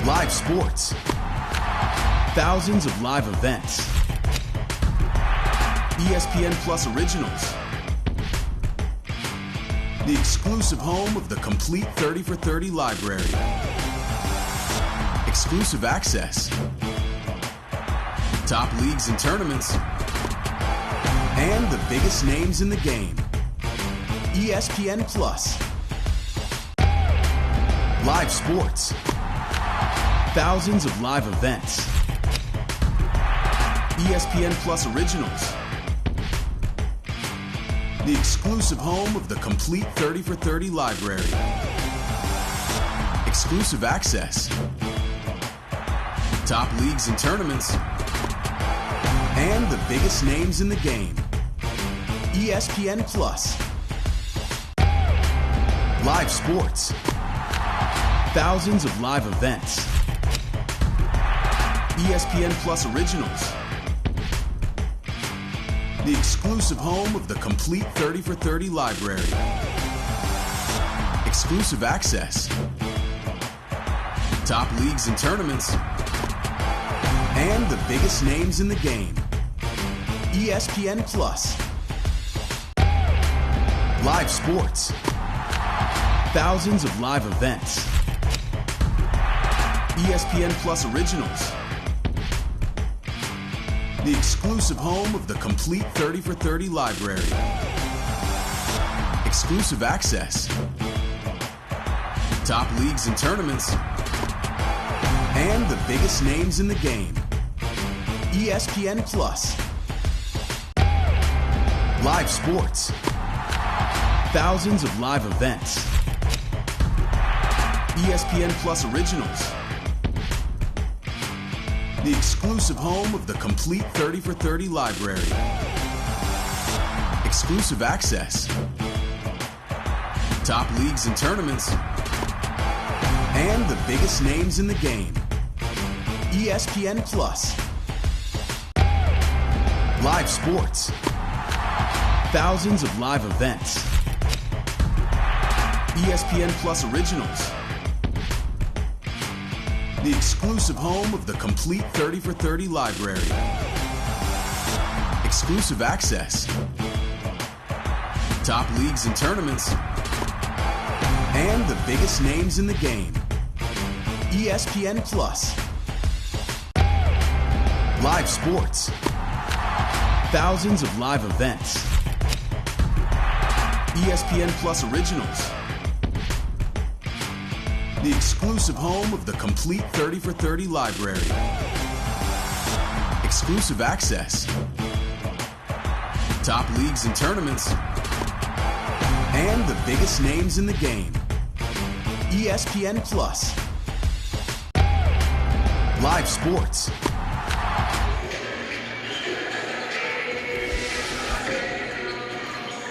Live sports. Thousands of live events. ESPN Plus originals. The exclusive home of the complete 30 for 30 library. Exclusive access. Top leagues and tournaments. And the biggest names in the game. ESPN Plus. Live sports. Thousands of live events. ESPN Plus originals. The exclusive home of the complete 30 for 30 library. Exclusive access. Top leagues and tournaments. And the biggest names in the game. ESPN Plus. Live sports. Thousands of live events. ESPN Plus originals. The exclusive home of the complete 30 for 30 library. Exclusive access. Top leagues and tournaments. And the biggest names in the game. ESPN Plus. Live sports. Thousands of live events. ESPN Plus originals. The exclusive home of the complete 30 for 30 library. Exclusive access. Top leagues and tournaments. And the biggest names in the game. ESPN Plus. Live sports. Thousands of live events. ESPN Plus originals. The exclusive home of the complete 30 for 30 library. Exclusive access. Top leagues and tournaments. And the biggest names in the game. ESPN Plus. Live sports. Thousands of live events. ESPN Plus originals. The exclusive home of the complete 30 for 30 library. Exclusive access. Top leagues and tournaments. And the biggest names in the game. ESPN Plus. Live sports. Thousands of live events. ESPN Plus originals. The exclusive home of the complete 30 for 30 library. Exclusive access. Top leagues and tournaments. And the biggest names in the game. ESPN Plus. Live sports.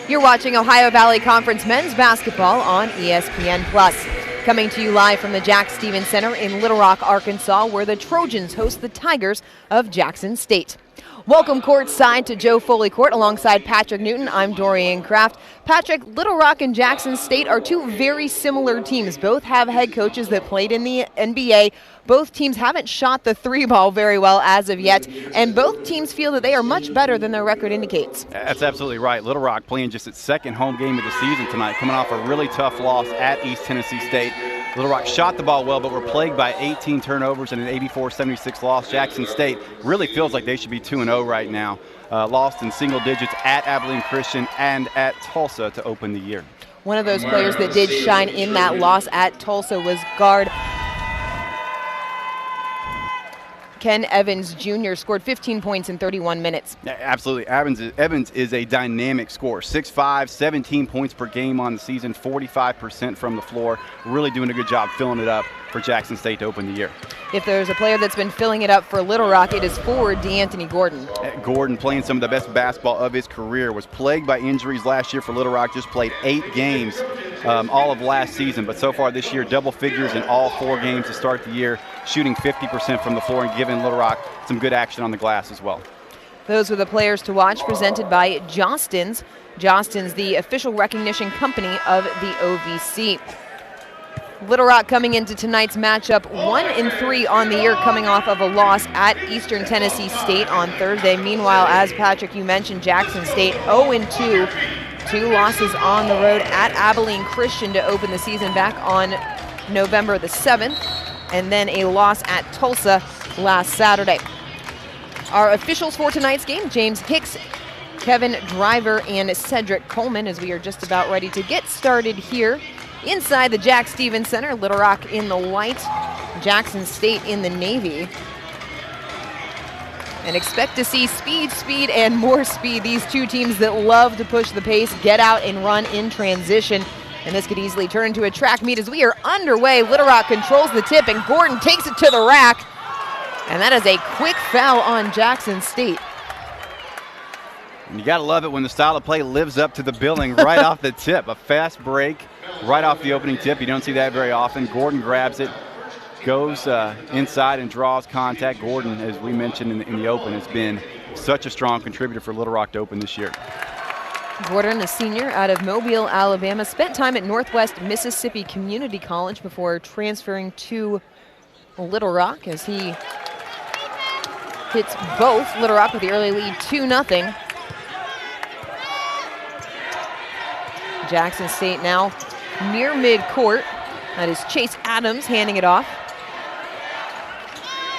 You're watching Ohio Valley Conference men's basketball on ESPN Plus. Coming to you live from the Jack Stevens Center in Little Rock, Arkansas, where the Trojans host the Tigers of Jackson State. Welcome courtside to Joe Foley Court alongside Patrick Newton. I'm Dorian Kraft. Patrick, Little Rock and Jackson State are two very similar teams. Both have head coaches that played in the NBA. Both teams haven't shot the three ball very well as of yet, and both teams feel that they are much better than their record indicates. That's absolutely right. Little Rock playing just its second home game of the season tonight, coming off a really tough loss at East Tennessee State. Little Rock shot the ball well, but were plagued by 18 turnovers and an 84-76 loss. Jackson State really feels like they should be 2-0 right now. Lost in single digits at Abilene Christian and at Tulsa to open the year. One of those players that did shine in that loss at Tulsa was guard Ken Evans Jr. scored 15 points in 31 minutes. Absolutely. Evans is a dynamic scorer. 6'5", 17 points per game on the season, 45% from the floor. Really doing a good job filling it up for Jackson State to open the year. If there's a player that's been filling it up for Little Rock, it is forward DeAnthony Gordon. Gordon, playing some of the best basketball of his career, was plagued by injuries last year for Little Rock. Just played 8 games all of last season, but so far this year, double figures in all 4 games to start the year, shooting 50% from the floor and giving Little Rock some good action on the glass as well. Those were the players to watch, presented by Jostens. Jostens, the official recognition company of the OVC. Little Rock coming into tonight's matchup 1-3 on the year, coming off of a loss at Eastern Tennessee State on Thursday. Meanwhile, as Patrick, you mentioned, Jackson State 0-2. 2 losses on the road at Abilene Christian to open the season back on November the 7th, and then a loss at Tulsa last Saturday. Our officials for tonight's game, James Hicks, Kevin Driver, and Cedric Coleman, as we are just about ready to get started here inside the Jack Stevens Center. Little Rock in the white, Jackson State in the navy. And expect to see speed, and more speed. These two teams that love to push the pace, get out and run in transition. And this could easily turn into a track meet as we are underway. Little Rock controls the tip, and Gordon takes it to the rack. And that is a quick foul on Jackson State. And you got to love it when the style of play lives up to the billing right off the tip. A fast break right off the opening tip. You don't see that very often. Gordon grabs it, goes inside and draws contact. Gordon, as we mentioned in the open, has been such a strong contributor for Little Rock to open this year. Gordon, a senior out of Mobile, Alabama, spent time at Northwest Mississippi Community College before transferring to Little Rock as he hits both. Little Rock with the early lead 2-0. Jackson State now near midcourt. That is Chase Adams handing it off.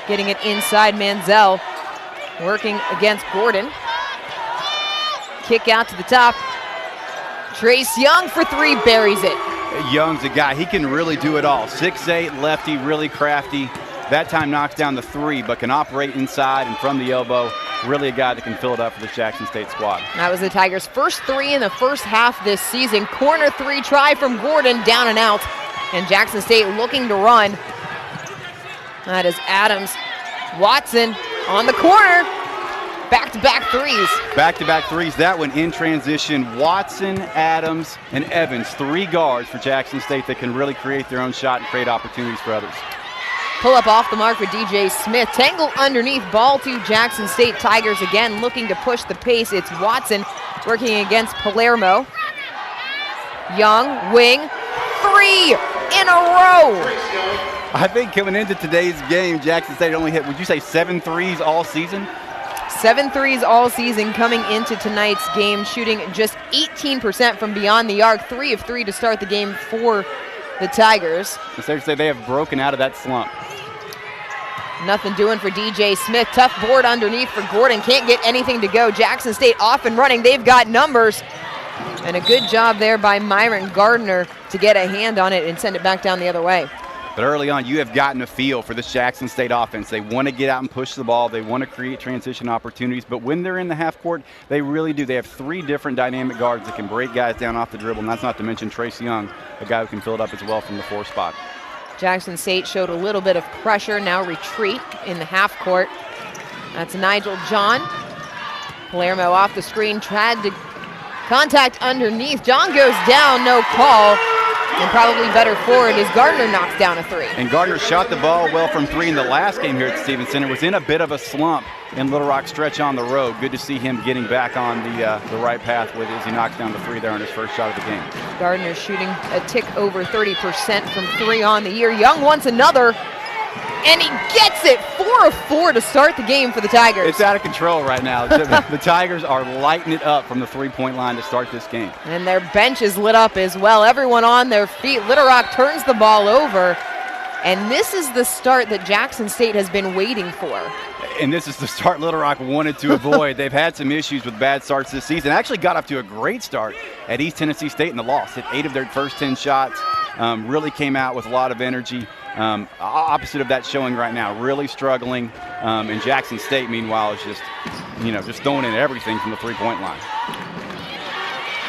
Getting it inside, Manziel working against Gordon. Kick out to the top. Trace Young for 3, buries it. Young's a guy, he can really do it all. 6'8", lefty, really crafty. That time knocks down the 3, but can operate inside and from the elbow. Really a guy that can fill it up for this Jackson State squad. That was the Tigers' first 3 in the first half this season. Corner 3 try from Gordon, down and out. And Jackson State looking to run. That is Adams. Watson on the corner. Back-to-back threes. Back-to-back threes. That one in transition. Watson, Adams, and Evans. 3 guards for Jackson State that can really create their own shot and create opportunities for others. Pull up off the mark for DJ Smith. Tangle underneath, ball to Jackson State. Tigers again looking to push the pace. It's Watson working against Palermo. Young, wing, 3 in a row. I think coming into today's game, Jackson State only hit, would you say 7 threes all season? 7 threes all season coming into tonight's game, shooting just 18% from beyond the arc. 3 of 3 to start the game for the Tigers. It's safe to say they have broken out of that slump. Nothing doing for DJ Smith. Tough board underneath for Gordon. Can't get anything to go. Jackson State off and running. They've got numbers. And a good job there by Myron Gardner to get a hand on it and send it back down the other way. But early on, you have gotten a feel for this Jackson State offense. They want to get out and push the ball. They want to create transition opportunities. But when they're in the half court, they really do. They have 3 different dynamic guards that can break guys down off the dribble. And that's not to mention Trace Young, a guy who can fill it up as well from the 4 spot. Jackson State showed a little bit of pressure, now retreat in the half court. That's Nigel John. Palermo off the screen, tried to contact underneath. John goes down, no call. And probably better for it as Gardner knocks down a 3. And Gardner shot the ball well from 3 in the last game here at Stevens Center. Was in a bit of a slump in Little Rock stretch on the road. Good to see him getting back on the right path with it as he knocks down the 3 there on his first shot of the game. Gardner shooting a tick over 30% from 3 on the year. Young wants another, and he gets it. 4 of 4 to start the game for the Tigers. It's out of control right now. The Tigers are lighting it up from the 3-point line to start this game. And their bench is lit up as well. Everyone on their feet. Little Rock turns the ball over. And this is the start that Jackson State has been waiting for. And this is the start Little Rock wanted to avoid. They've had some issues with bad starts this season. Actually got off to a great start at East Tennessee State in the loss. Hit 8 of their first 10 shots. Really came out with a lot of energy. Opposite of that showing right now. Really struggling. And Jackson State, meanwhile, is just throwing in everything from the 3-point line.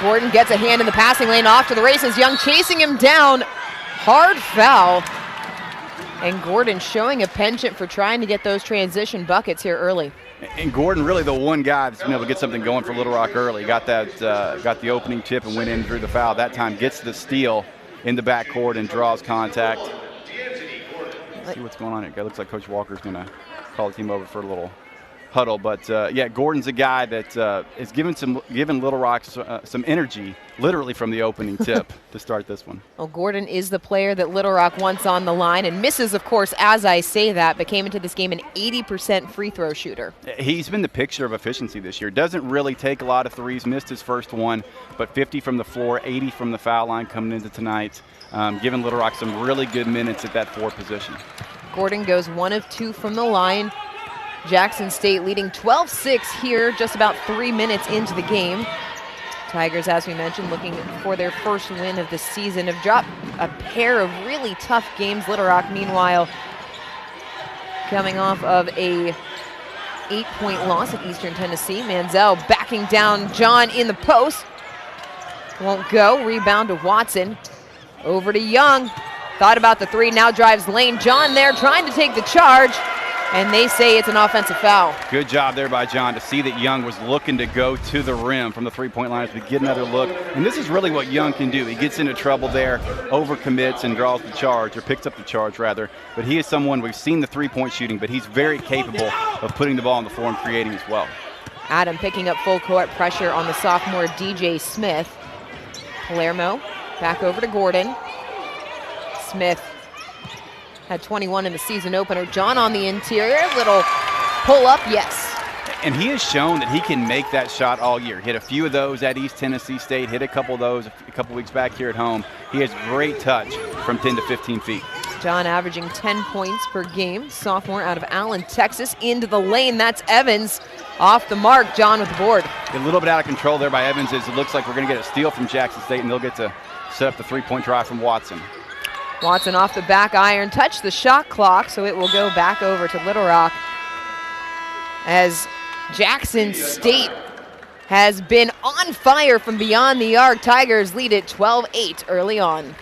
Gordon gets a hand in the passing lane off to the races. Young chasing him down. Hard foul. And Gordon showing a penchant for trying to get those transition buckets here early. And Gordon really the one guy that's been able to get something going for Little Rock early. Got the opening tip and went in and drew the foul. That time gets the steal in the backcourt and draws contact. Let's see what's going on here. It looks like Coach Walker's going to call the team over for a little huddle. But yeah, Gordon's a guy that is giving Little Rock some energy, literally from the opening tip to start this one. Well, Gordon is the player that Little Rock wants on the line and misses, of course, as I say that, but came into this game an 80% free throw shooter. He's been the picture of efficiency this year. Doesn't really take a lot of threes, missed his first one, but 50 from the floor, 80 from the foul line coming into tonight, giving Little Rock some really good minutes at that 4 position. Gordon goes 1 of 2 from the line. Jackson State leading 12-6 here, just about 3 minutes into the game. Tigers, as we mentioned, looking for their first win of the season, have dropped a pair of really tough games. Little Rock, meanwhile, coming off of a 8-point loss at Eastern Tennessee. Manziel backing down John in the post. Won't go. Rebound to Watson. Over to Young. Thought about the 3, now drives lane. John there trying to take the charge, and they say it's an offensive foul. Good job there by John to see that Young was looking to go to the rim from the 3-point line to get another look. And this is really what Young can do. He gets into trouble there, overcommits and draws the charge, or picks up the charge rather. But he is someone, we've seen the 3-point shooting, but he's very capable of putting the ball on the floor and creating as well. Adam picking up full court pressure on the sophomore DJ Smith. Palermo back over to Gordon. Smith had 21 in the season opener. John on the interior, little pull up, yes. And he has shown that he can make that shot all year. Hit a few of those at East Tennessee State, hit a couple of those a couple weeks back here at home. He has great touch from 10 to 15 feet. John averaging 10 points per game. Sophomore out of Allen, Texas, into the lane. That's Evans off the mark. John with the board. A little bit out of control there by Evans. It looks like we're going to get a steal from Jackson State, and they'll get to set up the 3-point drive from Watson. Watson off the back iron, touched the shot clock, so it will go back over to Little Rock as Jackson State has been on fire from beyond the arc. Tigers lead it 12-8 early on.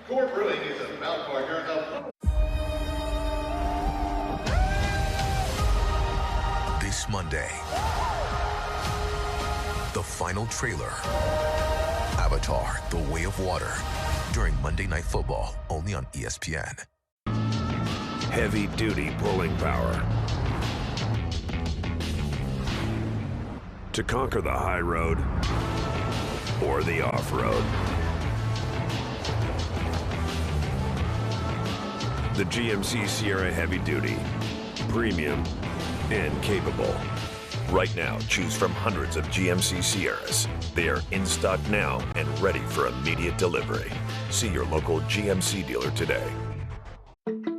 Court Brewing is a mouth partner of... This Monday, the final trailer. Avatar, The Way of Water, during Monday Night Football, only on ESPN. Heavy-duty pulling power. To conquer the high road or the off-road. The GMC Sierra Heavy Duty, premium and capable. Right now, choose from hundreds of GMC Sierras. They are in stock now and ready for immediate delivery. See your local GMC dealer today.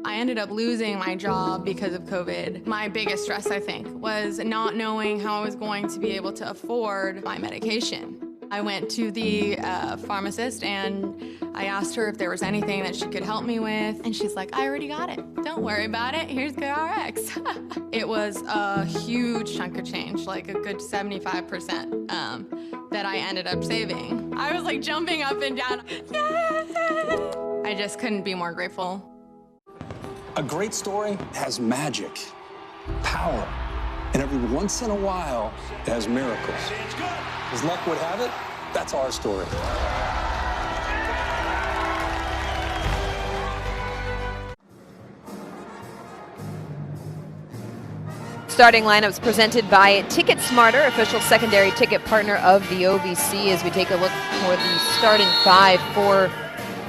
I ended up losing my job because of COVID. My biggest stress, I think, was not knowing how I was going to be able to afford my medication. I went to the pharmacist and I asked her if there was anything that she could help me with. And she's like, I already got it. Don't worry about it. Here's GoodRx. It was a huge chunk of change, like a good 75% that I ended up saving. I was like jumping up and down. Yay! I just couldn't be more grateful. A great story has magic, power, and every once in a while, it has miracles. As luck would have it, that's our story. Starting lineups presented by Ticket Smarter, official secondary ticket partner of the OVC, as we take a look for the starting 5 for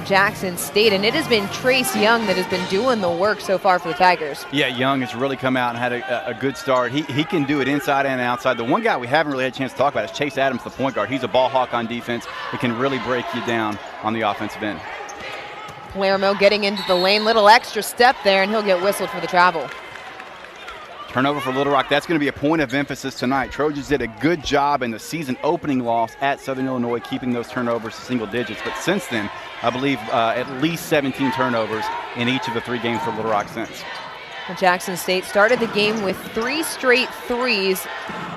Jackson State, and it has been Trace Young that has been doing the work so far for the Tigers. Yeah, Young has really come out and had a good start. He can do it inside and outside. The one guy we haven't really had a chance to talk about is Chase Adams, the point guard. He's a ball hawk on defense. It can really break you down on the offensive end. Palermo getting into the lane, little extra step there, and he'll get whistled for the travel. Turnover for Little Rock. That's going to be a point of emphasis tonight. Trojans did a good job in the season opening loss at Southern Illinois, keeping those turnovers to single digits. But since then, I believe at least 17 turnovers in each of the 3 games for Little Rock since. Well, Jackson State started the game with 3 straight threes,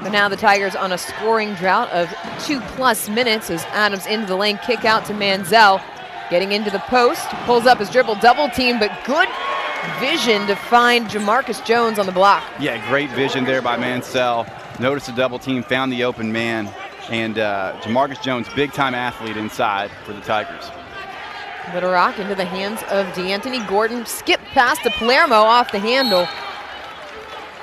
but now the Tigers on a scoring drought of 2+ minutes as Adams into the lane, kick out to Manziel. Getting into the post, pulls up his dribble, double team, but good vision to find Jamarcus Jones on the block. Yeah, great vision there by Mansell. Noticed the double team, found the open man, and Jamarcus Jones, big time athlete inside for the Tigers. Little Rock into the hands of D'Anthony Gordon. Skip pass to Palermo off the handle.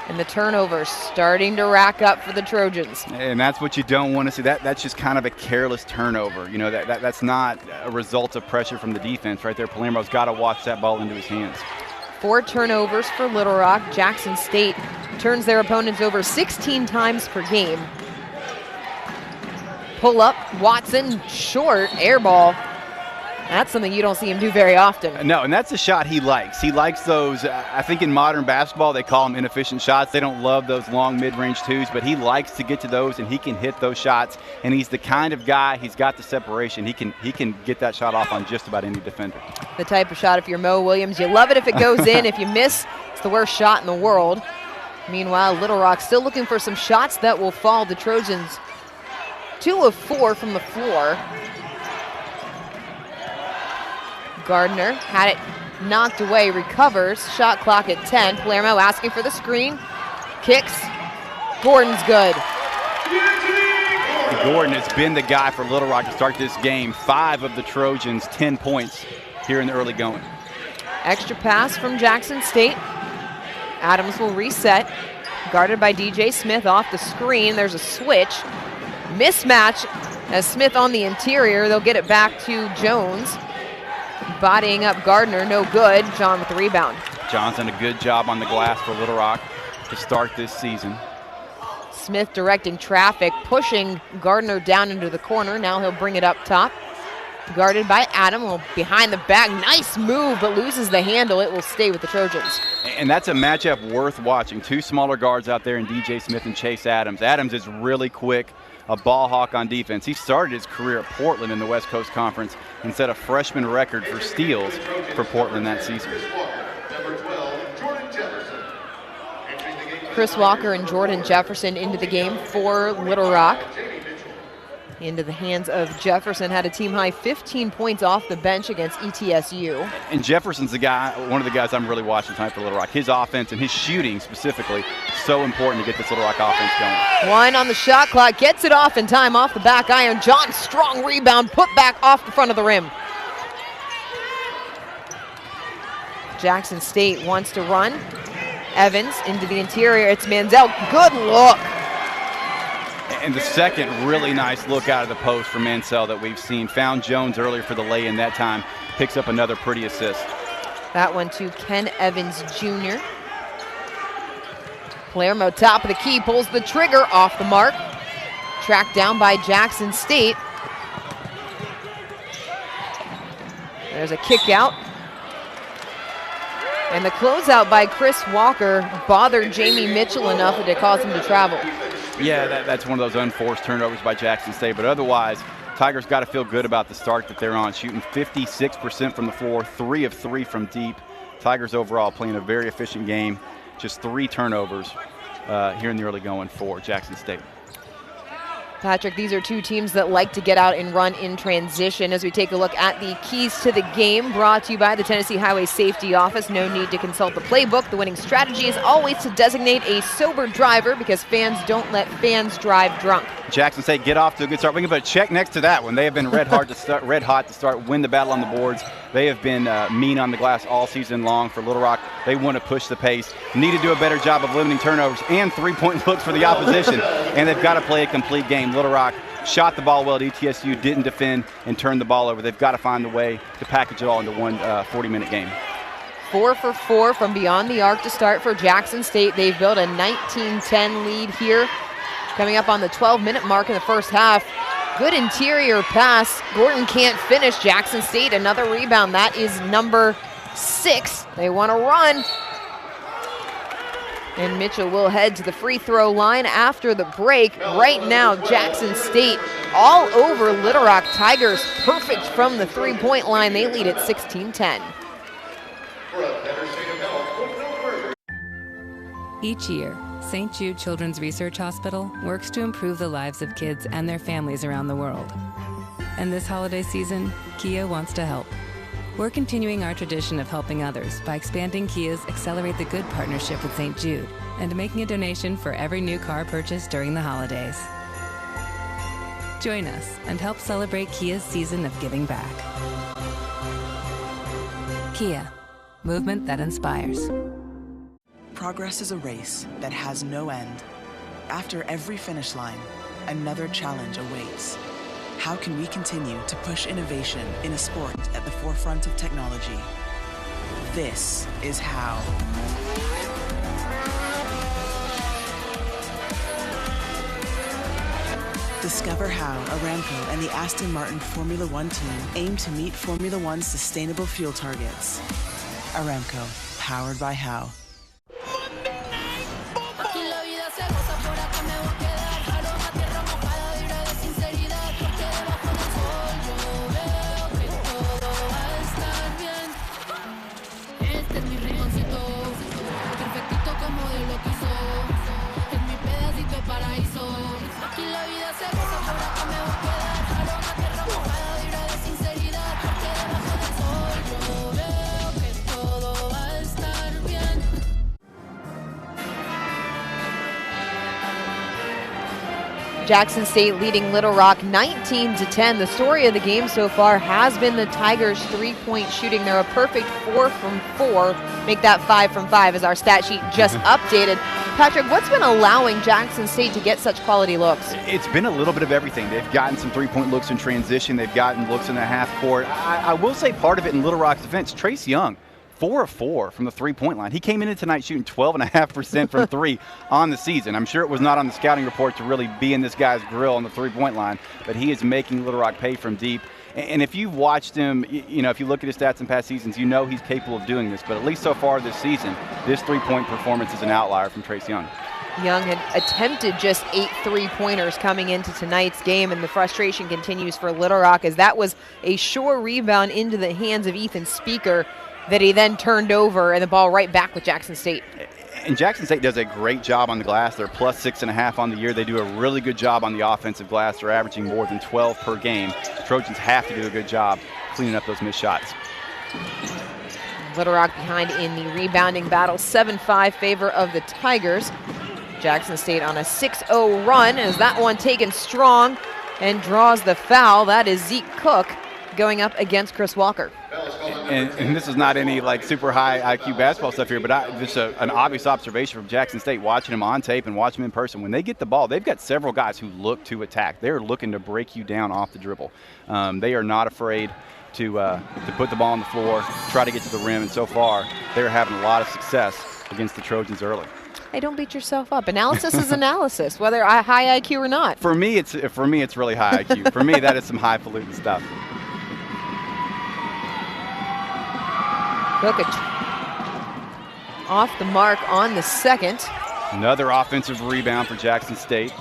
And the turnovers starting to rack up for the Trojans. And that's what you don't want to see. That's just kind of a careless turnover. You know, that's not a result of pressure from the defense right there. Palermo's got to watch that ball into his hands. 4 turnovers for Little Rock. Jackson State turns their opponents over 16 times per game. Pull up, Watson, short, air ball. That's something you don't see him do very often. No, and that's a shot he likes. He likes those, I think in modern basketball they call them inefficient shots. They don't love those long mid-range twos, but he likes to get to those and he can hit those shots. And he's the kind of guy, he's got the separation. He can get that shot off on just about any defender. The type of shot, if you're Mo Williams, you love it if it goes in. If you miss, it's the worst shot in the world. Meanwhile, Little Rock still looking for some shots that will fall. The Trojans 2 of 4 from the floor. Gardner had it knocked away, recovers, shot clock at 10. Palermo asking for the screen, kicks, Gordon's good. Gordon has been the guy for Little Rock to start this game. 5 of the Trojans, 10 points here in the early going. Extra pass from Jackson State. Adams will reset, guarded by DJ Smith off the screen. There's a switch, mismatch as Smith on the interior. They'll get it back to Jones. Bodying up Gardner, no good. John with the rebound. John's done a good job on the glass for Little Rock to start this season. Smith directing traffic, pushing Gardner down into the corner. Now he'll bring it up top. Guarded by Adam, well, behind the back. Nice move, but loses the handle. It will stay with the Trojans. And that's a matchup worth watching. 2 smaller guards out there in DJ Smith and Chase Adams. Adams is really quick, a ball hawk on defense. He started his career at Portland in the West Coast Conference and set a freshman record for steals for Portland that season. Chris Walker and Jordan Jefferson into the game for Little Rock. Into the hands of Jefferson, had a team-high 15 points off the bench against ETSU. And Jefferson's the guy, one of the guys I'm really watching tonight for Little Rock. His offense and his shooting specifically, so important to get this Little Rock offense going. 1 on the shot clock, gets it off in time, off the back iron. John, strong rebound, put back off the front of the rim. Jackson State wants to run. Evans into the interior, it's Manziel, good look. And the second really nice look out of the post from Mansell that we've seen. Found Jones earlier for the lay-in that time. Picks up another pretty assist. That one to Ken Evans Jr. Palermo top of the key, pulls the trigger off the mark. Tracked down by Jackson State. There's a kick out. And the closeout by Chris Walker bothered Jamie Mitchell enough that it caused him to travel. Yeah, that's one of those unforced turnovers by Jackson State. But otherwise, Tigers got to feel good about the start that they're on. Shooting 56% from the floor, 3 of 3 from deep. Tigers overall playing a very efficient game. Just 3 turnovers here in the early going for Jackson State. Patrick, these are 2 teams that like to get out and run in transition. As we take a look at the keys to the game, brought to you by the Tennessee Highway Safety Office. No need to consult the playbook. The winning strategy is always to designate a sober driver because fans don't let fans drive drunk. Jackson State get off to a good start. We can put a check next to that one. They have been red hot to start, win the battle on the boards. They have been mean on the glass all season long for Little Rock. They want to push the pace. Need to do a better job of limiting turnovers and 3-point looks for the opposition. And they've got to play a complete game. Little Rock shot the ball well at ETSU, didn't defend and turned the ball over. They've got to find a way to package it all into one 40-minute game. 4 for 4 from beyond the arc to start for Jackson State. They've built a 19-10 lead here. Coming up on the 12-minute mark in the first half. Good interior pass. Gordon can't finish. Jackson State, another rebound. That is number 6. They want to run. And Mitchell will head to the free throw line after the break. Right now, Jackson State all over Little Rock. Tigers perfect from the 3-point line. They lead at 16-10. Each year, St. Jude Children's Research Hospital works to improve the lives of kids and their families around the world. And this holiday season, Kia wants to help. We're continuing our tradition of helping others by expanding Kia's Accelerate the Good partnership with St. Jude and making a donation for every new car purchased during the holidays. Join us and help celebrate Kia's season of giving back. Kia, movement that inspires. Progress is a race that has no end. After every finish line, another challenge awaits. How can we continue to push innovation in a sport at the forefront of technology? This is how. Discover how Aramco and the Aston Martin Formula One team aim to meet Formula One's sustainable fuel targets. Aramco, powered by How. Jackson State leading Little Rock 19-10. The story of the game so far has been the Tigers' three-point shooting. They're a perfect 4 from 4. Make that 5 from 5 as our stat sheet just updated. Patrick, what's been allowing Jackson State to get such quality looks? It's been a little bit of everything. They've gotten some three-point looks in transition. They've gotten looks in the half court. I will say part of it in Little Rock's defense, Trace Young, 4 of 4 from the three-point line. He came in tonight shooting 12.5% from three on the season. I'm sure it was not on the scouting report to really be in this guy's grill on the three-point line, but he is making Little Rock pay from deep. And if you've watched him, if you look at his stats in past seasons, you know he's capable of doing this. But at least so far this season, this three-point performance is an outlier from Trace Young. Young had attempted just 8 three-pointers coming into tonight's game, and the frustration continues for Little Rock as that was a sure rebound into the hands of Ethan Speaker that he then turned over, and the ball right back with Jackson State. And Jackson State does a great job on the glass. They're plus 6.5 on the year. They do a really good job on the offensive glass. They're averaging more than 12 per game. The Trojans have to do a good job cleaning up those missed shots. Little Rock behind in the rebounding battle, 7-5 favor of the Tigers. Jackson State on a 6-0 run as that one taken strong and draws the foul. That is Zeke Cook going up against Chris Walker. And this is not any super high IQ basketball stuff here, but just an obvious observation from Jackson State, watching him on tape and watching him in person. When they get the ball, they've got several guys who look to attack. They're looking to break you down off the dribble. They are not afraid to put the ball on the floor, try to get to the rim, and so far they're having a lot of success against the Trojans early. Hey, don't beat yourself up. Analysis is analysis, whether high IQ or not. For me, it's really high IQ. For me, that is some highfalutin stuff. Cook off the mark on the second. Another offensive rebound for Jackson State.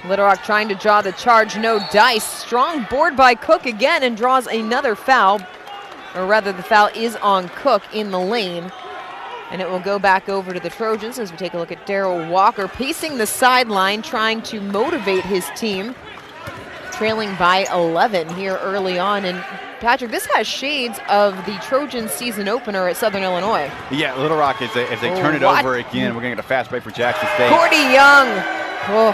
Little Rock trying to draw the charge, no dice. Strong board by Cook again and draws another foul. Or rather, the foul is on Cook in the lane. And it will go back over to the Trojans as we take a look at Darryl Walker pacing the sideline, trying to motivate his team. Trailing by 11 here early on. And Patrick, this has shades of the Trojans season opener at Southern Illinois. Yeah, Little Rock, as they turn it over again, we're going to get a fast break for Jackson State. Cordy Young. Oh.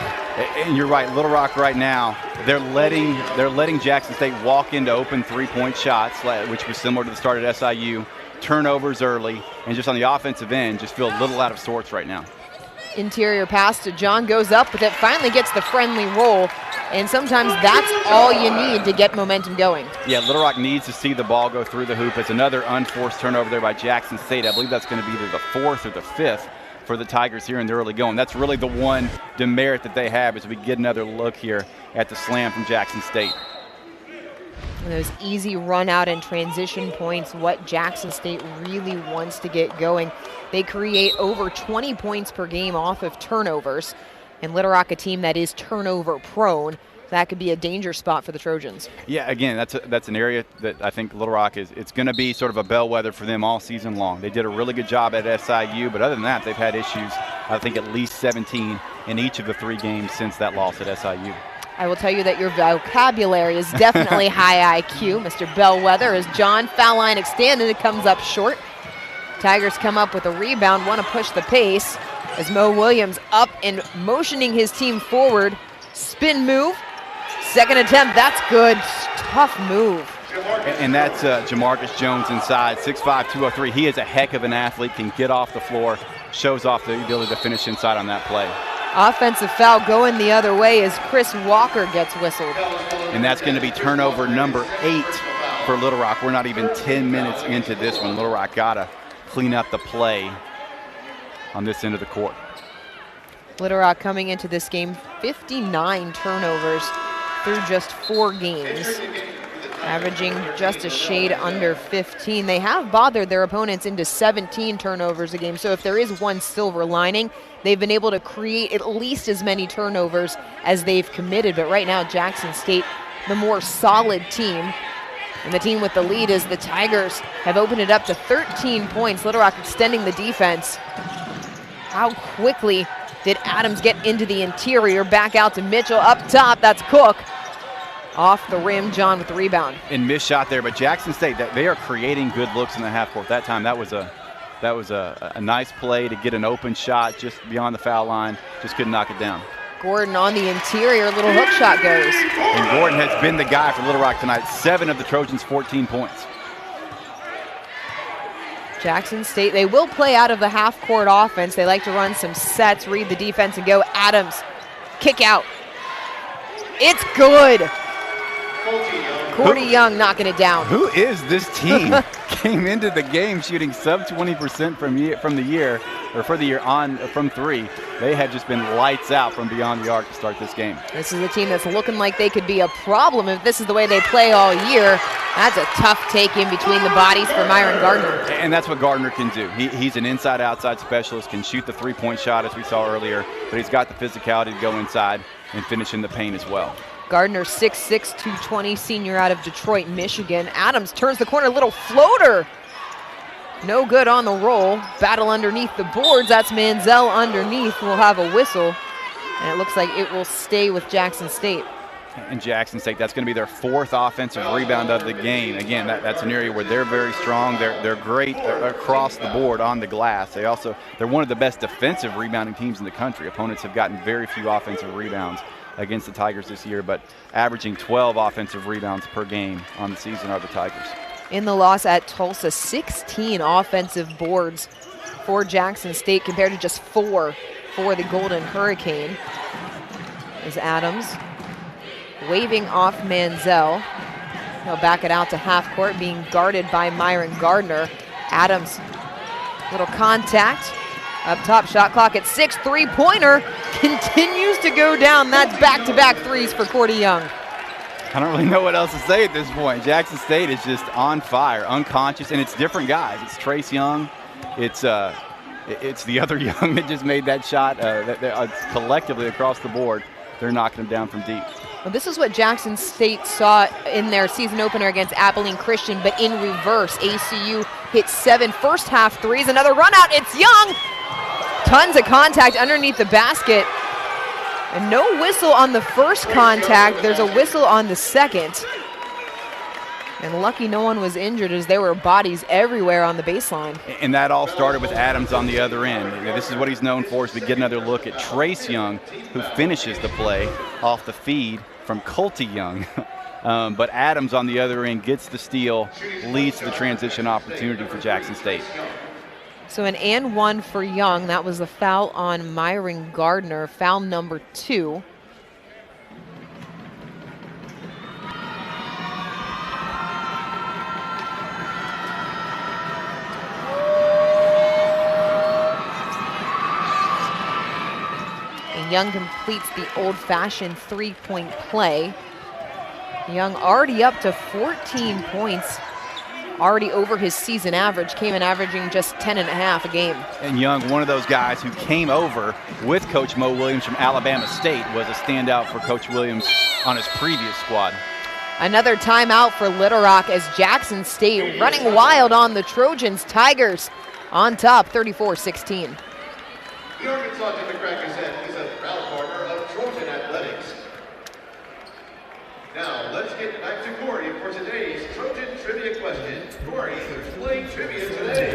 And you're right, Little Rock right now, they're letting Jackson State walk into open three-point shots, which was similar to the start at SIU. Turnovers early, and just on the offensive end, just feel a little out of sorts right now. Interior pass to John goes up, but that finally gets the friendly roll. And sometimes that's all you need to get momentum going. Yeah, Little Rock needs to see the ball go through the hoop. It's another unforced turnover there by Jackson State. I believe that's going to be either the 4th or the 5th for the Tigers here in the early going. That's really the one demerit that they have as we get another look here at the slam from Jackson State. And those easy run out and transition points, what Jackson State really wants to get going. They create over 20 points per game off of turnovers. And Little Rock, a team that is turnover prone, that could be a danger spot for the Trojans. Yeah, again, that's an area that I think Little Rock it's going to be sort of a bellwether for them all season long. They did a really good job at SIU, but other than that, they've had issues, I think at least 17 in each of the 3 games since that loss at SIU. I will tell you that your vocabulary is definitely high IQ, Mr. Bellwether, as John foul line extended, it comes up short. Tigers come up with a rebound, want to push the pace as Mo Williams up and motioning his team forward. Spin move, second attempt, that's good. Tough move. And that's Jamarcus Jones inside, 6'5", 203. He is a heck of an athlete, can get off the floor, shows off the ability to finish inside on that play. Offensive foul going the other way as Chris Walker gets whistled. And that's going to be turnover number 8 for Little Rock. We're not even 10 minutes into this one. Little Rock got to clean up the play on this end of the court. Little Rock coming into this game, 59 turnovers through just 4 games, averaging just a shade under 15. They have bothered their opponents into 17 turnovers a game, so if there is one silver lining, they've been able to create at least as many turnovers as they've committed. But right now, Jackson State, the more solid team, and the team with the lead is the Tigers, have opened it up to 13 points. Little Rock extending the defense. How quickly did Adams get into the interior? Back out to Mitchell. Up top, that's Cook. Off the rim, John with the rebound. And missed shot there, but Jackson State, they are creating good looks in the half court. That time, that was a nice play to get an open shot just beyond the foul line. Just couldn't knock it down. Gordon on the interior, little hook shot goes. And Gordon has been the guy for Little Rock tonight. 7 of the Trojans' 14 points. Jackson State, they will play out of the half-court offense. They like to run some sets, read the defense, and go. Adams, kick out. It's good. Cordy Young knocking it down. Who is this team? Came into the game shooting sub 20% from the year from 3. They had just been lights out from beyond the arc to start this game. This is a team that's looking like they could be a problem if this is the way they play all year. That's a tough take in between the bodies for Myron Gardner. And that's what Gardner can do. He's an inside-outside specialist, can shoot the three-point shot as we saw earlier, but he's got the physicality to go inside and finish in the paint as well. Gardner, 6'6", 220, senior out of Detroit, Michigan. Adams turns the corner, little floater. No good on the roll. Battle underneath the boards. That's Manziel underneath. We'll have a whistle. And it looks like it will stay with Jackson State. And Jackson State, that's going to be their 4th offensive rebound of the game. Again, that's an area where they're very strong. They're great across the board on the glass. They're one of the best defensive rebounding teams in the country. Opponents have gotten very few offensive rebounds against the Tigers this year, but averaging 12 offensive rebounds per game on the season are the Tigers. In the loss at Tulsa, 16 offensive boards for Jackson State compared to just 4 for the Golden Hurricane. As Adams waving off Manziel. He'll back it out to half court, being guarded by Myron Gardner. Adams, little contact. Up top, shot clock at 6, 3-pointer continues to go down. That's back-to-back threes for Cordy Young. I don't really know what else to say at this point. Jackson State is just on fire, unconscious, and it's different guys. It's Trace Young. It's the other Young that just made that shot. Collectively across the board, they're knocking them down from deep. Well, this is what Jackson State saw in their season opener against Abilene Christian, but in reverse. ACU hit 7 first-half threes. Another run out. It's Young. Tons of contact underneath the basket. And no whistle on the first contact. There's a whistle on the second. And lucky no one was injured as there were bodies everywhere on the baseline. And that all started with Adams on the other end. This is what he's known for, is to get another look at Trace Young, who finishes the play off the feed from Colty Young. But Adams on the other end gets the steal, leads to the transition opportunity for Jackson State. So an and 1 for Young. That was the foul on Myron Gardner, foul number 2. And Young completes the old-fashioned 3-point play. Young already up to 14 points. Already over his season average, came in averaging just 10.5 a game. And Young, one of those guys who came over with Coach Mo Williams from Alabama State, was a standout for Coach Williams on his previous squad. Another timeout for Little Rock as Jackson State running wild on the Trojans. Tigers on top, 34-16. The Arkansas Democratic Gazette is a proud partner of Trojan Athletics. Now, let's get back to Corey for today's Trojan Trivia question. Corey, who's playing trivia today?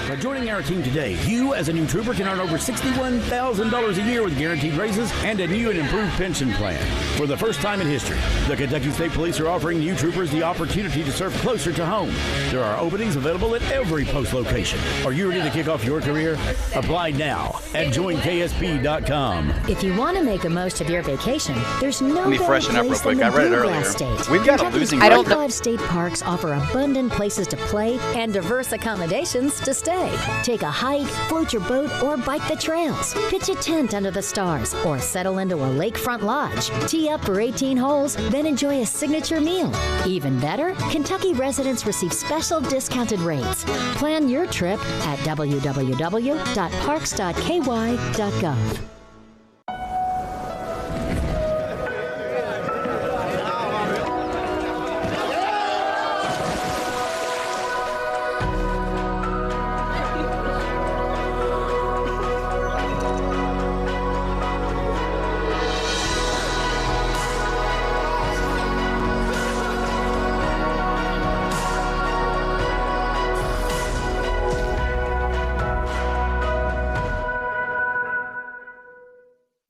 By joining our team today, you as a new trooper can earn over $61,000 a year with guaranteed raises and a new and improved pension plan. For the first time in history, the Kentucky State Police are offering new troopers the opportunity to serve closer to home. There are openings available at every post location. Are you ready to kick off your career? Apply now at joinksp.com. If you want to make the most of your vacation, there's no Let me better freshen up real place quick. than I the read it Bluegrass earlier. State. We've got a Kentucky's losing top record. 5 state parks offer abundant places to play and diverse accommodations to stay. Take a hike, float your boat, or bike the trails. Pitch a tent under the stars, or settle into a lakefront lodge. Tee up for 18 holes, then enjoy a signature meal. Even better, Kentucky residents receive special discounted rates. Plan your trip at www.parks.ky.gov.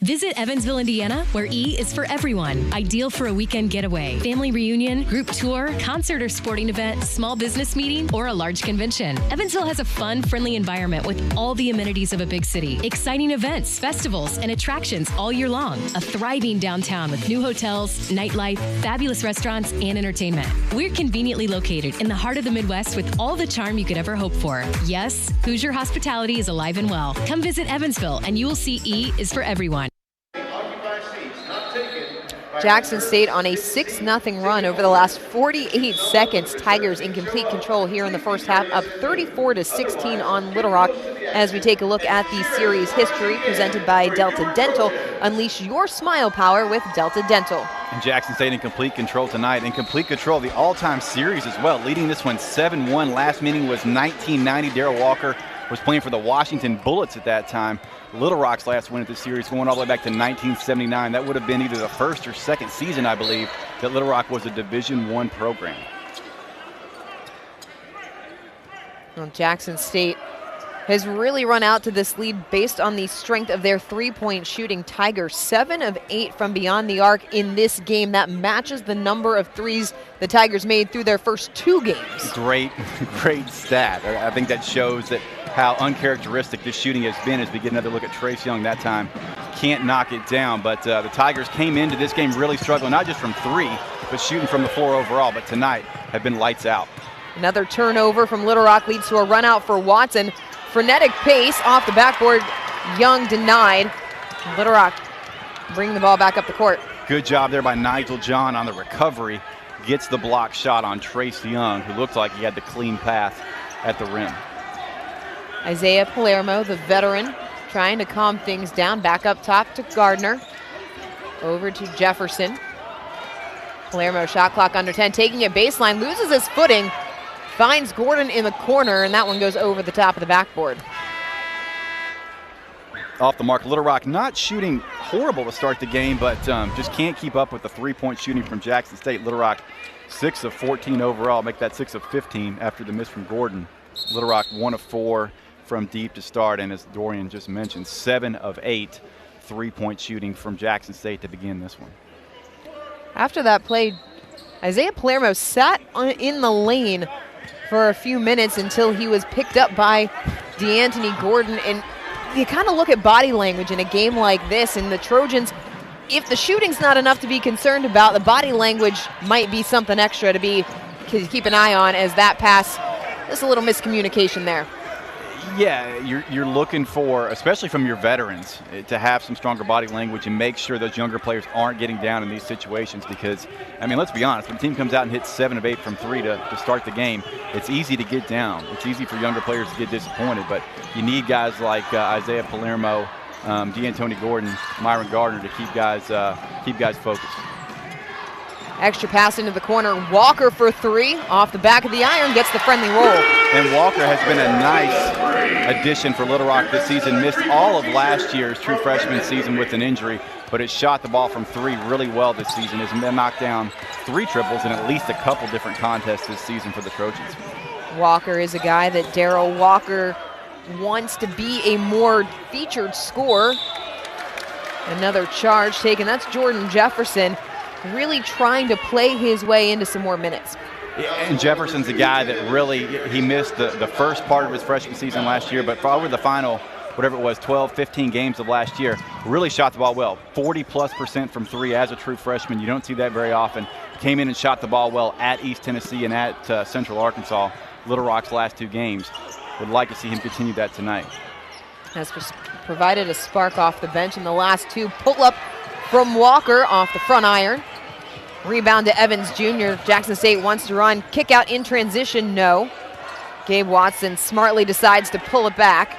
Visit Evansville, Indiana, where E is for everyone. Ideal for a weekend getaway, family reunion, group tour, concert or sporting event, small business meeting, or a large convention. Evansville has a fun, friendly environment with all the amenities of a big city. Exciting events, festivals, and attractions all year long. A thriving downtown with new hotels, nightlife, fabulous restaurants, and entertainment. We're conveniently located in the heart of the Midwest with all the charm you could ever hope for. Yes, Hoosier hospitality is alive and well. Come visit Evansville, and you will see E is for everyone. Jackson State on a 6-0 run over the last 48 seconds. Tigers in complete control here in the first half, up 34-16 on Little Rock. As we take a look at the series history presented by Delta Dental, unleash your smile power with Delta Dental. And Jackson State in complete control tonight, in complete control of the all-time series as well, leading this one 7-1. Last meeting was 1990. Darrell Walker was playing for the Washington Bullets at that time. Little Rock's last win at the series going all the way back to 1979. That would have been either the first or second season, I believe, that Little Rock was a Division I program. Well, Jackson State has really run out to this lead based on the strength of their three-point shooting. Tigers 7 of 8 from beyond the arc in this game. That matches the number of threes the Tigers made through their first 2 games. Great stat. I think that shows that how uncharacteristic this shooting has been as we get another look at Trace Young. That time can't knock it down, but the Tigers came into this game really struggling, not just from 3, but shooting from the floor overall, but tonight have been lights out. Another turnover from Little Rock leads to a run out for Watson. Frenetic pace off the backboard. Young denied. Little Rock bringing the ball back up the court. Good job there by Nigel John on the recovery. Gets the block shot on Trace Young, who looked like he had the clean path at the rim. Isaiah Palermo, the veteran, trying to calm things down. Back up top to Gardner. Over to Jefferson. Palermo, shot clock under 10, taking it baseline, loses his footing. Finds Gordon in the corner, and that one goes over the top of the backboard. Off the mark, Little Rock not shooting horrible to start the game, but just can't keep up with the three-point shooting from Jackson State. Little Rock 6 of 14 overall, make that 6 of 15 after the miss from Gordon. Little Rock 1 of 4 from deep to start, and as Dorian just mentioned, 7 of 8 three-point shooting from Jackson State to begin this one. After that play, Isaiah Palermo sat in the lane for a few minutes until he was picked up by DeAnthony Gordon. And you kind of look at body language in a game like this, and the Trojans, if the shooting's not enough to be concerned about, the body language might be something extra to keep an eye on, as that pass, just a little miscommunication there. Yeah, you're looking for, especially from your veterans, to have some stronger body language and make sure those younger players aren't getting down in these situations, because, I mean, let's be honest, when the team comes out and hits 7 of 8 from 3 to start the game, it's easy to get down. It's easy for younger players to get disappointed, but you need guys like Isaiah Palermo, DeAnthony Gordon, Myron Gardner to keep guys focused. Extra pass into the corner. Walker for 3. Off the back of the iron, gets the friendly roll. And Walker has been a nice addition for Little Rock this season. Missed all of last year's true freshman season with an injury, but has shot the ball from 3 really well this season. Has been knocked down 3 triples in at least a couple different contests this season for the Trojans. Walker is a guy that Darrell Walker wants to be a more featured scorer. Another charge taken. That's Jordan Jefferson really trying to play his way into some more minutes. And Jefferson's a guy that really, he missed the first part of his freshman season last year, but for over the final, whatever it was, 12, 15 games of last year, really shot the ball well. 40+% from three as a true freshman. You don't see that very often. Came in and shot the ball well at East Tennessee and at Central Arkansas, Little Rock's last two games. Would like to see him continue that tonight. Has provided a spark off the bench in the last two. Pull up from Walker off the front iron. Rebound to Evans Jr. Jackson State wants to run. Kick out in transition, no. Gabe Watson smartly decides to pull it back.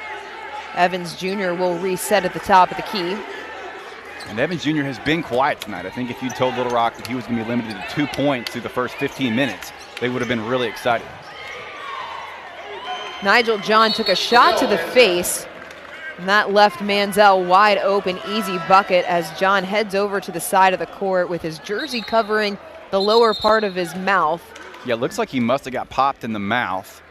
Evans Jr. will reset at the top of the key. And Evans Jr. has been quiet tonight. I think if you told Little Rock that he was going to be limited to 2 points through the first 15 minutes, they would have been really excited. Nigel John took a shot to the face, and that left Manziel wide open, easy bucket as John heads over to the side of the court with his jersey covering the lower part of his mouth. Yeah, looks like he must have got popped in the mouth.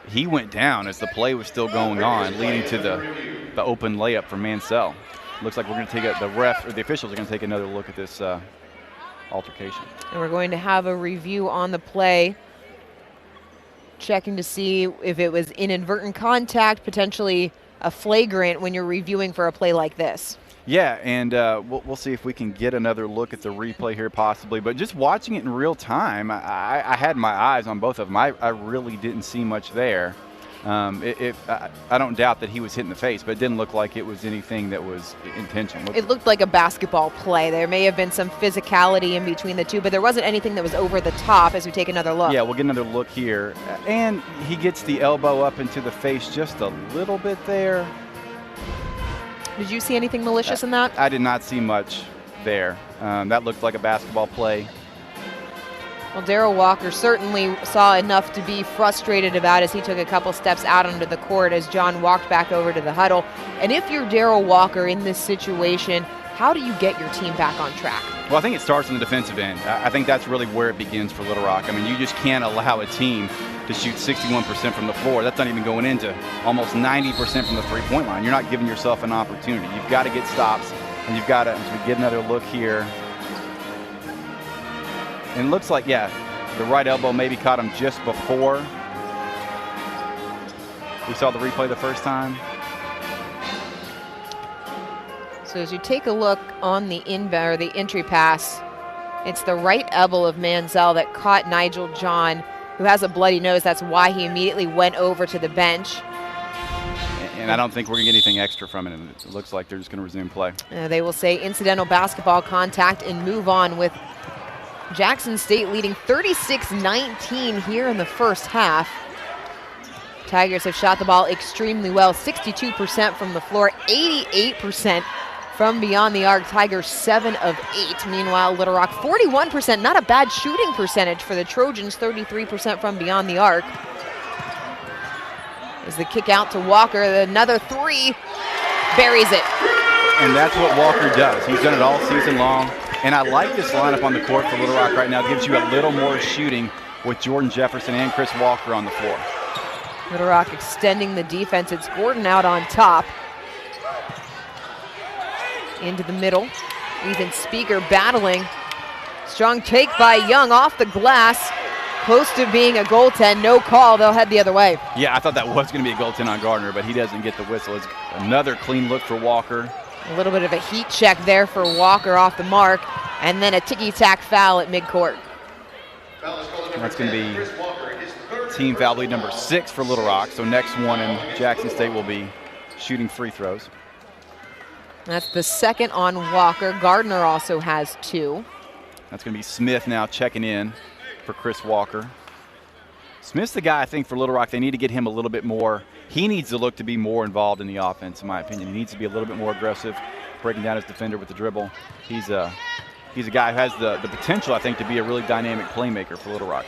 He went down as the play was still going on, leading to the open layup for Mansell. Looks like we're going to take the officials are going to take another look at this altercation. And we're going to have a review on the play, checking to see if it was inadvertent contact, potentially a flagrant when you're reviewing for a play like this. Yeah, and we'll see if we can get another look at the replay here possibly. But just watching it in real time, I had my eyes on both of them. I really didn't see much there. I don't doubt that he was hit in the face, but it didn't look like it was anything that was intentional. It looked like a basketball play. There may have been some physicality in between the two, but there wasn't anything that was over the top as we take another look. Yeah, we'll get another look here. And he gets the elbow up into the face just a little bit there. Did you see anything malicious in that? I did not see much there. That looked like a basketball play. Well, Darrell Walker certainly saw enough to be frustrated about as he took a couple steps out onto the court as John walked back over to the huddle. And if you're Darrell Walker in this situation, how do you get your team back on track? Well, I think it starts on the defensive end. I think that's really where it begins for Little Rock. I mean, you just can't allow a team to shoot 61% from the floor. That's not even going into almost 90% from the three-point line. You're not giving yourself an opportunity. You've got to get stops, and you've got to, as we get another look here. And it looks like, yeah, the right elbow maybe caught him just before we saw the replay the first time. So as you take a look on the inbound or the entry pass, it's the right elbow of Manziel that caught Nigel John, who has a bloody nose. That's why he immediately went over to the bench. And I don't think we're going to get anything extra from it. And it looks like they're just going to resume play. They will say incidental basketball contact and move on with Jackson State leading 36-19 here in the first half. Tigers have shot the ball extremely well, 62% from the floor, 88% from beyond the arc. Tigers 7 of 8. Meanwhile, Little Rock 41%, not a bad shooting percentage for the Trojans, 33% from beyond the arc. As the kick out to Walker, another three, buries it. And that's what Walker does. He's done it all season long. And I like this lineup on the court for Little Rock right now. It gives you a little more shooting with Jordan Jefferson and Chris Walker on the floor. Little Rock extending the defense. It's Gordon out on top. Into the middle. Ethan Speaker battling. Strong take by Young off the glass. Close to being a goaltend. No call. They'll head the other way. Yeah, I thought that was going to be a goaltend on Gardner, but he doesn't get the whistle. It's another clean look for Walker. A little bit of a heat check there for Walker off the mark, and then a ticky-tack foul at midcourt. That's going to be team foul lead number 6 for Little Rock. So next one in Jackson State will be shooting free throws. That's the second on Walker. Gardner also has 2. That's going to be Smith now checking in for Chris Walker. Smith's the guy, I think, for Little Rock. They need to get him a little bit more. He needs to look to be more involved in the offense, in my opinion. He needs to be a little bit more aggressive, breaking down his defender with the dribble. He's a guy who has the potential, I think, to be a really dynamic playmaker for Little Rock.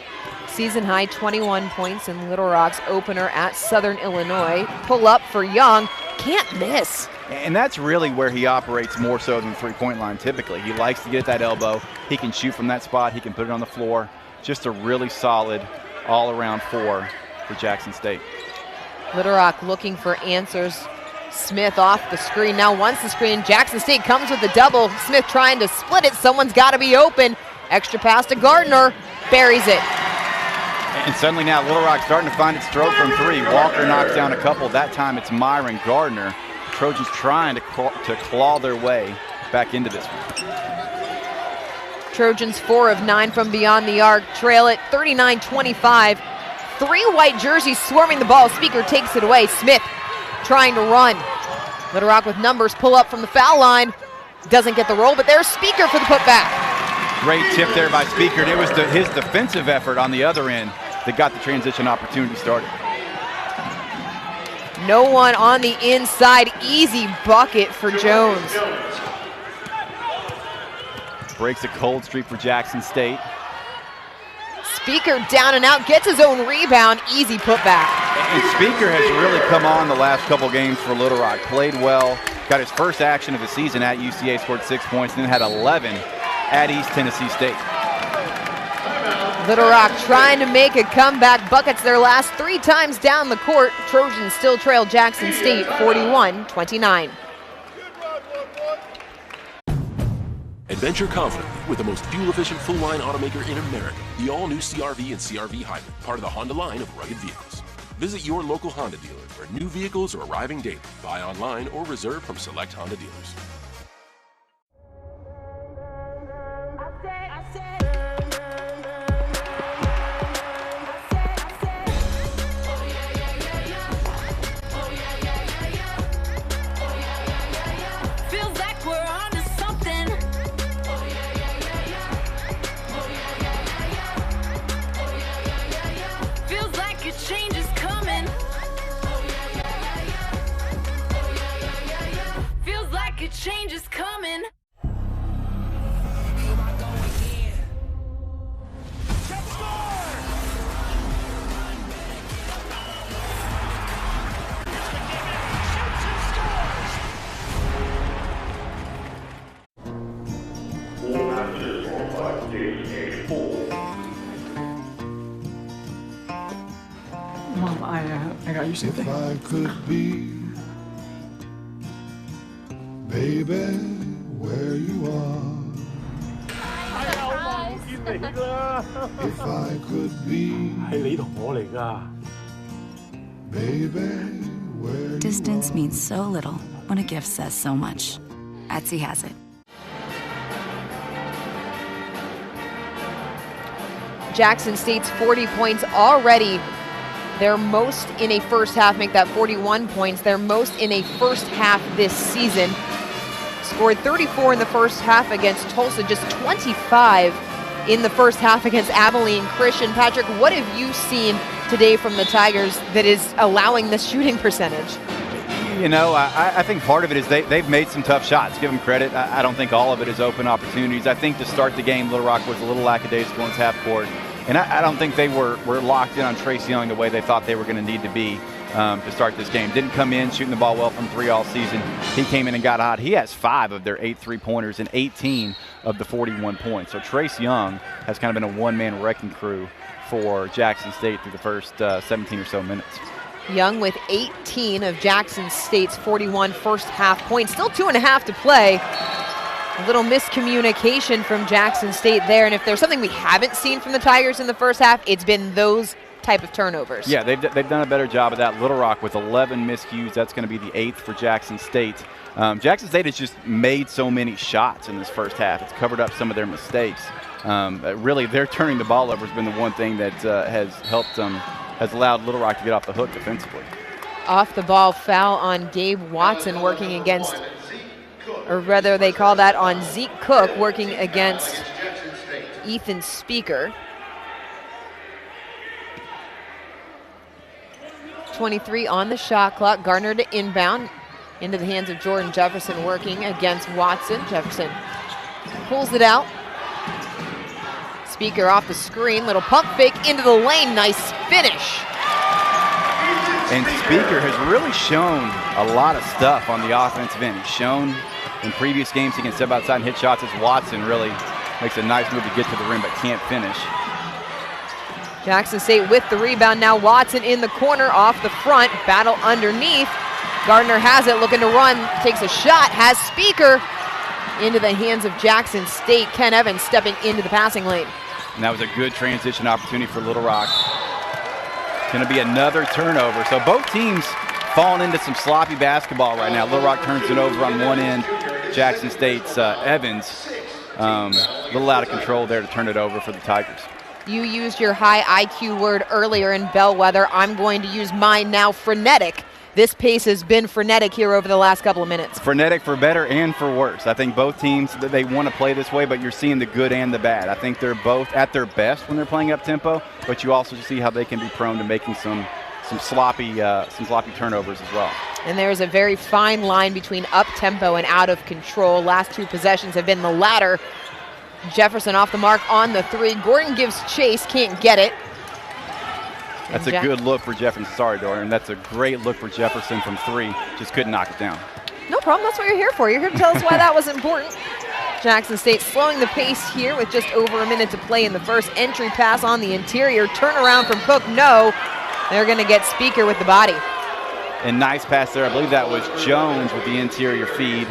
Season high 21 points in Little Rock's opener at Southern Illinois. Pull up for Young. Can't miss. And that's really where he operates more so than the three-point line typically. He likes to get at that elbow. He can shoot from that spot. He can put it on the floor. Just a really solid all-around 4 for Jackson State. Little Rock looking for answers Smith off the screen, now wants the screen. Jackson State comes with the double. Smith trying to split it. Someone's got to be open. Extra pass to Gardner, buries it. And suddenly now Little Rock starting to find its throat from three. Walker knocks down a couple. That time it's Myron Gardner. Trojans trying to claw their way back into this one. Trojans 4 of 9 from beyond the arc, trail it 39-25. 3 white jerseys swarming the ball. Speaker takes it away. Smith trying to run. Little Rock with numbers, pull up from the foul line. Doesn't get the roll, but there's Speaker for the putback. Great tip there by Speaker, and it was his defensive effort on the other end that got the transition opportunity started. No one on the inside. Easy bucket for Jones. Breaks a cold streak for Jackson State. Speaker down and out, gets his own rebound. Easy putback. And Speaker has really come on the last couple games for Little Rock. Played well, got his first action of the season at UCA, scored 6 points, and then had 11 at East Tennessee State. Little Rock trying to make a comeback. Buckets their last 3 times down the court. Trojans still trail Jackson State 41-29. Adventure confidently with the most fuel-efficient full-line automaker in America. The all-new CR-V and CR-V Hybrid, part of the Honda line of rugged vehicles. Visit your local Honda dealer where new vehicles are arriving daily. Buy online or reserve from select Honda dealers. Change is coming. Mom, I got you something. If I could be, baby, where you are. If I could be, baby, where Distance means so little when a gift says so much. Etsy has it. Jackson State's 40 points already. Their most in a first half, make that 41 points. Their most in a first half this season. Scored 34 in the first half against Tulsa, just 25 in the first half against Abilene Christian. Patrick, what have you seen today from the Tigers that is allowing this shooting percentage? You know, I think part of it is they've made some tough shots. Give them credit. I don't think all of it is open opportunities. I think to start the game, Little Rock was a little lackadaisical in half court. And I don't think they were locked in on Trace Young the way they thought they were going to need to be to start this game. Didn't come in shooting the ball well from 3 all season. He came in and got hot. He has 5 of their 8 3-pointers and 18 of the 41 points. So Trace Young has kind of been a one-man wrecking crew for Jackson State through the first 17 or so minutes. Young with 18 of Jackson State's 41 first half points. Still 2.5 to play. A little miscommunication from Jackson State there, and if there's something we haven't seen from the Tigers in the first half, it's been those type of turnovers. Yeah, they've done a better job of that. Little Rock with 11 miscues. That's going to be the 8th for Jackson State. Jackson State has just made so many shots in this first half. It's covered up some of their mistakes. Really, their turning the ball over has been the one thing that has helped them, has allowed Little Rock to get off the hook defensively. Off the ball foul on Gabe Watson working against, or rather they call that on Zeke Cook working against Ethan Speaker. 23 on the shot clock. Gardner to inbound into the hands of Jordan Jefferson working against Watson. Jefferson pulls it out. Speaker off the screen. Little pump fake into the lane. Nice finish. And Speaker has really shown a lot of stuff on the offensive end. He's shown in previous games he can step outside and hit shots as Watson really makes a nice move to get to the rim but can't finish. Jackson State with the rebound. Now Watson in the corner off the front. Battle underneath. Gardner has it, looking to run, takes a shot, has Speaker into the hands of Jackson State. Ken Evans stepping into the passing lane. And that was a good transition opportunity for Little Rock. Going to be another turnover. So both teams falling into some sloppy basketball right now. Little Rock turns it over on one end. Jackson State's Evans, a little out of control there to turn it over for the Tigers. You used your high IQ word earlier in Bellwether. I'm going to use mine now, frenetic. This pace has been frenetic here over the last couple of minutes. Frenetic for better and for worse. I think both teams, they want to play this way, but you're seeing the good and the bad. I think they're both at their best when they're playing up tempo, but you also see how they can be prone to making some sloppy turnovers as well. And there's a very fine line between up tempo and out of control. Last two possessions have been the latter. Jefferson off the mark on the three. Gordon gives chase, can't get it. That's a good look for Jefferson. Sorry, Dorian. That's a great look for Jefferson from three. Just couldn't knock it down. No problem. That's what you're here for. You're here to tell us why that was important. Jackson State slowing the pace here with just over a minute to play in the first. Entry pass on the interior. Turnaround from Cook. No. They're going to get Speaker with the body. And nice pass there. I believe that was Jones with the interior feed.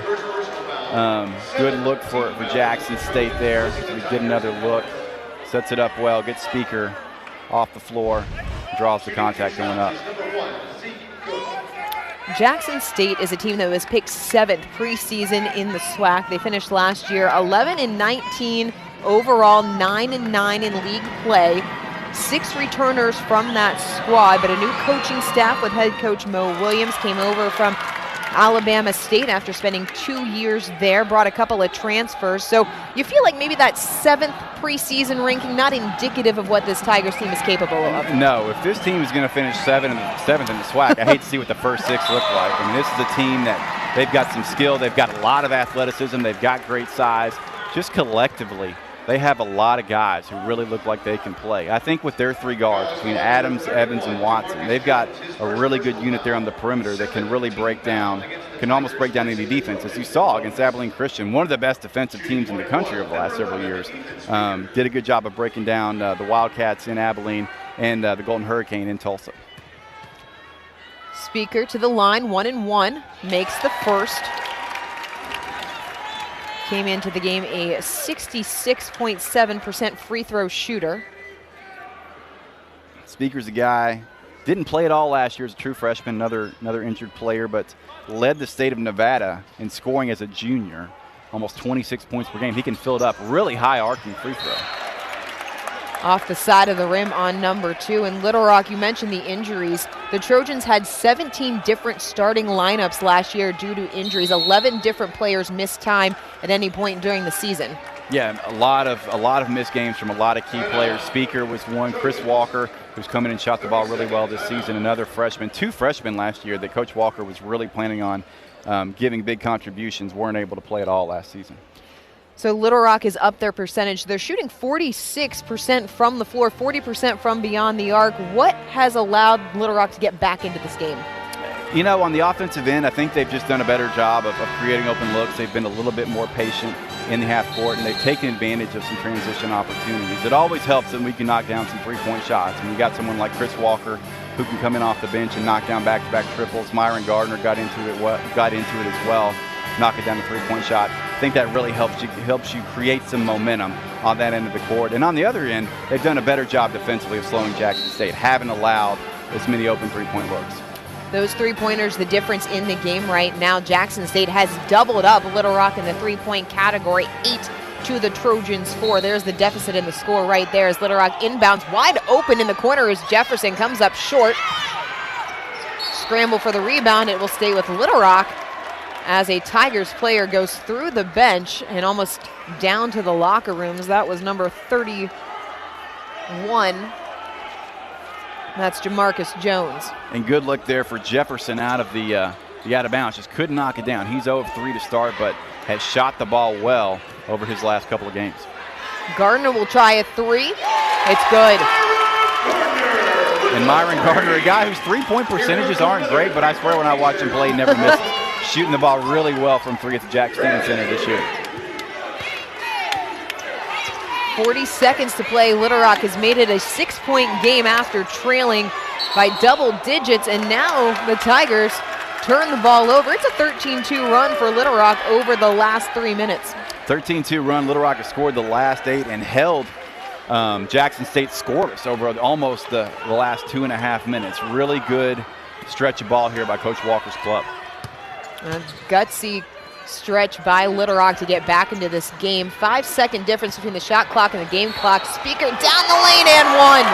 Good look for Jackson State there. We get another look. Sets it up well. Gets Speaker off the floor. Draws the contact going up. Jackson State is a team that was picked 7th preseason in the SWAC. They finished last year 11-19 overall, 9-9 in league play. 6 returners from that squad, but a new coaching staff with head coach Mo Williams came over from Alabama State after spending 2 years there, brought a couple of transfers. So you feel like maybe that 7th preseason ranking, not indicative of what this Tigers team is capable of. No, if this team is going to finish 7th in the SWAC, I hate to see what the first 6 look like. I mean, this is a team that they've got some skill, they've got a lot of athleticism, they've got great size. Just collectively, they have a lot of guys who really look like they can play. I think with their 3 guards, between Adams, Evans, and Watson, they've got a really good unit there on the perimeter that can really almost break down any defense. As you saw against Abilene Christian, one of the best defensive teams in the country over the last several years. Did a good job of breaking down the Wildcats in Abilene and the Golden Hurricane in Tulsa. Speaker to the line, 1-1, makes the first. Came into the game a 66.7% free throw shooter. Speaker's a guy, didn't play at all last year as a true freshman, another injured player, but led the state of Nevada in scoring as a junior, almost 26 points per game. He can fill it up, really high arcing free throw. Off the side of the rim on number 2. And Little Rock, you mentioned the injuries. The Trojans had 17 different starting lineups last year due to injuries. 11 different players missed time at any point during the season. Yeah, a lot of missed games from a lot of key players. Speaker was one. Chris Walker, who's come in and shot the ball really well this season, another freshman. 2 freshmen last year that Coach Walker was really planning on giving big contributions, weren't able to play at all last season. So Little Rock is up their percentage. They're shooting 46% from the floor, 40% from beyond the arc. What has allowed Little Rock to get back into this game? You know, on the offensive end, I think they've just done a better job of creating open looks. They've been a little bit more patient in the half court, and they've taken advantage of some transition opportunities. It always helps when we can knock down some three-point shots. When you got someone like Chris Walker who can come in off the bench and knock down back-to-back triples. Myron Gardner got into it as well, knock it down the three-point shot. I think that really helps you create some momentum on that end of the court. And on the other end, they've done a better job defensively of slowing Jackson State, haven't allowed as many open three-point looks. Those three-pointers, the difference in the game right now. Jackson State has doubled up Little Rock in the three-point category, 8 to the Trojans 4. There's the deficit in the score right there as Little Rock inbounds wide open in the corner as Jefferson comes up short. Scramble for the rebound. It will stay with Little Rock as a Tigers player goes through the bench and almost down to the locker rooms. That was number 31. That's Jamarcus Jones. And good look there for Jefferson out of the out of bounds. Just couldn't knock it down. He's 0 of 3 to start, but has shot the ball well over his last couple of games. Gardner will try a 3. It's good. And Myron Gardner, a guy whose three-point percentages aren't great, but I swear when I watch him play, he never misses. Shooting the ball really well from 3 at the Jack Stevens Center this year. 40 seconds to play. Little Rock has made it a 6-point game after trailing by double digits, and now the Tigers turn the ball over. It's a 13-2 run for Little Rock over the last 3 minutes. 13-2 run. Little Rock has scored the last 8 and held Jackson State scoreless over almost the last 2.5 minutes. Really good stretch of ball here by Coach Walker's club. A gutsy stretch by Little Rock to get back into this game. 5-second difference between the shot clock and the game clock. Speaker down the lane and one.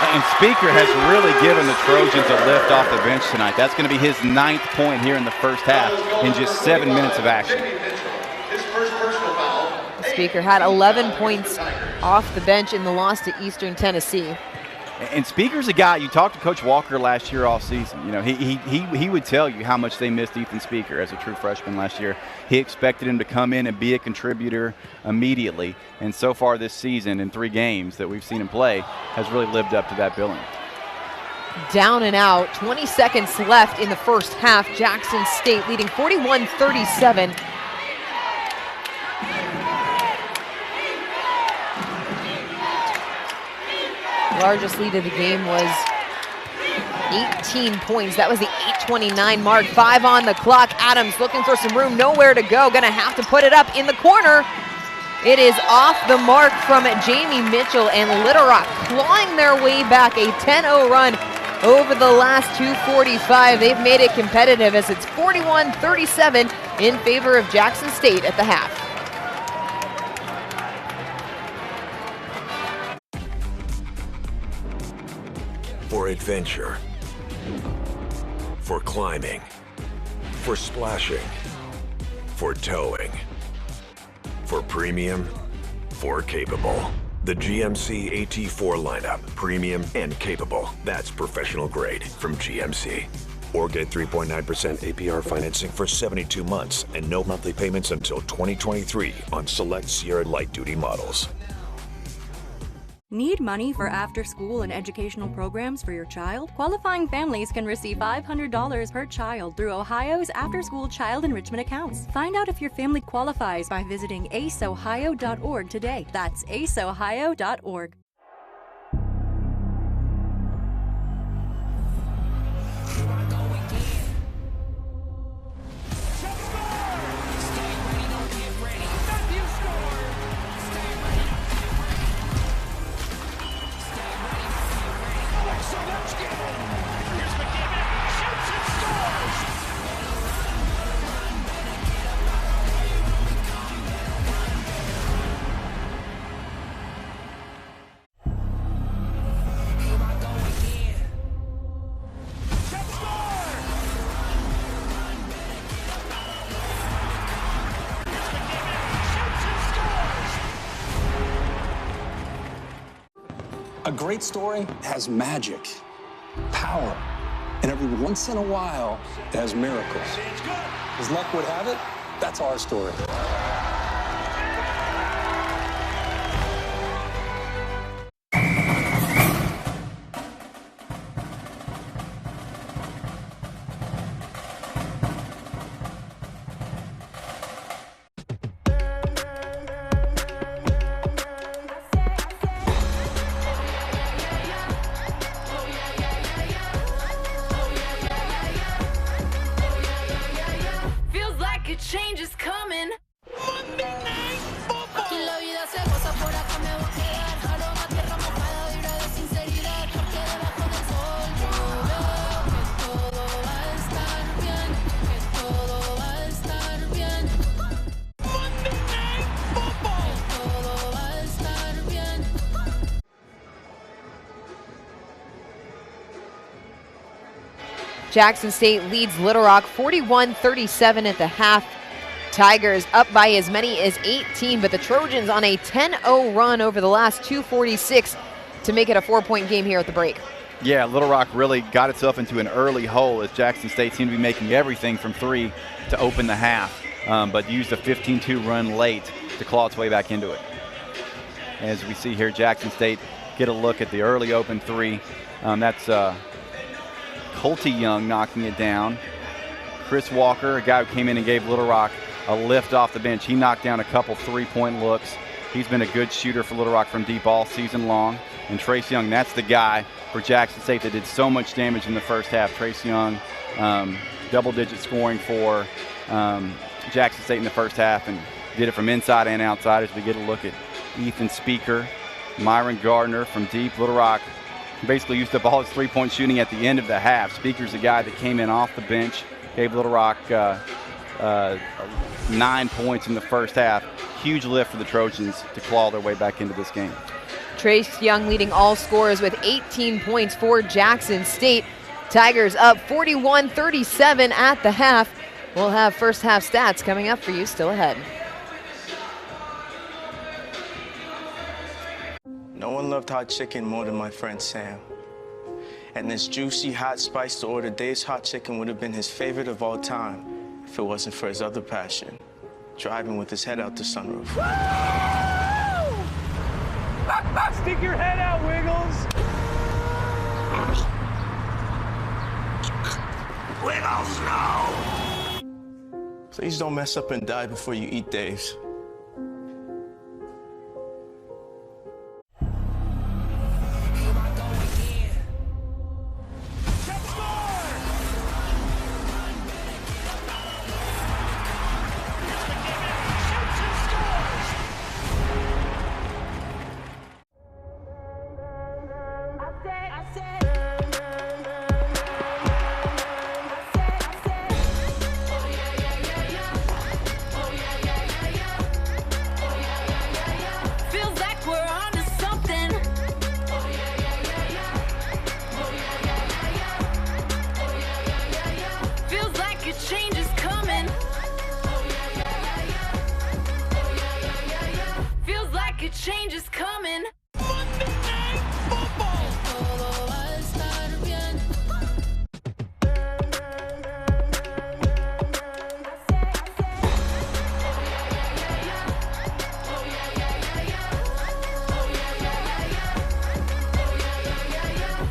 And Speaker has really given the Trojans a lift off the bench tonight. That's going to be his 9th point here in the first half in just 7 minutes of action. Speaker had 11 points off the bench in the loss to Eastern Tennessee. And Speaker's a guy, you talked to Coach Walker last year all season. You know, he would tell you how much they missed Ethan Speaker as a true freshman last year. He expected him to come in and be a contributor immediately. And so far this season, in 3 games that we've seen him play, has really lived up to that billing. Down and out, 20 seconds left in the first half. Jackson State leading 41-37. Largest lead of the game was 18 points. That was the 8:29 mark. 5 on the clock. Adams looking for some room, nowhere to go. Gonna have to put it up in the corner. It is off the mark from Jamie Mitchell, and Little Rock clawing their way back. A 10-0 run over the last 2:45. They've made it competitive as it's 41-37 in favor of Jackson State at the half. For adventure, for climbing, for splashing, for towing, for premium, for capable. The GMC AT4 lineup, premium and capable. That's professional grade from GMC. Or get 3.9% APR financing for 72 months and no monthly payments until 2023 on select Sierra light duty models. Need money for after-school and educational programs for your child? Qualifying families can receive $500 per child through Ohio's after-school child enrichment accounts. Find out if your family qualifies by visiting aceohio.org today. That's aceohio.org. A great story has magic, power, and every once in a while, it has miracles. As luck would have it, that's our story. Change is coming. Jackson State leads Little Rock 41-37 at the half. Tigers up by as many as 18, but the Trojans on a 10-0 run over the last 2:46 to make it a 4-point game here at the break. Yeah, Little Rock really got itself into an early hole as Jackson State seemed to be making everything from 3 to open the half, but used a 15-2 run late to claw its way back into it. As we see here, Jackson State get a look at the early open 3. That's Colty Young knocking it down. Chris Walker, a guy who came in and gave Little Rock a lift off the bench. He knocked down a couple 3-point looks. He's been a good shooter for Little Rock from deep all season long. And Trace Young, that's the guy for Jackson State that did so much damage in the first half. Trace Young double-digit scoring for Jackson State in the first half, and did it from inside and outside. As we get a look at Ethan Speaker, Myron Gardner from deep. Little Rock basically used up all his three-point shooting at the end of the half. Speaker's the guy that came in off the bench, gave Little Rock 9 points in the first half. Huge lift for the Trojans to claw their way back into this game. Trace Young leading all scorers with 18 points for Jackson State. Tigers up 41-37 at the half. We'll have first half stats coming up for you still ahead. No one loved hot chicken more than my friend Sam. And this juicy, hot, spice-to-order Dave's Hot Chicken would have been his favorite of all time if it wasn't for his other passion, driving with his head out the sunroof. Stick your head out, Wiggles! Wiggles, no! Please don't mess up and die before you eat Dave's. Change is coming.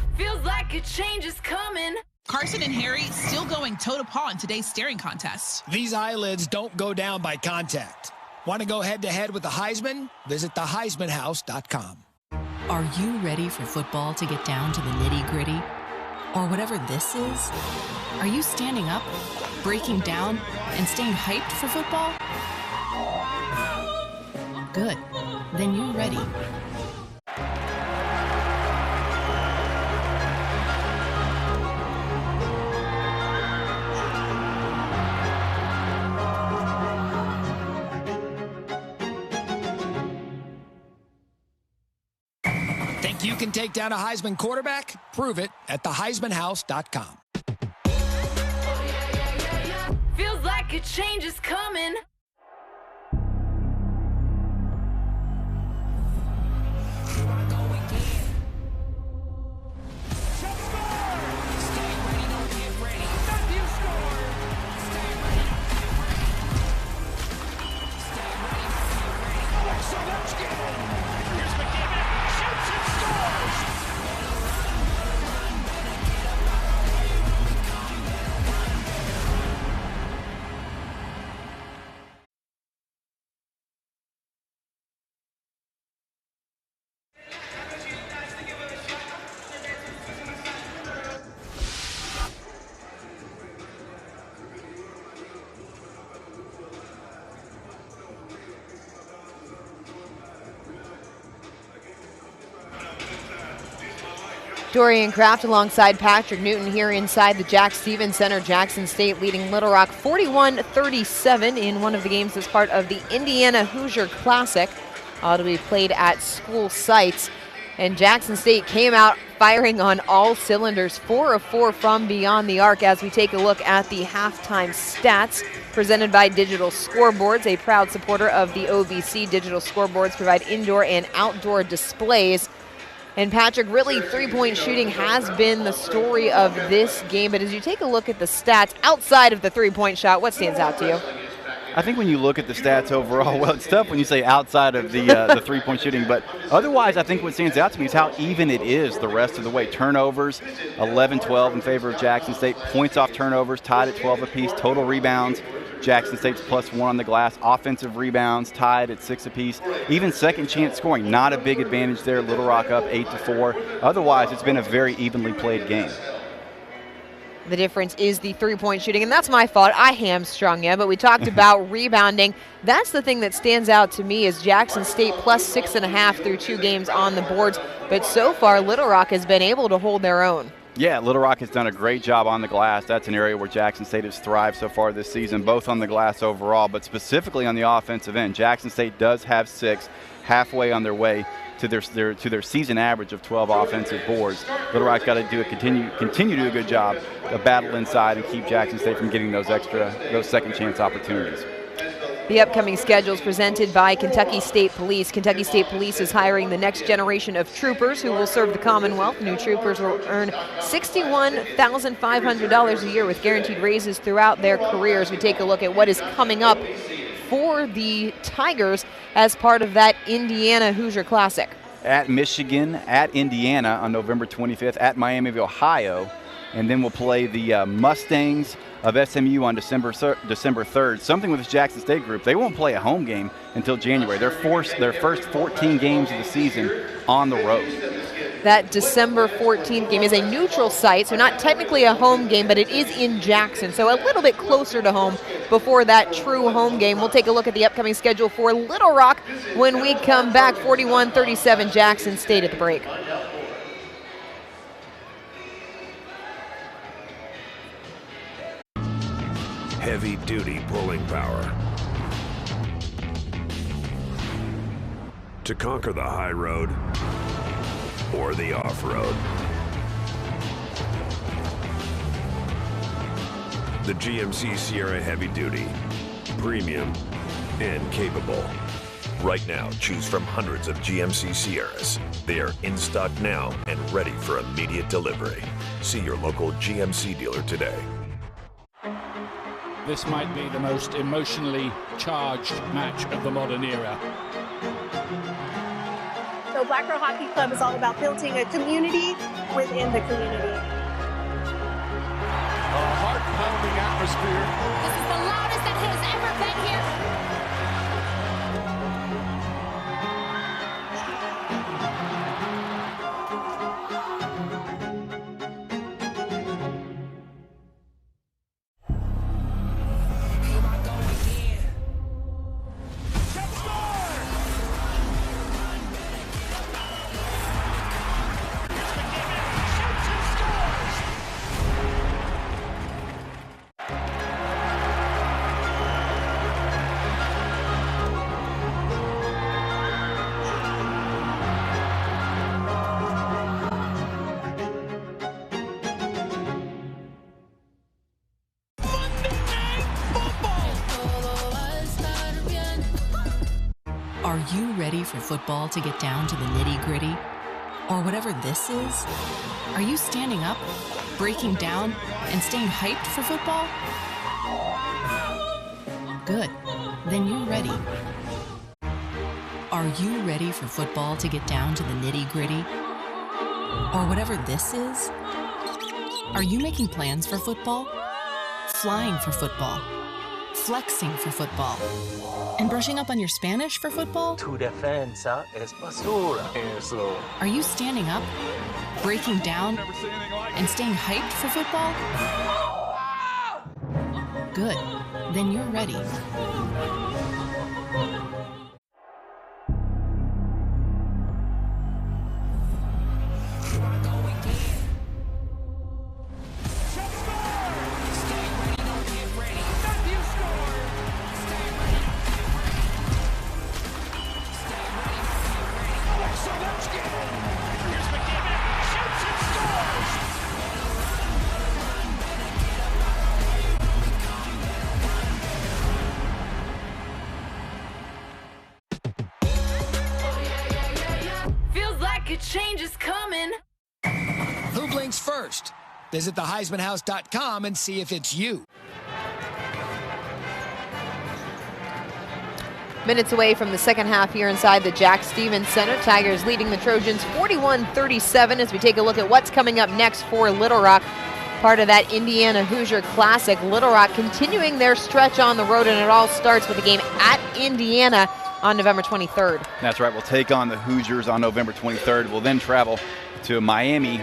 Feels like a change is coming. Carson and Harry still going toe-to-paw in today's staring contest. These eyelids don't go down by contact. Want to go head-to-head with the Heisman? Visit theheismanhouse.com. Are you ready for football to get down to the nitty-gritty? Or whatever this is? Are you standing up, breaking down, and staying hyped for football? Good. Then you're ready. You can take down a Heisman quarterback? Prove it at theheismanhouse.com. Feels like a change is coming. Dorian Kraft alongside Patrick Newton here inside the Jack Stevens Center. Jackson State leading Little Rock 41-37 in one of the games as part of the Indiana Hoosier Classic, to be played at school sites. And Jackson State came out firing on all cylinders, 4 of 4 from beyond the arc, as we take a look at the halftime stats presented by Digital Scoreboards, a proud supporter of the OVC. Digital Scoreboards provide indoor and outdoor displays. And Patrick, really three-point shooting has been the story of this game. But as you take a look at the stats outside of the three-point shot, what stands out to you? I think when you look at the stats overall, well, it's tough when you say outside of the three-point shooting. But otherwise, I think what stands out to me is how even it is the rest of the way. Turnovers, 11-12 in favor of Jackson State. Points off turnovers, tied at 12 apiece. Total rebounds, Jackson State's +1 on the glass. Offensive rebounds tied at 6 apiece. Even second chance scoring, not a big advantage there. Little Rock up 8-4. Otherwise, it's been a very evenly played game. The difference is the three-point shooting, and that's my fault. I hamstrung you, but we talked about rebounding. That's the thing that stands out to me is Jackson State plus 6.5 through 2 games on the boards. But so far, Little Rock has been able to hold their own. Yeah, Little Rock has done a great job on the glass. That's an area where Jackson State has thrived so far this season, both on the glass overall, but specifically on the offensive end. Jackson State does have 6, halfway on their way to their season average of 12 offensive boards. Little Rock's got to continue to do a good job of battle inside and keep Jackson State from getting those second chance opportunities. The upcoming schedule is presented by Kentucky State Police. Kentucky State Police is hiring the next generation of troopers who will serve the Commonwealth. New troopers will earn $61,500 a year with guaranteed raises throughout their careers. We take a look at what is coming up for the Tigers as part of that Indiana Hoosier Classic. At Michigan, at Indiana on November 25th, at Miami of Ohio, and then we'll play the Mustangs of SMU on December 3rd. Something with this Jackson State group, they won't play a home game until January. Their first 14 games of the season on the road. That December 14th game is a neutral site, so not technically a home game, but it is in Jackson, so a little bit closer to home before that true home game. We'll take a look at the upcoming schedule for Little Rock when we come back. 41-37 Jackson State at the break. Heavy-duty pulling power. To conquer the high road or the off-road. The GMC Sierra Heavy Duty. Premium and capable. Right now, choose from hundreds of GMC Sierras. They are in stock now and ready for immediate delivery. See your local GMC dealer today. This might be the most emotionally charged match of the modern era. So Black Girl Hockey Club is all about building a community within the community. A heart-pounding atmosphere. This is the loudest that has ever been here. Are you ready for football to get down to the nitty-gritty? Or whatever this is? Are you standing up, breaking down, and staying hyped for football? Good. Then you're ready. Are you ready for football to get down to the nitty-gritty? Or whatever this is? Are you making plans for football? Flying for football? Flexing for football? And brushing up on your Spanish for football? Tu defensa es basura. Eso. Are you standing up, breaking down, and staying hyped for football? Good. Then you're ready. Change is coming. Who blinks first? Visit theheismanhouse.com and see if it's you. Minutes away from the second half here inside the Jack Stevens Center. Tigers leading the Trojans 41-37 as we take a look at what's coming up next for Little Rock. Part of that Indiana Hoosier Classic. Little Rock continuing their stretch on the road, and it all starts with a game at Indiana on November 23rd. That's right. We'll take on the Hoosiers on November 23rd. We'll then travel to Miami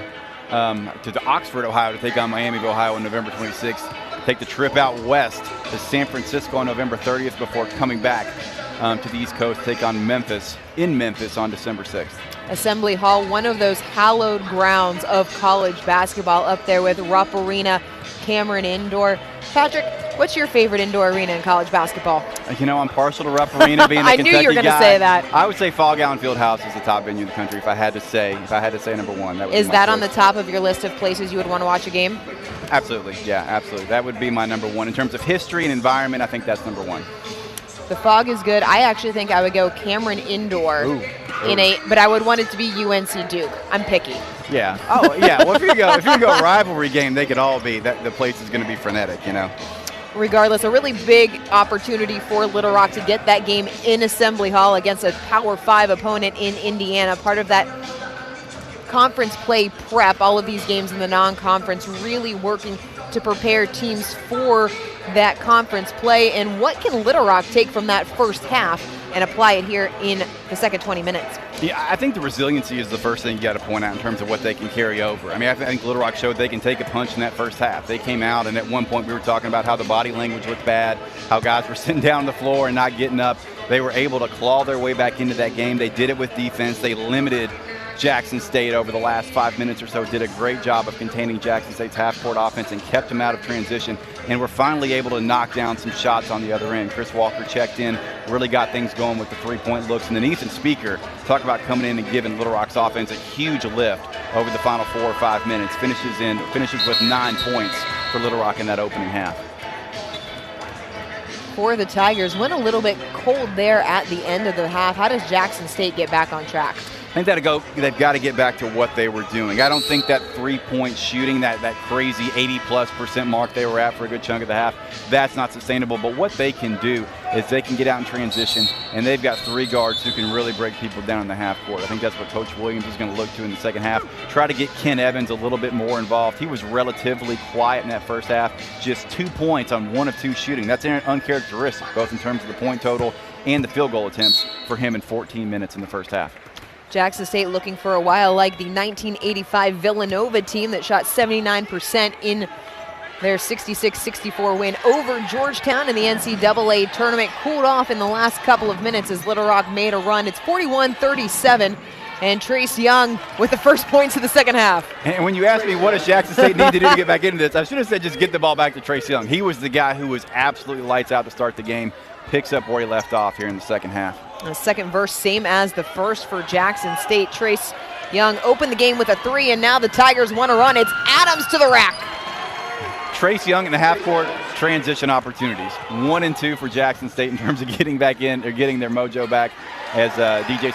to Oxford, Ohio, to take on Miami of Ohio on November 26th. Take the trip out west to San Francisco on November 30th before coming back to the East Coast, take on Memphis on December 6th. Assembly Hall, one of those hallowed grounds of college basketball, up there with Rupp Arena, Cameron Indoor. Patrick, what's your favorite indoor arena in college basketball? You know, I'm partial to Rupp Arena, being the I Kentucky knew you were going to guy. say that. I would say Fall Gown Fieldhouse is the top venue in the country if I had to say number one. That would Is be my that choice. on the top of your list of places you would want to watch a game? Absolutely, yeah, absolutely. That would be my number one. In terms of history and environment, I think that's number one. The Fog is good. I actually think I would go Cameron Indoor but I would want it to be UNC Duke. I'm picky. Yeah. Oh, yeah. Well, if you go rivalry game, they could all be. The place is going to be frenetic, you know. Regardless, a really big opportunity for Little Rock to get that game in Assembly Hall against a Power 5 opponent in Indiana. Part of that conference play prep, all of these games in the non-conference, really working to prepare teams for that conference play. And what can Little Rock take from that first half and apply it here in the second 20 minutes? Yeah, I think the resiliency is the first thing you got to point out in terms of what they can carry over. I mean, I think Little Rock showed they can take a punch in that first half. They came out, and at one point we were talking about how the body language looked bad, how guys were sitting down on the floor and not getting up. They were able to claw their way back into that game. They did it with defense. They limited Jackson State over the last 5 minutes or so, did a great job of containing Jackson State's half-court offense and kept them out of transition, and were finally able to knock down some shots on the other end. Chris Walker checked in, really got things going with the three-point looks, and then Ethan Speaker, talk about coming in and giving Little Rock's offense a huge lift over the final 4 or 5 minutes, finishes with 9 points for Little Rock in that opening half. For the Tigers, went a little bit cold there at the end of the half. How does Jackson State get back on track? I think they've got to get back to what they were doing. I don't think that three-point shooting, that crazy 80+% mark they were at for a good chunk of the half, that's not sustainable. But what they can do is they can get out in transition, and they've got 3 guards who can really break people down in the half court. I think that's what Coach Williams is going to look to in the second half. Try to get Ken Evans a little bit more involved. He was relatively quiet in that first half, just 2 points on 1 of 2 shooting. That's uncharacteristic, both in terms of the point total and the field goal attempts for him in 14 minutes in the first half. Jackson State looking for a while like the 1985 Villanova team that shot 79% in their 66-64 win over Georgetown in the NCAA tournament. Cooled off in the last couple of minutes as Little Rock made a run. It's 41-37, and Trace Young with the first points of the second half. And when you ask me what does Jackson State need to do to get back into this, I should have said just get the ball back to Trace Young. He was the guy who was absolutely lights out to start the game. Picks up where he left off here in the second half. The second verse, same as the first for Jackson State. Trace Young opened the game with a 3, and now the Tigers want to run. It's Adams to the rack. Trace Young in the half-court transition opportunities. 1 and 2 for Jackson State in terms of getting back in or getting their mojo back as G.J.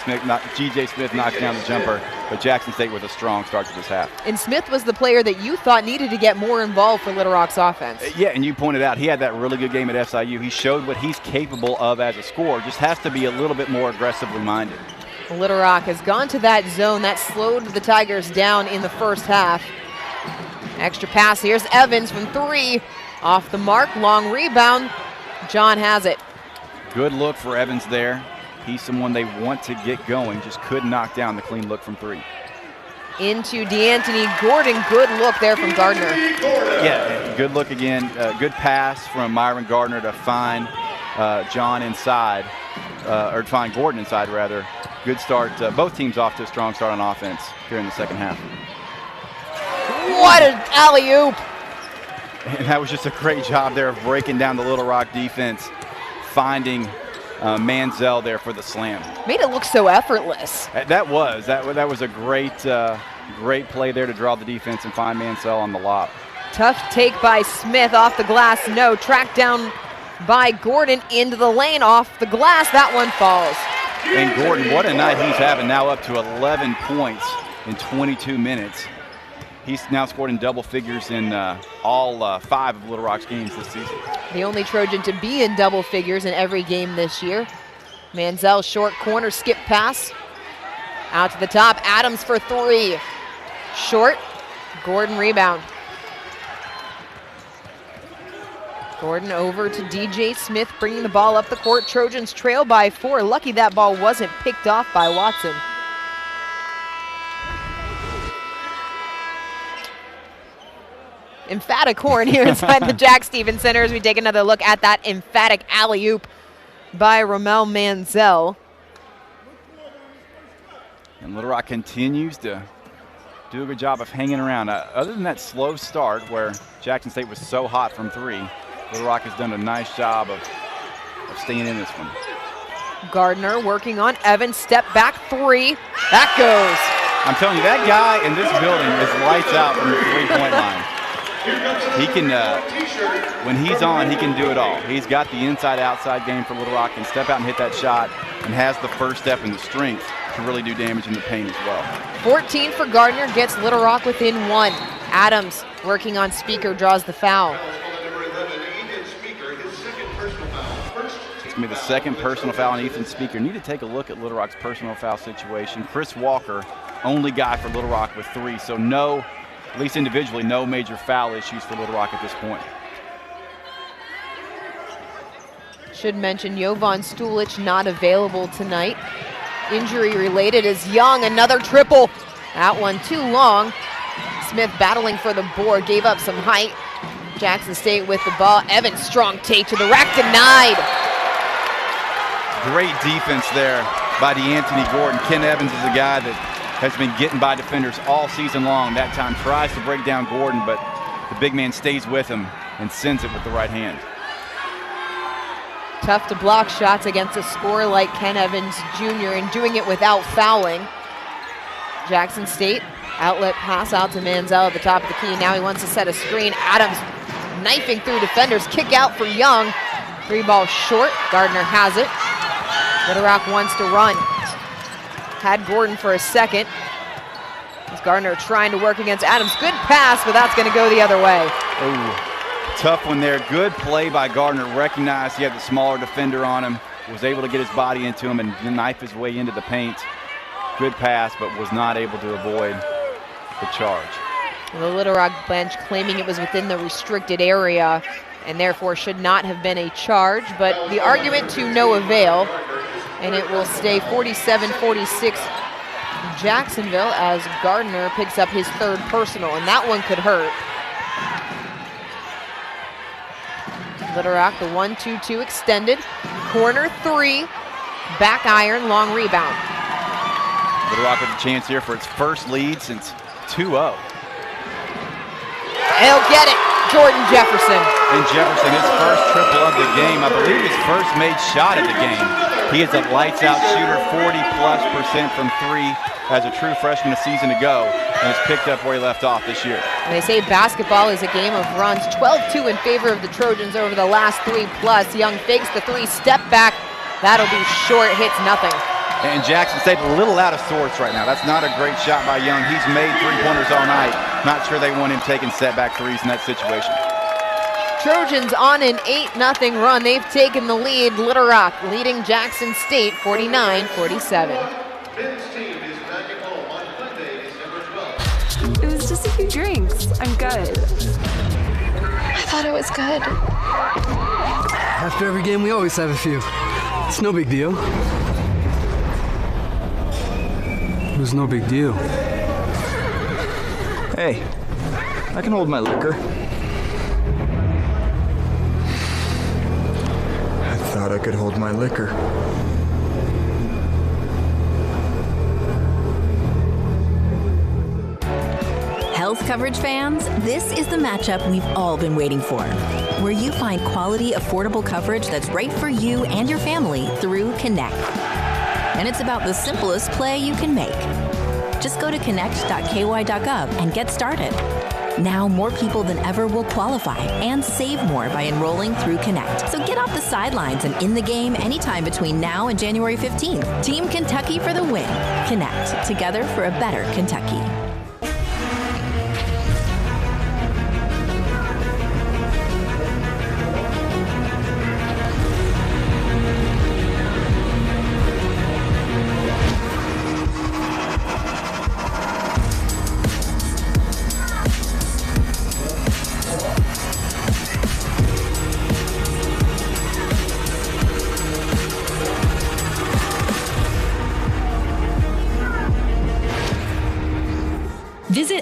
Smith knocks down the jumper. But Jackson State with a strong start to this half. And Smith was the player that you thought needed to get more involved for Little Rock's offense. Yeah, and you pointed out he had that really good game at SIU. He showed what he's capable of as a scorer. Just has to be a little bit more aggressively minded. Little Rock has gone to that zone. That slowed the Tigers down in the first half. Extra pass. Here's Evans from 3. Off the mark. Long rebound. John has it. Good look for Evans there. He's someone they want to get going. Just couldn't knock down the clean look from 3. Into DeAnthony Gordon. Good look there from Gardner. Yeah, good look again. Good pass from Myron Gardner to find John inside, or to find Gordon inside, rather. Good start. Both teams off to a strong start on offense here in the second half. What an alley-oop. And that was just a great job there of breaking down the Little Rock defense, finding Manziel there for the slam. Made it look so effortless. That was a great play there to draw the defense and find Manziel on the lob. Tough take by Smith off the glass. No, tracked down by Gordon into the lane off the glass. That one falls. And Gordon, what a night he's having, now up to 11 points in 22 minutes. He's now scored in double figures in all 5 of Little Rock's games this season. The only Trojan to be in double figures in every game this year. Manziel, short corner, skip pass. Out to the top, Adams for 3. Short, Gordon rebound. Gordon over to DJ Smith, bringing the ball up the court. Trojans trail by 4. Lucky that ball wasn't picked off by Watson. emphatic horn here inside the Jack Stevens Center as we take another look at that emphatic alley-oop by Ramel Manzel. And Little Rock continues to do a good job of hanging around. Other than that slow start where Jackson State was so hot from three, Little Rock has done a nice job of staying in this one. Gardner working on Evans, step back three. That goes. I'm telling you, that guy in this building is lights out from the three-point line. He can, when he's on, he can do it all. He's got the inside-outside game for Little Rock, can step out and hit that shot, and has the first step and the strength to really do damage in the paint as well. 14 for Gardner, gets Little Rock within 1. Adams working on Speaker, draws the foul. It's going to be the second personal foul on Ethan Speaker. Need to take a look at Little Rock's personal foul situation. Chris Walker, only guy for Little Rock with 3, so no, at least individually, no major foul issues for Little Rock at this point. Should mention Jovan Stulic not available tonight. Injury related as Young, another triple. That one too long. Smith battling for the board, gave up some height. Jackson State with the ball. Evans, strong take to the rack, denied. Great defense there by DeAnthony Gordon. Ken Evans is a guy that has been getting by defenders all season long. That time tries to break down Gordon, but the big man stays with him and sends it with the right hand. Tough to block shots against a scorer like Ken Evans Jr. and doing it without fouling. Jackson State, outlet pass out to Manzel at the top of the key. Now he wants to set a screen. Adams knifing through defenders. Kick out for Young. 3 ball short. Gardner has it. Little Rock wants to run. Had Gordon for a second. As Gardner trying to work against Adams. Good pass, but that's going to go the other way. Ooh. Tough one there. Good play by Gardner. Recognized he had the smaller defender on him. Was able to get his body into him and knife his way into the paint. Good pass, but was not able to avoid the charge. The Little Rock bench claiming it was within the restricted area and therefore should not have been a charge, but the argument to no avail, and it will stay 47-46 Jacksonville as Gardner picks up his 3rd personal, and that one could hurt. Little Rock, the 1-2-2 extended. Corner 3, back iron, long rebound. Little Rock with a chance here for its first lead since 2-0. He'll get it, Jordan Jefferson. And Jefferson, his first triple of the game. I believe his first made shot of the game. He is a lights-out shooter, 40+% from 3 as a true freshman a season ago, and has picked up where he left off this year. And they say basketball is a game of runs. 12-2 in favor of the Trojans over the last 3+. Young fakes the 3, step back. That'll be short, hits nothing. And Jackson State a little out of sorts right now. That's not a great shot by Young. He's made 3-pointers all night. Not sure they want him taking setback 3s in that situation. Trojans on an 8-0 run. They've taken the lead. Little Rock leading Jackson State 49-47. It was just a few drinks. I'm good. I thought it was good. After every game, we always have a few. It's no big deal. It was no big deal. Hey, I can hold my liquor. I thought I could hold my liquor. Health coverage fans, this is the matchup we've all been waiting for, where you find quality, affordable coverage that's right for you and your family through Connect. And it's about the simplest play you can make. Just go to connect.ky.gov and get started. Now more people than ever will qualify and save more by enrolling through Connect. So get off the sidelines and in the game anytime between now and January 15th. Team Kentucky for the win. Connect, together for a better Kentucky.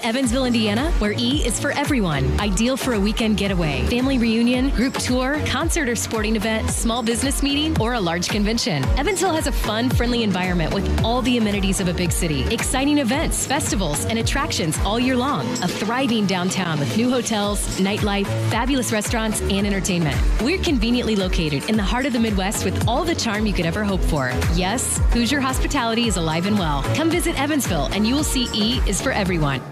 Evansville, Indiana, where E is for everyone. Ideal for a weekend getaway, family reunion, group tour, concert or sporting event, small business meeting, or a large convention. Evansville has a fun, friendly environment with all the amenities of a big city. Exciting events, festivals, and attractions all year long. A thriving downtown with new hotels, nightlife, fabulous restaurants, and entertainment. We're conveniently located in the heart of the Midwest with all the charm you could ever hope for. Yes, Hoosier hospitality is alive and well. Come visit Evansville and you will see E is for everyone.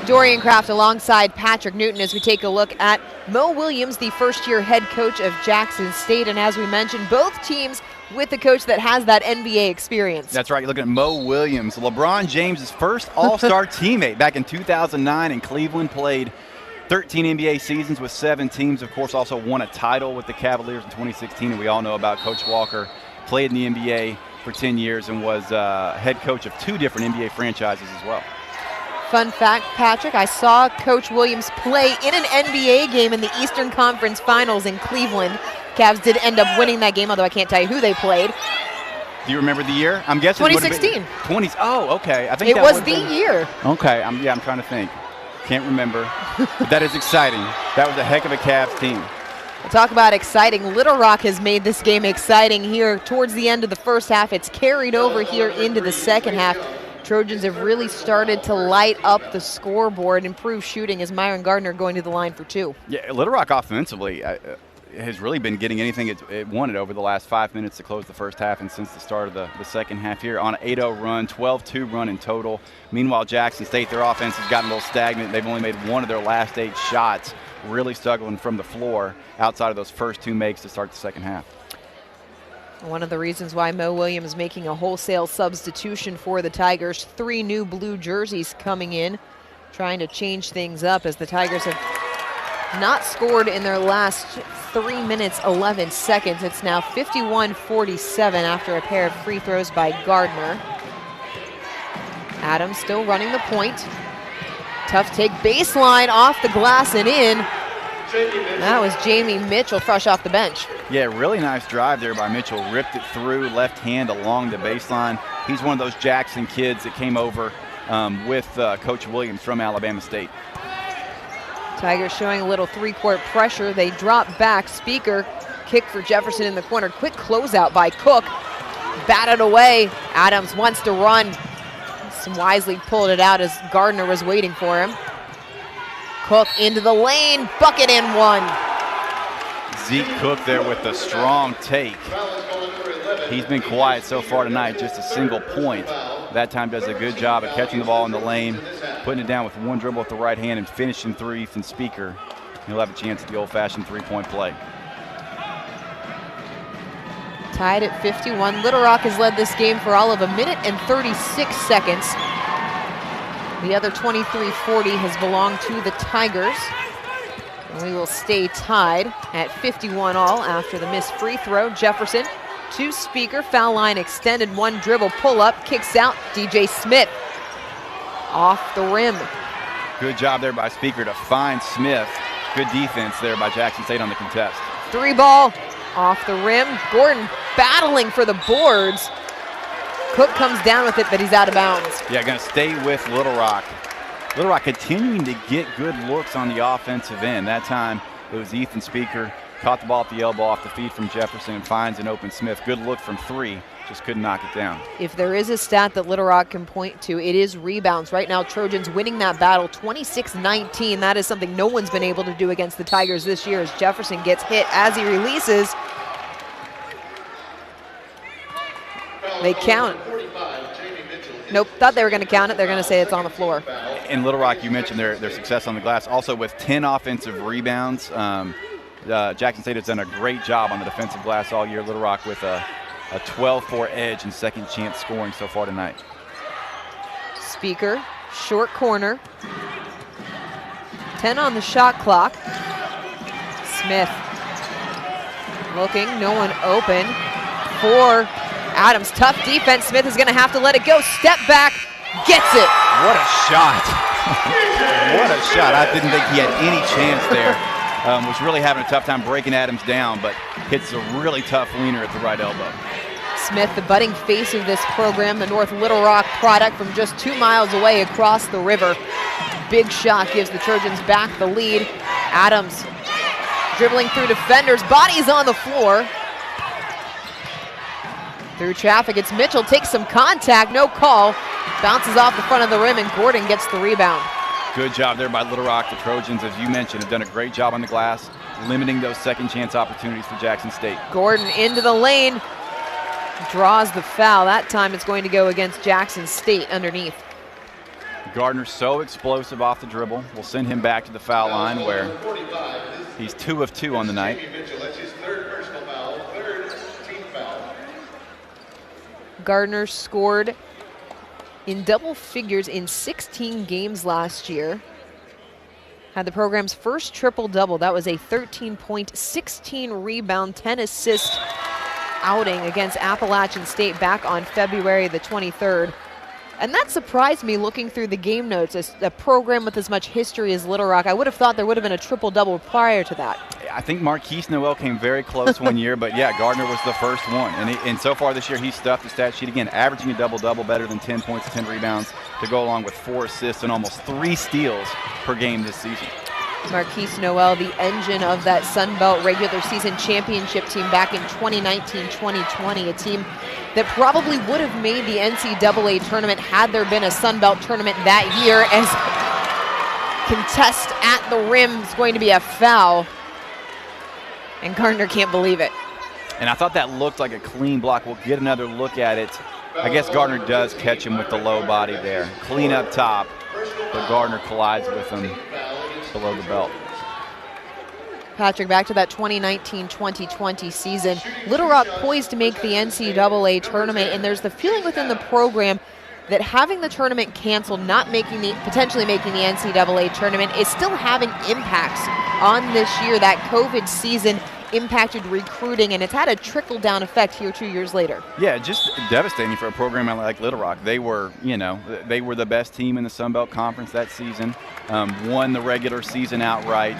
Dorian Kraft alongside Patrick Newton as we take a look at Mo Williams, the first-year head coach of Jackson State. And as we mentioned, both teams with a coach that has that NBA experience. That's right. You're looking at Mo Williams, LeBron James' first All-Star teammate back in 2009 in Cleveland, played 13 NBA seasons with 7 teams. Of course, also won a title with the Cavaliers in 2016. And we all know about Coach Walker. Played in the NBA for 10 years and was head coach of 2 different NBA franchises as well. Fun fact, Patrick, I saw Coach Williams play in an NBA game in the Eastern Conference Finals in Cleveland. Cavs did end up winning that game, although I can't tell you who they played. Do you remember the year? I'm guessing 2016. 20. Oh, okay. I think it was the year. Okay. I'm trying to think. Can't remember. But that is exciting. That was a heck of a Cavs team. We'll talk about exciting. Little Rock has made this game exciting here towards the end of the first half. It's carried over here into the second half. Trojans have really started to light up the scoreboard, improve shooting as Myron Gardner going to the line for 2. Yeah, Little Rock offensively has really been getting anything it wanted over the last 5 minutes to close the first half and since the start of the second half here on an 8-0 run, 12-2 run in total. Meanwhile, Jackson State, their offense has gotten a little stagnant. They've only made one of their last 8 shots, really struggling from the floor outside of those first 2 makes to start the second half. One of the reasons why Mo Williams making a wholesale substitution for the Tigers. 3 new blue jerseys coming in, trying to change things up as the Tigers have not scored in their last 3 minutes, 11 seconds. It's now 51-47 after a pair of free throws by Gardner. Adams still running the point. Tough take baseline off the glass and in. That was Jamie Mitchell fresh off the bench. Yeah, really nice drive there by Mitchell. Ripped it through left hand along the baseline. He's one of those Jackson kids that came over with Coach Williams from Alabama State. Tigers showing a little 3-court pressure. They drop back. Speaker kick for Jefferson in the corner. Quick closeout by Cook. Batted away. Adams wants to run. Wisely pulled it out as Gardner was waiting for him. Cook into the lane, bucket in 1. Zeke Cook there with a strong take. He's been quiet so far tonight, just a single point. That time does a good job of catching the ball in the lane, putting it down with 1 dribble with the right hand and finishing 3 from Speaker. He'll have a chance at the old-fashioned 3-point play. Tied at 51. Little Rock has led this game for all of 1 minute and 36 seconds. The other 23-40 has belonged to the Tigers. And we will stay tied at 51 all after the missed free throw. Jefferson to Speaker, foul line extended, 1 dribble pull up, kicks out. DJ Smith off the rim. Good job there by Speaker to find Smith. Good defense there by Jackson State on the contest. 3 ball off the rim. Gordon battling for the boards. Cook comes down with it, but he's out of bounds. Yeah, going to stay with Little Rock. Little Rock continuing to get good looks on the offensive end. That time it was Ethan Speaker, caught the ball at the elbow off the feed from Jefferson and finds an open Smith. Good look from 3, just couldn't knock it down. If there is a stat that Little Rock can point to, it is rebounds. Right now, Trojans winning that battle 26-19. That is something no one's been able to do against the Tigers this year as Jefferson gets hit as he releases. They count. Nope, thought they were going to count it. They're going to say it's on the floor. In Little Rock, you mentioned their success on the glass. Also with 10 offensive rebounds. Jackson State has done a great job on the defensive glass all year. Little Rock with a 12-4 edge and second chance scoring so far tonight. Speaker, short corner. 10 on the shot clock. Smith looking, no one open for Adams. Tough defense. Smith is going to have to let it go. Step back, gets it. What a shot. What a shot. I didn't think he had any chance there. Was really having a tough time breaking Adams down, but hits a really tough leaner at the right elbow. Smith, the budding face of this program, the North Little Rock product from just 2 miles away across the river. Big shot gives the Trojans back the lead. Adams dribbling through defenders, bodies on the floor. Through traffic, it's Mitchell, takes some contact, no call. Bounces off the front of the rim, and Gordon gets the rebound. Good job there by Little Rock. The Trojans, as you mentioned, have done a great job on the glass, limiting those second chance opportunities for Jackson State. Gordon into the lane, draws the foul. That time it's going to go against Jackson State underneath. Gardner's so explosive off the dribble. We'll send him back to the foul line where he's 2 of 2 on the night. Gardner scored in double figures in 16 games last year. Had the program's first triple-double. That was a 13-point, 16-rebound, 10-assist outing against Appalachian State back on February the 23rd. And that surprised me looking through the game notes. As a program with as much history as Little Rock, I would have thought there would have been a triple-double prior to that. I think Marquise Noel came very close one year, but yeah, Gardner was the first one. And so far this year, he's stuffed the stat sheet again, averaging a double-double, better than 10 points, 10 rebounds, to go along with 4 assists and almost 3 steals per game this season. Marquise Noel, the engine of that Sun Belt regular season championship team back in 2019-2020, a team that probably would have made the NCAA tournament had there been a Sun Belt tournament that year, as contest at the rim is going to be a foul. And Gardner can't believe it. And I thought that looked like a clean block. We'll get another look at it. I guess Gardner does catch him with the low body there. Clean up top, but Gardner collides with him below the belt. Patrick, back to that 2019-2020 season. Little Rock poised to make the NCAA tournament, and there's the feeling within the program that having the tournament canceled, potentially making the NCAA tournament, is still having impacts on this year. That COVID season impacted recruiting, and it's had a trickle-down effect here 2 years later. Yeah, just devastating for a program like Little Rock. They were, they were the best team in the Sun Belt Conference that season, won the regular season outright,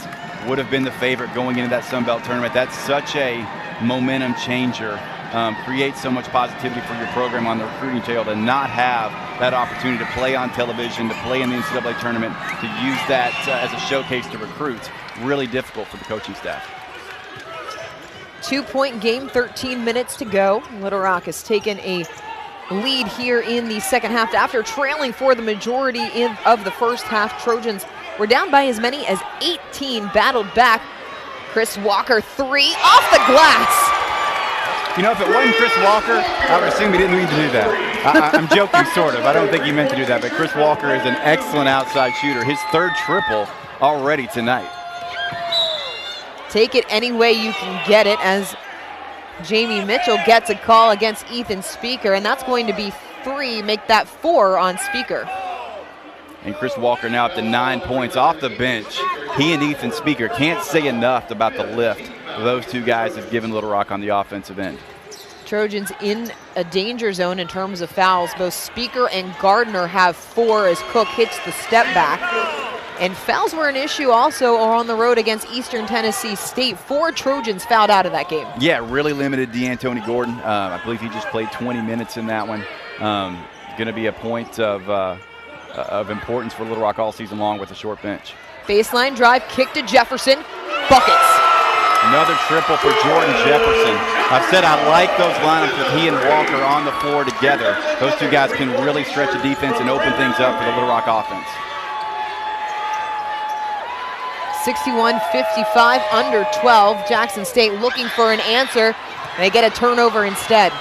would have been the favorite going into that Sun Belt tournament. That's such a momentum changer. Creates so much positivity for your program on the recruiting trail to not have that opportunity to play on television, to play in the NCAA tournament, to use that as a showcase to recruits. Really difficult for the coaching staff. 2-point game, 13 minutes to go. Little Rock has taken a lead here in the second half after trailing for the majority of the first half. Trojans were down by as many as 18, battled back. Chris Walker, 3 off the glass. If it wasn't Chris Walker, I would assume he didn't mean to do that. I'm joking, sort of. I don't think he meant to do that, but Chris Walker is an excellent outside shooter. His 3rd triple already tonight. Take it any way you can get it, as Jamie Mitchell gets a call against Ethan Speaker, and that's going to be 3, make that 4 on Speaker. And Chris Walker now up to 9 points off the bench. He and Ethan Speaker can't say enough about the lift those two guys have given Little Rock on the offensive end. Trojans in a danger zone in terms of fouls. Both Speaker and Gardner have 4 as Cook hits the step back. And fouls were an issue also on the road against Eastern Tennessee State. 4 Trojans fouled out of that game. Yeah, really limited D'Antoni Gordon. I believe he just played 20 minutes in that one. Going to be a point of importance for Little Rock all season long with a short bench. Baseline drive, kick to Jefferson, buckets. Another triple for Jordan Jefferson. I've said I like those lineups with he and Walker on the floor together. Those two guys can really stretch the defense and open things up for the Little Rock offense. 61-55, under 12. Jackson State looking for an answer. They get a turnover instead.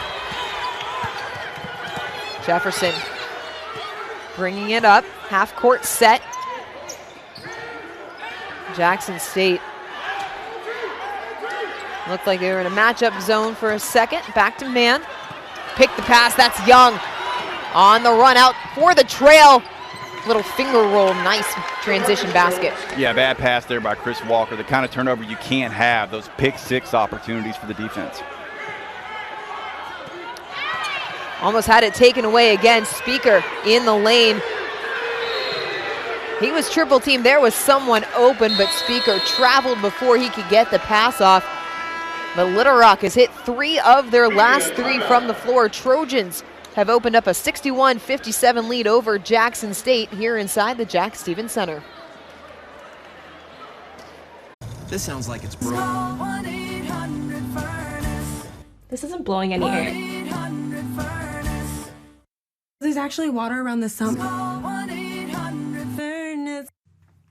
Jefferson bringing it up, half court set. Jackson State looked like they were in a matchup zone for a second. Back to man. Pick the pass, that's Young. On the run out for the trail. Little finger roll, nice transition basket. Yeah, bad pass there by Chris Walker. The kind of turnover you can't have, those pick 6 opportunities for the defense. Almost had it taken away again. Speaker in the lane. He was triple teamed. There was someone open, but Speaker traveled before he could get the pass off. But Little Rock has hit 3 of their last 3 from the floor. Trojans have opened up a 61-57 lead over Jackson State here inside the Jack Stevens Center. This sounds like it's broken. This isn't blowing any air. There's actually water around the sump.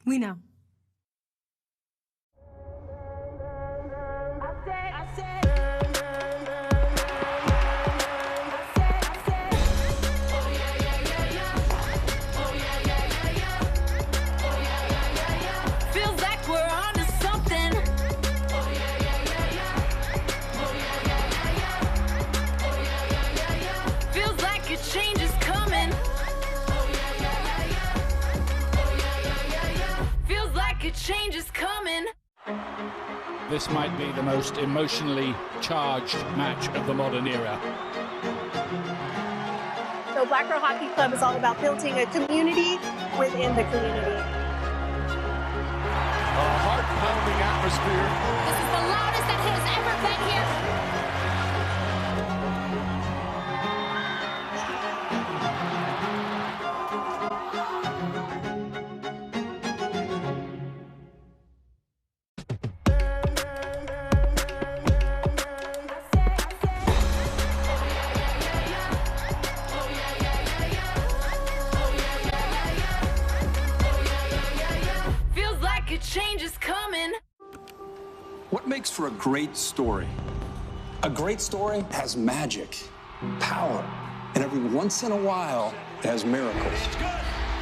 We know. Feels like we're onto something. Feels like a change is coming. Feels like a change is coming. This might be the most emotionally charged match of the modern era. So Black Girl Hockey Club is all about building a community within the community. A heart-pounding atmosphere. This is the loudest that has ever been here. Feels like a change is coming. What makes for a great story? A great story has magic, power, and every once in a while, it has miracles.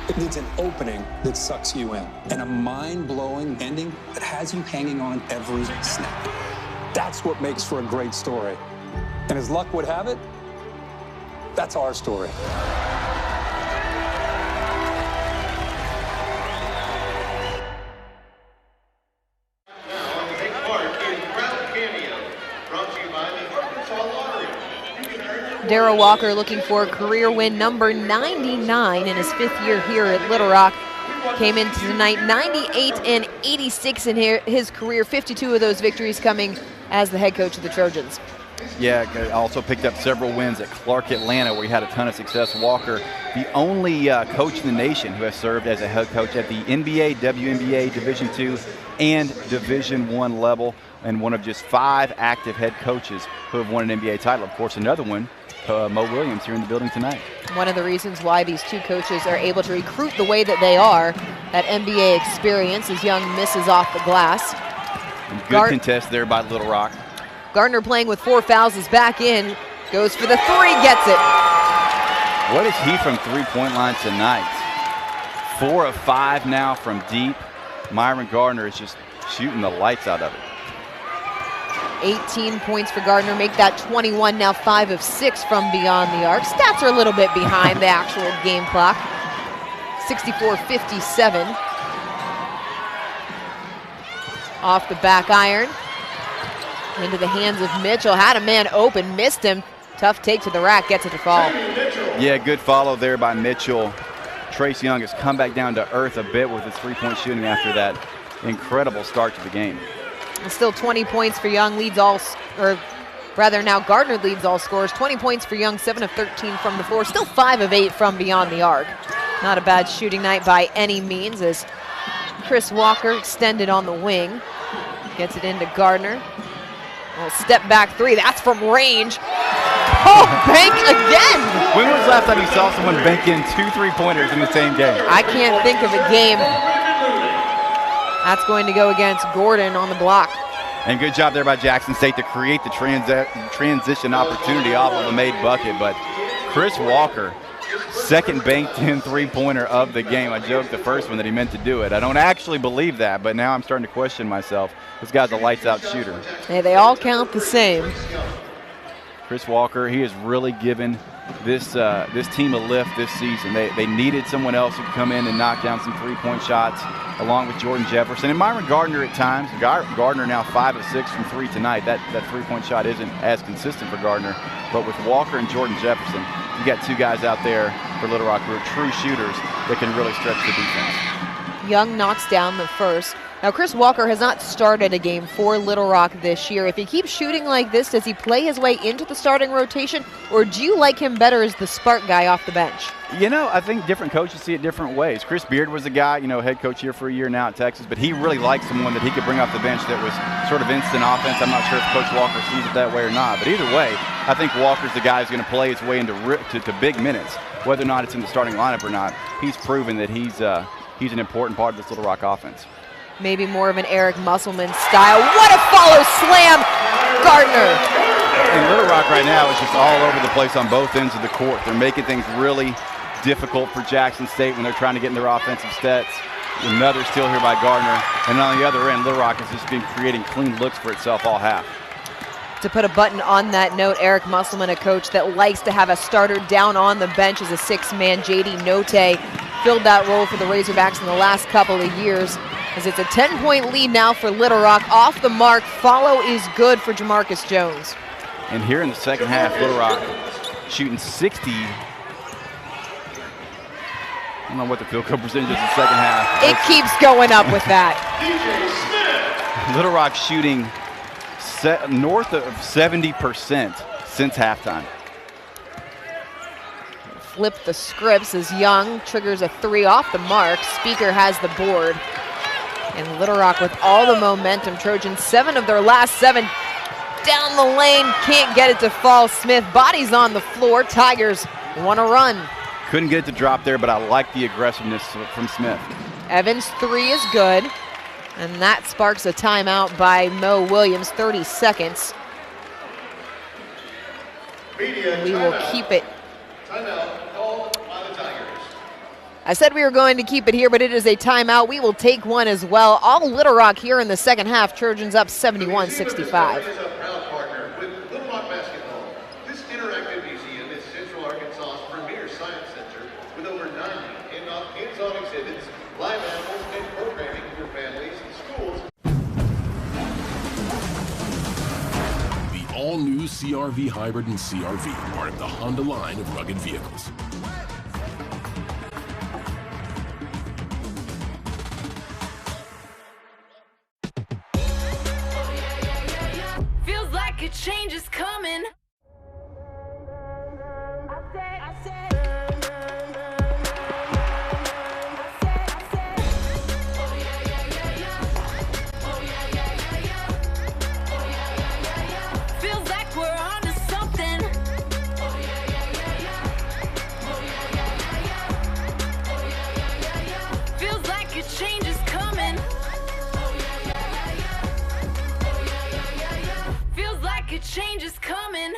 It needs an opening that sucks you in, and a mind-blowing ending that has you hanging on every snap. That's what makes for a great story. And as luck would have it, that's our story. Darrell Walker looking for career win number 99 in his 5th year here at Little Rock. Came into tonight 98 and 86 in his career, 52 of those victories coming as the head coach of the Trojans. Yeah, also picked up several wins at Clark Atlanta where he had a ton of success. Walker, the only coach in the nation who has served as a head coach at the NBA, WNBA, Division II, and Division I level, and one of just 5 active head coaches who have won an NBA title. Of course, another one, Mo Williams, here in the building tonight. One of the reasons why these 2 coaches are able to recruit the way that they are, that NBA experience as Young misses off the glass. And good contest there by Little Rock. Gardner playing with 4 fouls is back in, goes for the 3, gets it. What is he from three-point line tonight? 4 of 5 now from deep. Myron Gardner is just shooting the lights out of it. 18 points for Gardner, make that 21, now 5 of 6 from beyond the arc. Stats are a little bit behind the actual game clock. 64-57. Off the back iron. Into the hands of Mitchell, had a man open, missed him. Tough take to the rack, gets it to fall. Yeah, good follow there by Mitchell. Trace Young has come back down to earth a bit with his 3-point shooting after that incredible start to the game. And still 20 points for Young, leads all, or rather now Gardner leads all scores. 20 points for Young, 7 of 13 from the floor, still 5 of 8 from beyond the arc. Not a bad shooting night by any means as Chris Walker extended on the wing. Gets it into Gardner. A step back 3, that's from range. Oh, bank again! When was the last time you saw someone bank in 2 3-pointers in the same game? I can't think of a game. That's going to go against Gordon on the block. And good job there by Jackson State to create the transition opportunity off of a made bucket. But Chris Walker, second banked in 3-pointer of the game. I joked the first one that he meant to do it. I don't actually believe that, but now I'm starting to question myself. This guy's a lights-out shooter. Hey, they all count the same. Chris Walker, he has really given this team a lift this season. They needed someone else who could come in and knock down some 3-point shots, along with Jordan Jefferson and Myron Gardner at times. Gardner now 5 of 6 from 3 tonight. That 3-point shot isn't as consistent for Gardner, but with Walker and Jordan Jefferson, you got 2 guys out there for Little Rock who are true shooters that can really stretch the defense. Young knocks down the first. Now, Chris Walker has not started a game for Little Rock this year. If he keeps shooting like this, does he play his way into the starting rotation, or do you like him better as the spark guy off the bench? You know, I think different coaches see it different ways. Chris Beard was a guy, you know, head coach here for a year now at Texas, but he really liked someone that he could bring off the bench that was sort of instant offense. I'm not sure if Coach Walker sees it that way or not, but either way, I think Walker's the guy who's going to play his way into to big minutes, whether or not it's in the starting lineup or not. He's proven that he's an important part of this Little Rock offense. Maybe more of an Eric Musselman style. What a follow slam, Gardner. And Little Rock right now is just all over the place on both ends of the court. They're making things really difficult for Jackson State when they're trying to get in their offensive stats. Another steal here by Gardner. And on the other end, Little Rock has just been creating clean looks for itself all half. To put a button on that note, Eric Musselman, a coach that likes to have a starter down on the bench as a six-man. J.D. Note filled that role for the Razorbacks in the last couple of years, as it's a 10-point lead now for Little Rock. Off the mark, follow is good for Jamarcus Jones. And here in the second half, Little Rock shooting 60. I don't know what the field goal percentage is in the second half. It keeps going up with that. Little Rock shooting north of 70% since halftime. Flip the scripts as Young triggers a three off the mark. Speaker has the board. And Little Rock with all the momentum. Trojans 7 of their last 7 down the lane. Can't get it to fall. Smith bodies on the floor. Tigers want to run. Couldn't get it to drop there, but I like the aggressiveness from Smith. Evans' three is good. And that sparks a timeout by Mo Williams, 30 seconds. We will keep it. Timeout called by the Tigers. I said we were going to keep it here, but it is a timeout. We will take one as well. All Little Rock here in the second half. Trojans up 71-65. This interactive museum is Central Arkansas's premier science center with over 90 hands-on exhibits, live animals, and programming for families and schools. The all-new CR-V Hybrid and CR-V, part of the Honda line of rugged vehicles. Feels like a change is coming. Feels like we're onto something. Feels like a change is coming. Feels like a change is coming.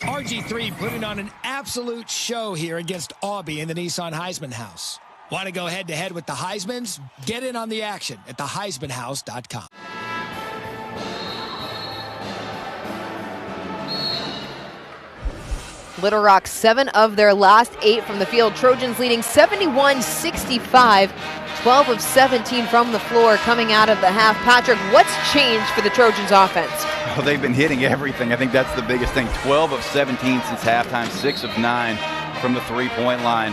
RG3 putting on an absolute show here against Aubie in the Nissan Heisman House. Want to go head-to-head with the Heismans? Get in on the action at theheismanhouse.com. Little Rock 7 of their last 8 from the field. Trojans leading 71-65. 12 of 17 from the floor coming out of the half. Patrick, what's changed for the Trojans offense? Well, they've been hitting everything. I think that's the biggest thing. 12 of 17 since halftime, 6 of 9 from the three-point line.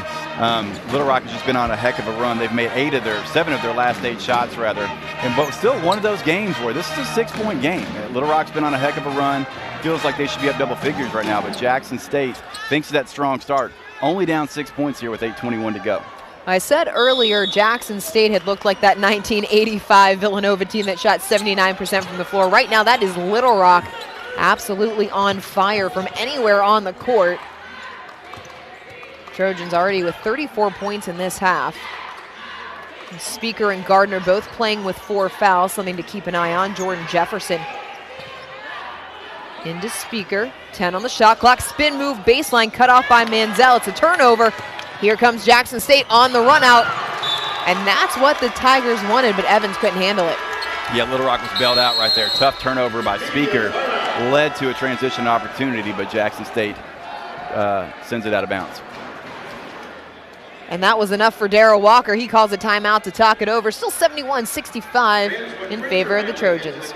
Little Rock has just been on a heck of a run. They've made 7 of their last 8 shots, rather. But still one of those games where this is a 6-point game. Little Rock's been on a heck of a run. Feels like they should be up double figures right now, but Jackson State, thanks to that strong start, only down 6 points here with 8:21 to go. I said earlier Jackson State had looked like that 1985 Villanova team that shot 79% from the floor. Right now that is Little Rock absolutely on fire from anywhere on the court. Trojans already with 34 points in this half. Speaker and Gardner both playing with 4 fouls, something to keep an eye on. Jordan Jefferson into Speaker, 10 on the shot clock, spin move, baseline cut off by Manziel. It's a turnover. Here comes Jackson State on the run out, and that's what the Tigers wanted, but Evans couldn't handle it. Yeah, Little Rock was bailed out right there. Tough turnover by Speaker, led to a transition opportunity, but Jackson State sends it out of bounds. And that was enough for Darrell Walker. He calls a timeout to talk it over. Still 71-65 in favor of the Trojans.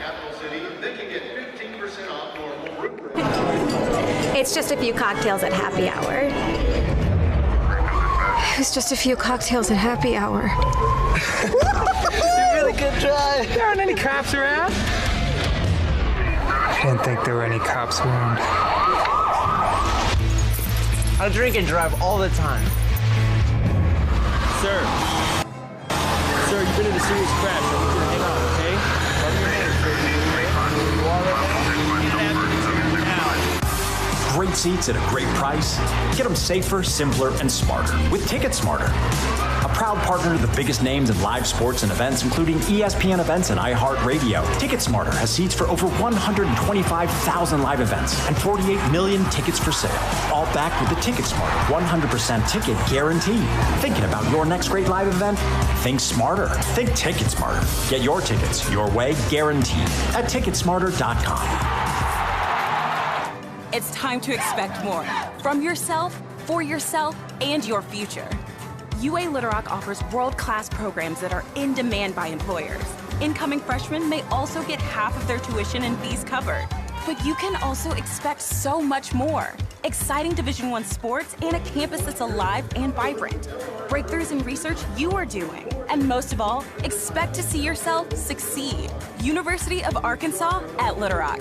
It's just a few cocktails at happy hour. It was just a few cocktails at happy hour. You really good drive. There aren't any cops around. I didn't think there were any cops around. I drink and drive all the time. Sir, you've been in a serious crash. I need you to hang on, okay? Cover your name, sir. You are right now. Great seats at a great price. Get them safer, simpler, and smarter with Ticket Smarter. A proud partner to the biggest names in live sports and events, including ESPN events and iHeartRadio. Ticket Smarter has seats for over 125,000 live events and 48 million tickets for sale. All backed with the Ticket Smarter 100% ticket guarantee. Thinking about your next great live event? Think smarter. Think Ticket Smarter. Get your tickets your way, guaranteed at Ticketsmarter.com. It's time to expect more from yourself, for yourself, and your future. UA Little Rock offers world-class programs that are in demand by employers. Incoming freshmen may also get half of their tuition and fees covered. But you can also expect so much more. Exciting Division I sports and a campus that's alive and vibrant. Breakthroughs in research you are doing. And most of all, expect to see yourself succeed. University of Arkansas at Little Rock.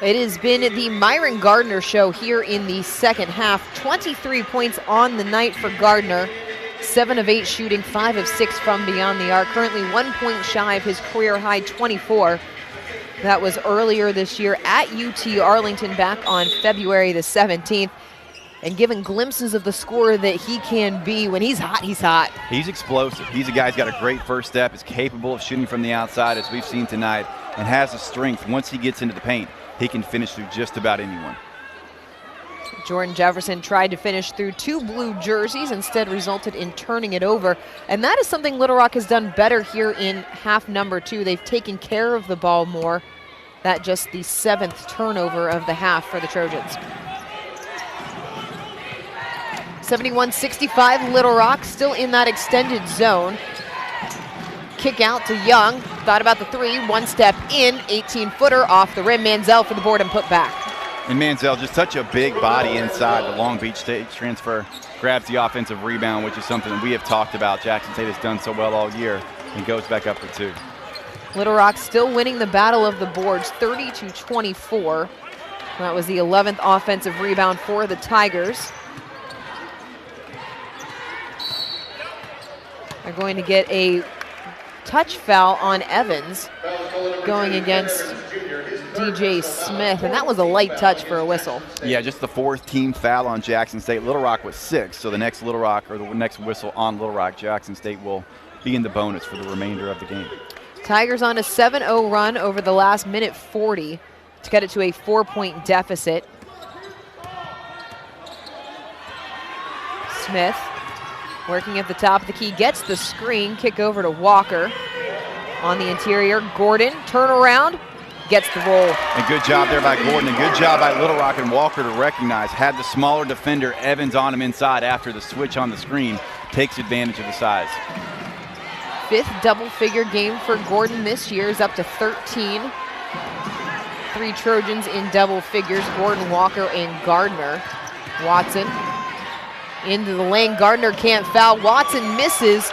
It has been the Myron Gardner show here in the second half. 23 points on the night for Gardner. 7 of 8 shooting, 5 of 6 from beyond the arc. Currently 1 point shy of his career high 24. That was earlier this year at UT Arlington back on February the 17th. And giving glimpses of the scorer that he can be. When he's hot, he's hot. He's explosive. He's a guy who's got a great first step, is capable of shooting from the outside, as we've seen tonight, and has the strength. Once he gets into the paint, he can finish through just about anyone. Jordan Jefferson tried to finish through 2 blue jerseys, instead resulted in turning it over. And that is something Little Rock has done better here in half number 2. They've taken care of the ball more. That just the 7th turnover of the half for the Trojans. 71-65, Little Rock still in that extended zone. Kick out to Young, thought about the 3, 1 step in, 18-footer off the rim. Manziel for the board and put back. And Manziel, just such a big body inside the Long Beach State transfer, grabs the offensive rebound, which is something that we have talked about. Jackson State has done so well all year, and goes back up for 2. Little Rock still winning the battle of the boards, 30-24. That was the 11th offensive rebound for the Tigers. They're going to get a touch foul on Evans going against DJ Smith, and that was a light touch for a whistle. Yeah, just the 4th team foul on Jackson State. Little Rock was 6, so the next Little Rock, or the next whistle on Little Rock, Jackson State will be in the bonus for the remainder of the game. Tigers on a 7-0 run over the last minute 40 to get it to a 4-point deficit. Smith working at the top of the key, gets the screen, kick over to Walker. On the interior, Gordon, turn around, gets the roll. And good job there by Gordon, and good job by Little Rock and Walker to recognize. Had the smaller defender, Evans, on him inside after the switch on the screen. Takes advantage of the size. 5th double-figure game for Gordon this year is up to 13. 3 Trojans in double figures, Gordon, Walker, and Gardner. Watson into the lane. Gardner can't foul. Watson misses.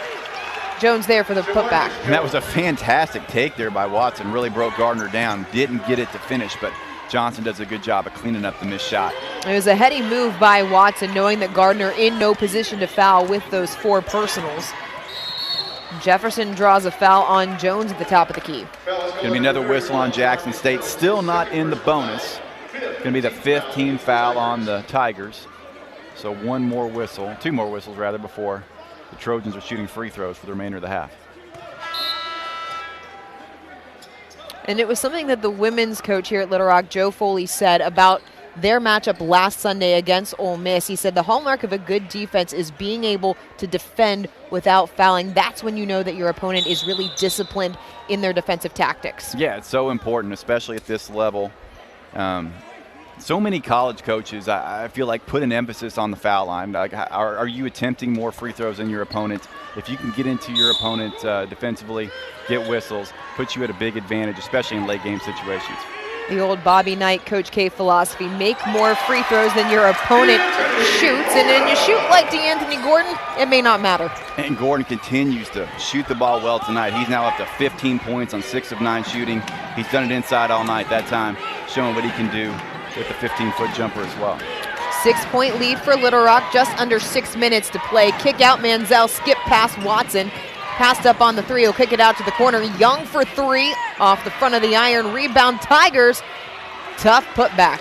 Jones there for the putback. And that was a fantastic take there by Watson. Really broke Gardner down. Didn't get it to finish, but Johnson does a good job of cleaning up the missed shot. It was a heady move by Watson, knowing that Gardner in no position to foul with those 4 personals. Jefferson draws a foul on Jones at the top of the key. Going to be another whistle on Jackson State. Still not in the bonus. Going to be the 5th team foul on the Tigers. So 1 more whistle, 2 more whistles rather, before the Trojans are shooting free throws for the remainder of the half. And it was something that the women's coach here at Little Rock, Joe Foley, said about their matchup last Sunday against Ole Miss. He said the hallmark of a good defense is being able to defend without fouling. That's when you know that your opponent is really disciplined in their defensive tactics. Yeah, it's so important, especially at this level. So many college coaches, I feel like, put an emphasis on the foul line. Like, are you attempting more free throws than your opponent? If you can get into your opponent defensively, get whistles, puts you at a big advantage, especially in late game situations. The old Bobby Knight, Coach K philosophy: make more free throws than your opponent shoots. And then you shoot like DeAnthony Gordon, it may not matter. And Gordon continues to shoot the ball well tonight. He's now up to 15 points on 6 of 9 shooting. He's done it inside all night that time, showing what he can do with the 15-foot jumper as well. 6-point lead for Little Rock, just under 6 minutes to play. Kick out Manziel, skip past Watson. Passed up on the 3, he'll kick it out to the corner. Young for 3, off the front of the iron. Rebound Tigers, tough putback.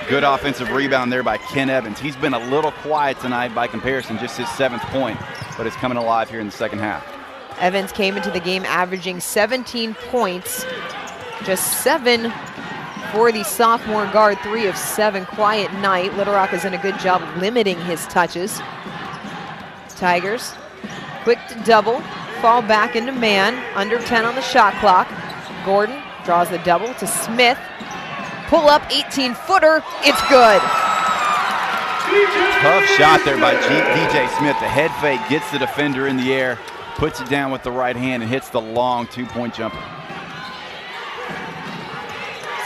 Good offensive rebound there by Ken Evans. He's been a little quiet tonight by comparison, just his 7th point, but it's coming alive here in the second half. Evans came into the game averaging 17 points, just 7 for the sophomore guard, 3 of 7. Quiet night. Little Rock has done a good job limiting his touches. Tigers, quick to double, fall back into man, under 10 on the shot clock. Gordon draws the double to Smith. Pull up 18-footer, it's good. Tough shot there by DJ Smith. The head fake gets the defender in the air, puts it down with the right hand, and hits the long 2-point jumper.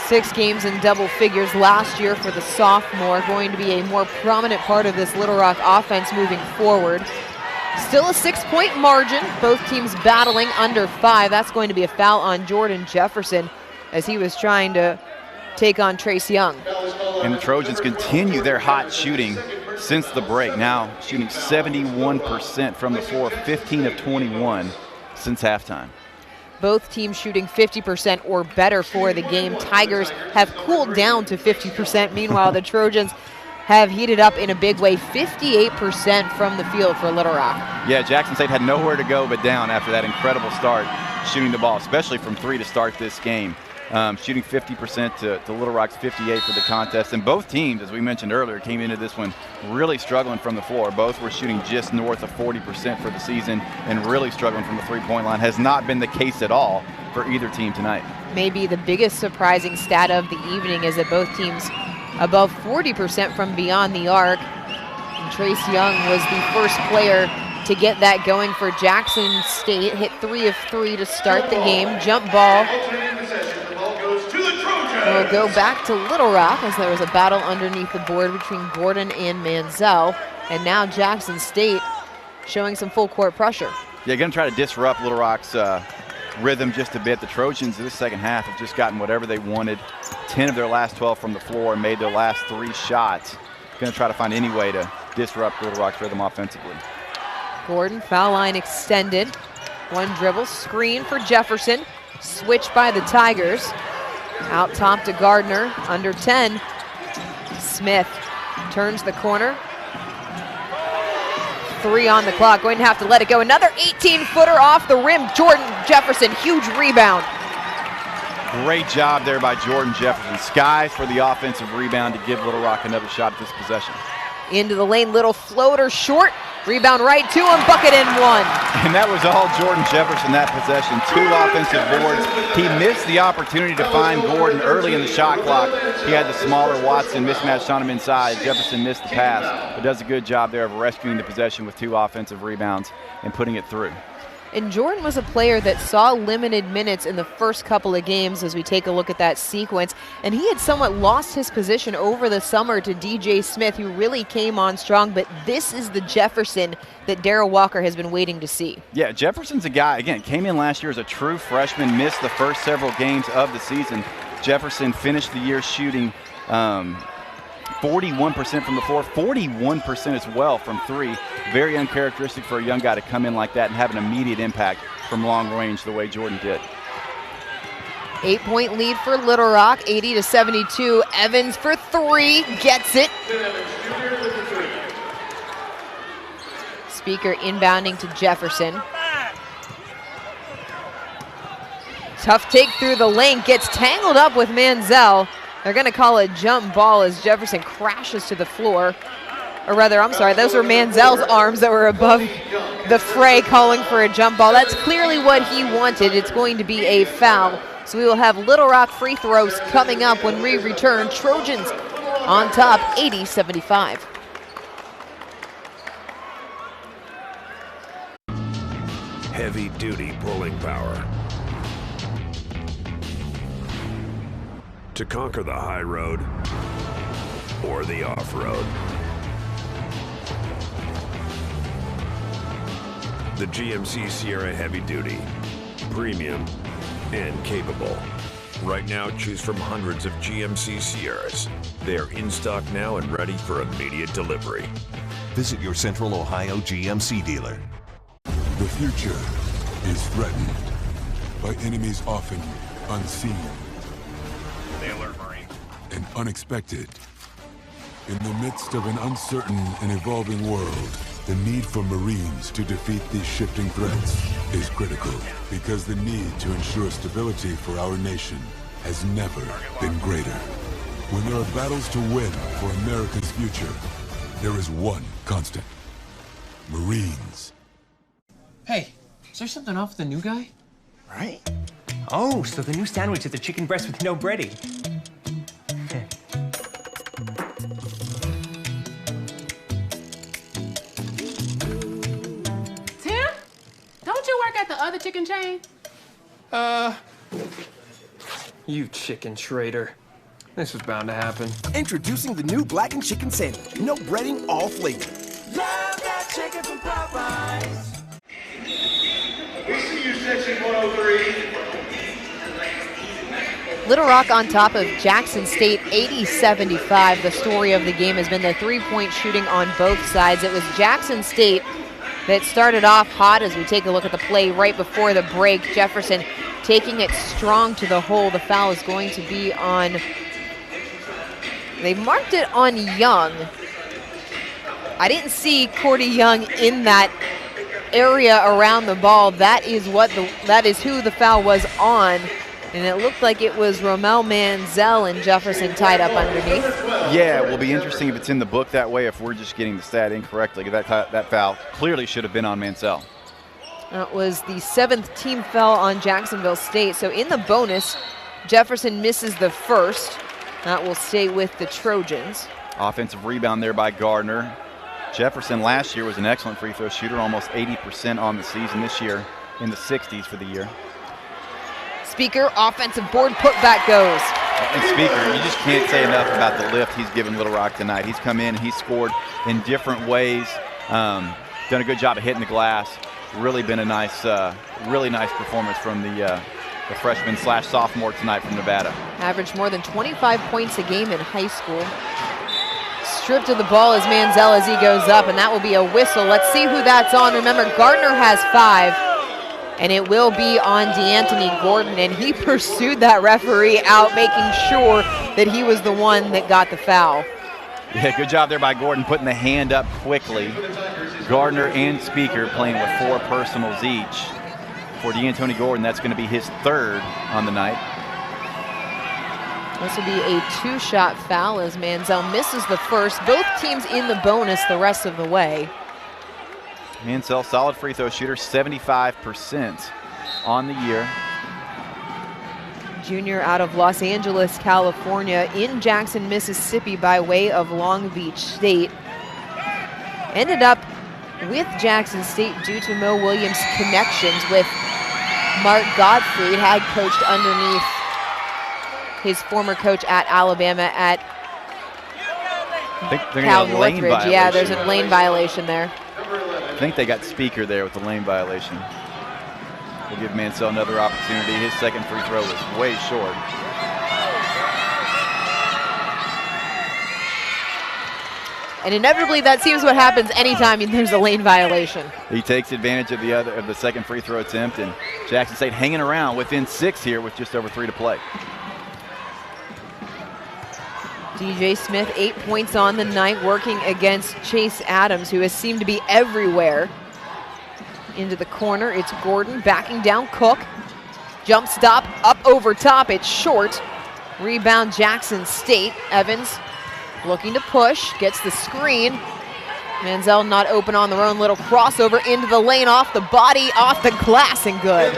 6 games in double figures last year for the sophomore, going to be a more prominent part of this Little Rock offense moving forward. Still a 6-point margin, both teams battling under 5. That's going to be a foul on Jordan Jefferson as he was trying to take on Trace Young. And the Trojans continue their hot shooting since the break. Now shooting 71% from the floor, 15 of 21 since halftime. Both teams shooting 50% or better for the game. Tigers have cooled down to 50%. Meanwhile, the Trojans have heated up in a big way, 58% from the field for Little Rock. Yeah, Jackson State had nowhere to go but down after that incredible start shooting the ball, especially from 3 to start this game. Shooting 50% to Little Rock's 58 for the contest. And both teams, as we mentioned earlier, came into this one really struggling from the floor. Both were shooting just north of 40% for the season and really struggling from the 3-point line. Has not been the case at all for either team tonight. Maybe the biggest surprising stat of the evening is that both teams above 40% from beyond the arc. And Trace Young was the first player to get that going for Jackson State. Hit 3 of 3 to start the game. Jump ball. We'll go back to Little Rock as there was a battle underneath the board between Gordon and Manziel. And now Jackson State showing some full court pressure. Yeah, going to try to disrupt Little Rock's rhythm just a bit. The Trojans in the second half have just gotten whatever they wanted. 10 of their last 12 from the floor and made their last 3 shots. Going to try to find any way to disrupt Little Rock's rhythm offensively. Gordon, foul line extended. 1 dribble, screen for Jefferson. Switch by the Tigers. Out top to Gardner, under 10. Smith turns the corner. 3 on the clock, going to have to let it go. Another 18-footer off the rim. Jordan Jefferson, huge rebound. Great job there by Jordan Jefferson. Skies for the offensive rebound to give Little Rock another shot at this possession. Into the lane, little floater short. Rebound right to him, bucket and one. And that was all Jordan Jefferson that possession. 2 offensive boards. He missed the opportunity to find Gordon early in the shot clock. He had the smaller Watson mismatched on him inside. Jefferson missed the pass, but does a good job there of rescuing the possession with 2 offensive rebounds and putting it through. And Jordan was a player that saw limited minutes in the first couple of games as we take a look at that sequence. And he had somewhat lost his position over the summer to DJ Smith, who really came on strong. But this is the Jefferson that Darrell Walker has been waiting to see. Yeah, Jefferson's a guy, again, came in last year as a true freshman, missed the first several games of the season. Jefferson finished the year shooting 41% from the floor, 41% as well from 3. Very uncharacteristic for a young guy to come in like that and have an immediate impact from long range the way Jordan did. 8-point lead for Little Rock, 80-72. Evans for 3, gets it. Speaker inbounding to Jefferson. Tough take through the lane, gets tangled up with Manziel. They're going to call a jump ball as Jefferson crashes to the floor. Or rather, I'm sorry, those were Manziel's arms that were above the fray calling for a jump ball. That's clearly what he wanted. It's going to be a foul. So we will have Little Rock free throws coming up when we return. Trojans on top, 80-75. Heavy-duty pulling power. To conquer the high road or the off-road. The GMC Sierra Heavy Duty, premium and capable. Right now, choose from hundreds of GMC Sierras. They are in stock now and ready for immediate delivery. Visit your Central Ohio GMC dealer. The future is threatened by enemies often unseen and unexpected. In the midst of an uncertain and evolving world, the need for Marines to defeat these shifting threats is critical, because the need to ensure stability for our nation has never been greater. When there are battles to win for America's future, there is one constant: Marines. Hey, is there something off with the new guy? Right? Oh, so the new sandwich is the chicken breast with no breading. Tim? Don't you work at the other chicken chain? You chicken traitor. This was bound to happen. Introducing the new blackened chicken sandwich. No breading, all flavor. Love that chicken from Popeyes. We see you, section 103. Little Rock on top of Jackson State, 80-75. The story of the game has been the three-point shooting on both sides. It was Jackson State that started off hot as we take a look at the play right before the break. Jefferson taking it strong to the hole. The foul is going to be on, they marked it on Young. I didn't see Cordy Young in that area around the ball. That is who the foul was on. And it looked like it was Romel Manziel and Jefferson tied up underneath. Yeah, it will be interesting if it's in the book that way, if we're just getting the stat incorrectly. That foul clearly should have been on Manziel. That was the 7th team foul on Jacksonville State. So in the bonus, Jefferson misses the first. That will stay with the Trojans. Offensive rebound there by Gardner. Jefferson last year was an excellent free throw shooter, almost 80% on the season. This year in the 60s for the year. Speaker, offensive board, putback goes. And Speaker, you just can't say enough about the lift he's given Little Rock tonight. He's come in, he's scored in different ways, done a good job of hitting the glass. Really been a nice, really nice performance from the freshman / sophomore tonight from Nevada. Averaged more than 25 points a game in high school. Stripped of the ball is Manziel as he goes up, and that will be a whistle. Let's see who that's on. Remember, Gardner has 5. And it will be on DeAnthony Gordon, and he pursued that referee out, making sure that he was the one that got the foul. Yeah, good job there by Gordon, putting the hand up quickly. Gardner and Speaker playing with 4 personals each. For DeAnthony Gordon, that's going to be his 3rd on the night. This will be a 2-shot foul as Manziel misses the first. Both teams in the bonus the rest of the way. Mansell, solid free throw shooter, 75% on the year. Junior out of Los Angeles, California, in Jackson, Mississippi by way of Long Beach State. Ended up with Jackson State due to Mo Williams' connections with Mark Gottfried, had coached underneath his former coach at Alabama at Cal Northridge. Yeah, there's a lane violation there. I think they got Speaker there with the lane violation. We'll give Mansell another opportunity. His second free throw was way short. And inevitably, that seems what happens anytime there's a lane violation. He takes advantage of the second free throw attempt, and Jackson State hanging around within 6 here with just over 3 to play. DJ Smith, 8 points on the night, working against Chase Adams, who has seemed to be everywhere. Into the corner, it's Gordon backing down Cook. Jump stop, up over top, it's short. Rebound Jackson State. Evans looking to push, gets the screen. Mansell not open on their own, little crossover into the lane, off the body, off the glass, and good.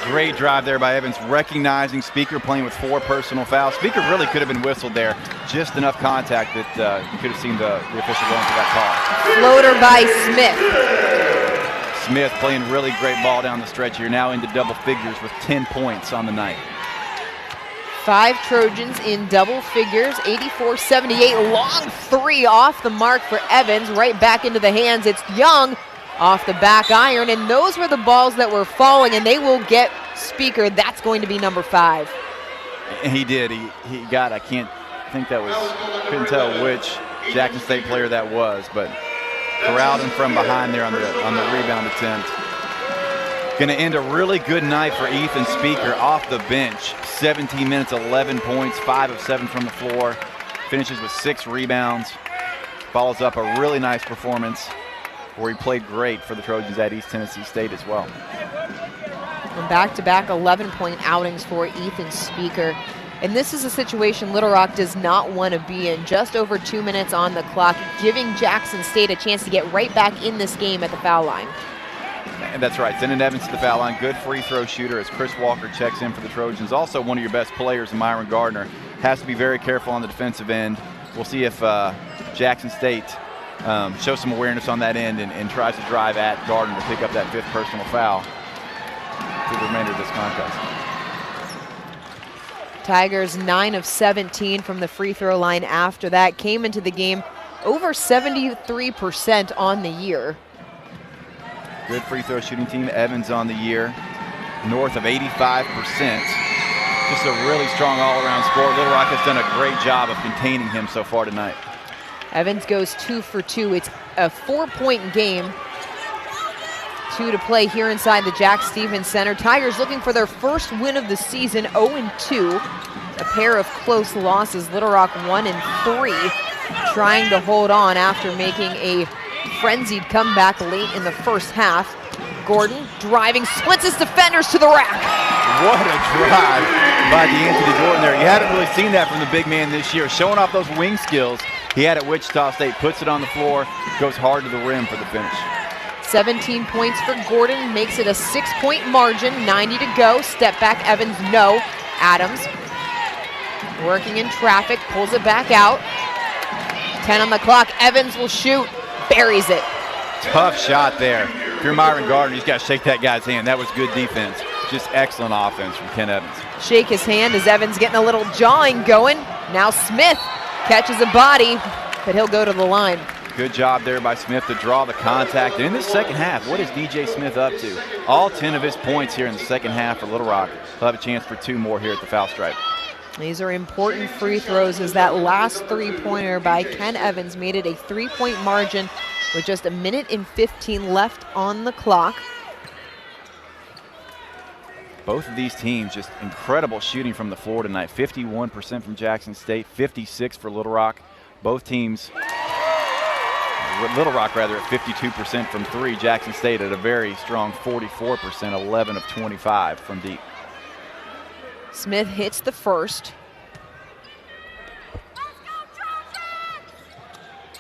Great drive there by Evans, recognizing Speaker playing with 4 personal fouls. Speaker really could have been whistled there, just enough contact that you could have seen the official going for that call. Floater by Smith. Smith playing really great ball down the stretch here, now into double figures with 10 points on the night. 5 Trojans in double figures, 84-78, long 3 off the mark for Evans, right back into the hands. It's Young off the back iron, and those were the balls that were falling, and they will get Speaker. That's going to be number 5. And he did. He got, I can't think that was, couldn't tell which Jackson State player that was, but corralled him from behind there on the rebound attempt. Going to end a really good night for Ethan Speaker off the bench. 17 minutes, 11 points, 5 of 7 from the floor. Finishes with 6 rebounds. Follows up a really nice performance where he played great for the Trojans at East Tennessee State as well. Back-to-back 11-point outings for Ethan Speaker. And this is a situation Little Rock does not want to be in. Just over 2 minutes on the clock, giving Jackson State a chance to get right back in this game at the foul line. And that's right, sending Evans to the foul line. Good free throw shooter as Chris Walker checks in for the Trojans. Also one of your best players, Myron Gardner. Has to be very careful on the defensive end. We'll see if Jackson State shows some awareness on that end and tries to drive at Gardner to pick up that 5th personal foul for the remainder of this contest. Tigers 9 of 17 from the free throw line after that. Came into the game over 73% on the year. Good free throw shooting team. Evans on the year, north of 85%. Just a really strong all-around score. Little Rock has done a great job of containing him so far tonight. Evans goes 2 for 2. It's a 4-point game. 2 to play here inside the Jack Stevens Center. Tigers looking for their first win of the season, 0-2. A pair of close losses. Little Rock 1-3, trying to hold on after making a frenzied comeback late in the first half. Gordon driving, splits his defenders to the rack. What a drive by DeAnthony Gordon there. You haven't really seen that from the big man this year. Showing off those wing skills he had at Wichita State. Puts it on the floor, goes hard to the rim for the finish. 17 points for Gordon, makes it a 6-point margin, 90 to go. Step back, Evans, no. Adams working in traffic, pulls it back out. 10 on the clock, Evans will shoot, buries it. Tough shot there. If you're Myron Gardner, you just got to shake that guy's hand. That was good defense. Just excellent offense from Ken Evans. Shake his hand as Evans getting a little jawing going. Now Smith catches a body, but he'll go to the line. Good job there by Smith to draw the contact. And in the second half, what is DJ Smith up to? All 10 of his points here in the second half for Little Rock. He'll have a chance for 2 more here at the foul stripe. These are important free throws as that last 3-pointer by Ken Evans made it a 3-point margin with just 1 minute and 15 left on the clock. Both of these teams just incredible shooting from the floor tonight. 51% from Jackson State, 56% for Little Rock. Both teams, Little Rock rather, at 52% from 3. Jackson State at a very strong 44%, 11 of 25 from deep. Smith hits the first.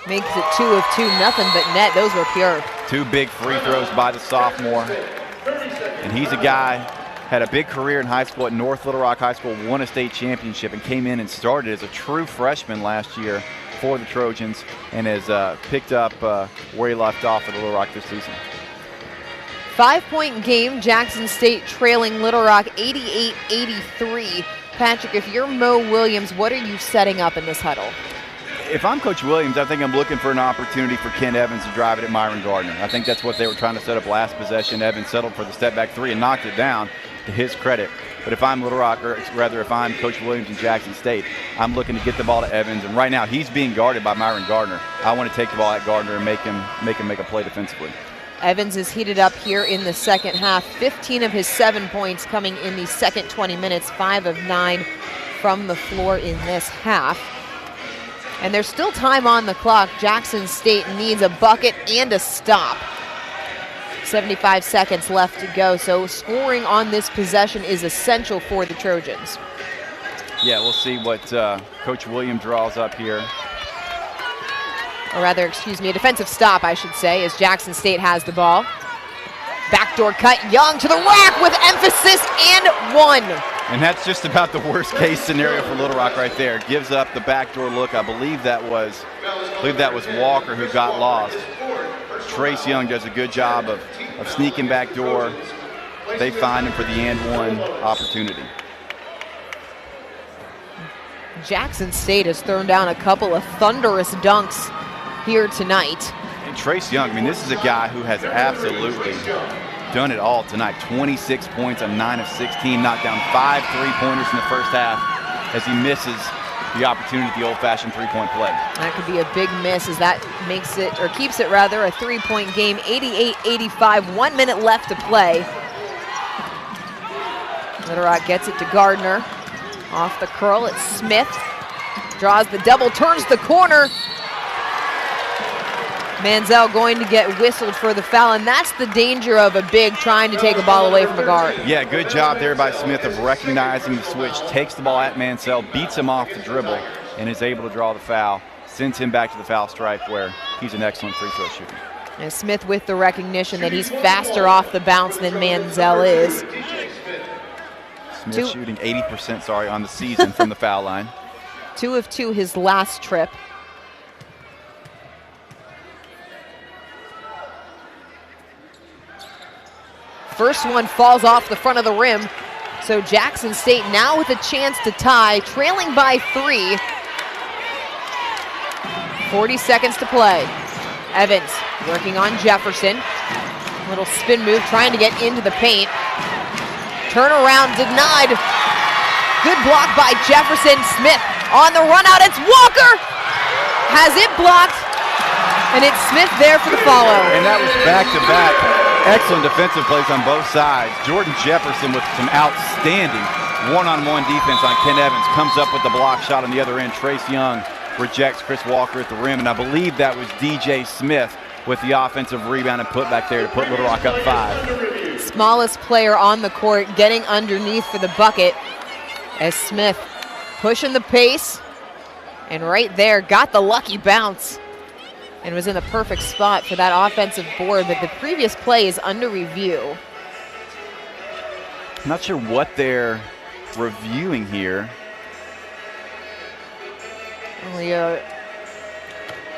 Makes it 2 of 2, nothing but net. Those were pure. 2 big free throws by the sophomore. And he's a guy, had a big career in high school at North Little Rock High School, won a state championship, and came in and started as a true freshman last year for the Trojans, and has picked up where he left off at Little Rock this season. 5-point game, Jackson State trailing Little Rock 88-83. Patrick, if you're Mo Williams, what are you setting up in this huddle? If I'm Coach Williams, I think I'm looking for an opportunity for Kent Evans to drive it at Myron Gardner. I think that's what they were trying to set up last possession. Evans settled for the step-back 3 and knocked it down, to his credit. But if I'm Little Rock, or rather if I'm Coach Williams in Jackson State, I'm looking to get the ball to Evans. And right now he's being guarded by Myron Gardner. I want to take the ball at Gardner and make him make a play defensively. Evans is heated up here in the second half. 15 of his 7 points coming in the second 20 minutes, 5 of 9 from the floor in this half. And there's still time on the clock. Jackson State needs a bucket and a stop. 75 seconds left to go, so scoring on this possession is essential for the Trojans. Yeah, we'll see what Coach Williams draws up here. Or rather, excuse me, a defensive stop, I should say, as Jackson State has the ball. Backdoor cut, Young to the rack with emphasis and one. And that's just about the worst case scenario for Little Rock right there. Gives up the backdoor look. I believe that was Walker who got lost. Trace Young does a good job of sneaking backdoor. They find him for the and one opportunity. Jackson State has thrown down a couple of thunderous dunks here tonight. And Trace Young, I mean, this is a guy who has absolutely done it all tonight. 26 points on 9 of 16, knocked down 5 3-pointers in the first half as he misses the opportunity at the old-fashioned three-point play. That could be a big miss as that makes it, or keeps it rather, a three-point game, 88-85, 1 minute left to play. Little Rock gets it to Gardner. Off the curl, it's Smith. Draws the double, turns the corner. Manziel going to get whistled for the foul, and that's the danger of a big trying to take a ball away from a guard. Yeah, good job there by Smith of recognizing the switch, takes the ball at Manziel, beats him off the dribble, and is able to draw the foul, sends him back to the foul stripe where he's an excellent free throw shooter. And Smith with the recognition that he's faster off the bounce than Manziel is. Smith shooting 80%, on the season from the foul line. 2 of 2 his last trip. First one falls off the front of the rim. So Jackson State now with a chance to tie, trailing by 3. 40 seconds to play. Evans working on Jefferson. Little spin move, trying to get into the paint. Turnaround denied. Good block by Jefferson. Smith on the run out. It's Walker. Has it blocked. And it's Smith there for the follow. And that was back-to-back. Excellent defensive plays on both sides. Jordan Jefferson with some outstanding one-on-one defense on Ken Evans. Comes up with the block shot on the other end. Trace Young rejects Chris Walker at the rim. And I believe that was DJ Smith with the offensive rebound and put back there to put Little Rock up 5. Smallest player on the court getting underneath for the bucket as Smith pushing the pace. And right there got the lucky bounce. And was in the perfect spot for that offensive board, but the previous play is under review. I'm not sure what they're reviewing here. We are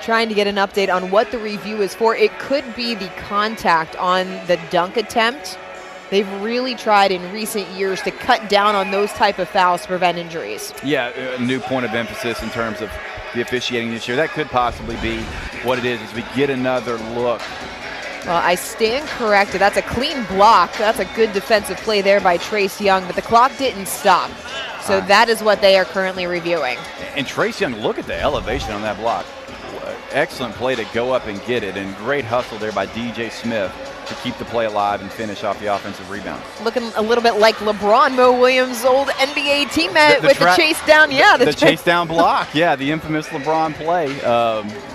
trying to get an update on what the review is for. It could be the contact on the dunk attempt. They've really tried in recent years to cut down on those type of fouls to prevent injuries. Yeah, a new point of emphasis in terms of the officiating this year. That could possibly be what it is as we get another look. Well, I stand corrected. That's a clean block. That's a good defensive play there by Trace Young, but the clock didn't stop. So that is what they are currently reviewing. And Trace Young, look at the elevation on that block. Excellent play to go up and get it, and great hustle there by DJ Smith to keep the play alive and finish off the offensive rebound. Looking a little bit like LeBron, Mo Williams' old NBA teammate with the chase down. Yeah, the chase down block. Yeah, the infamous LeBron play.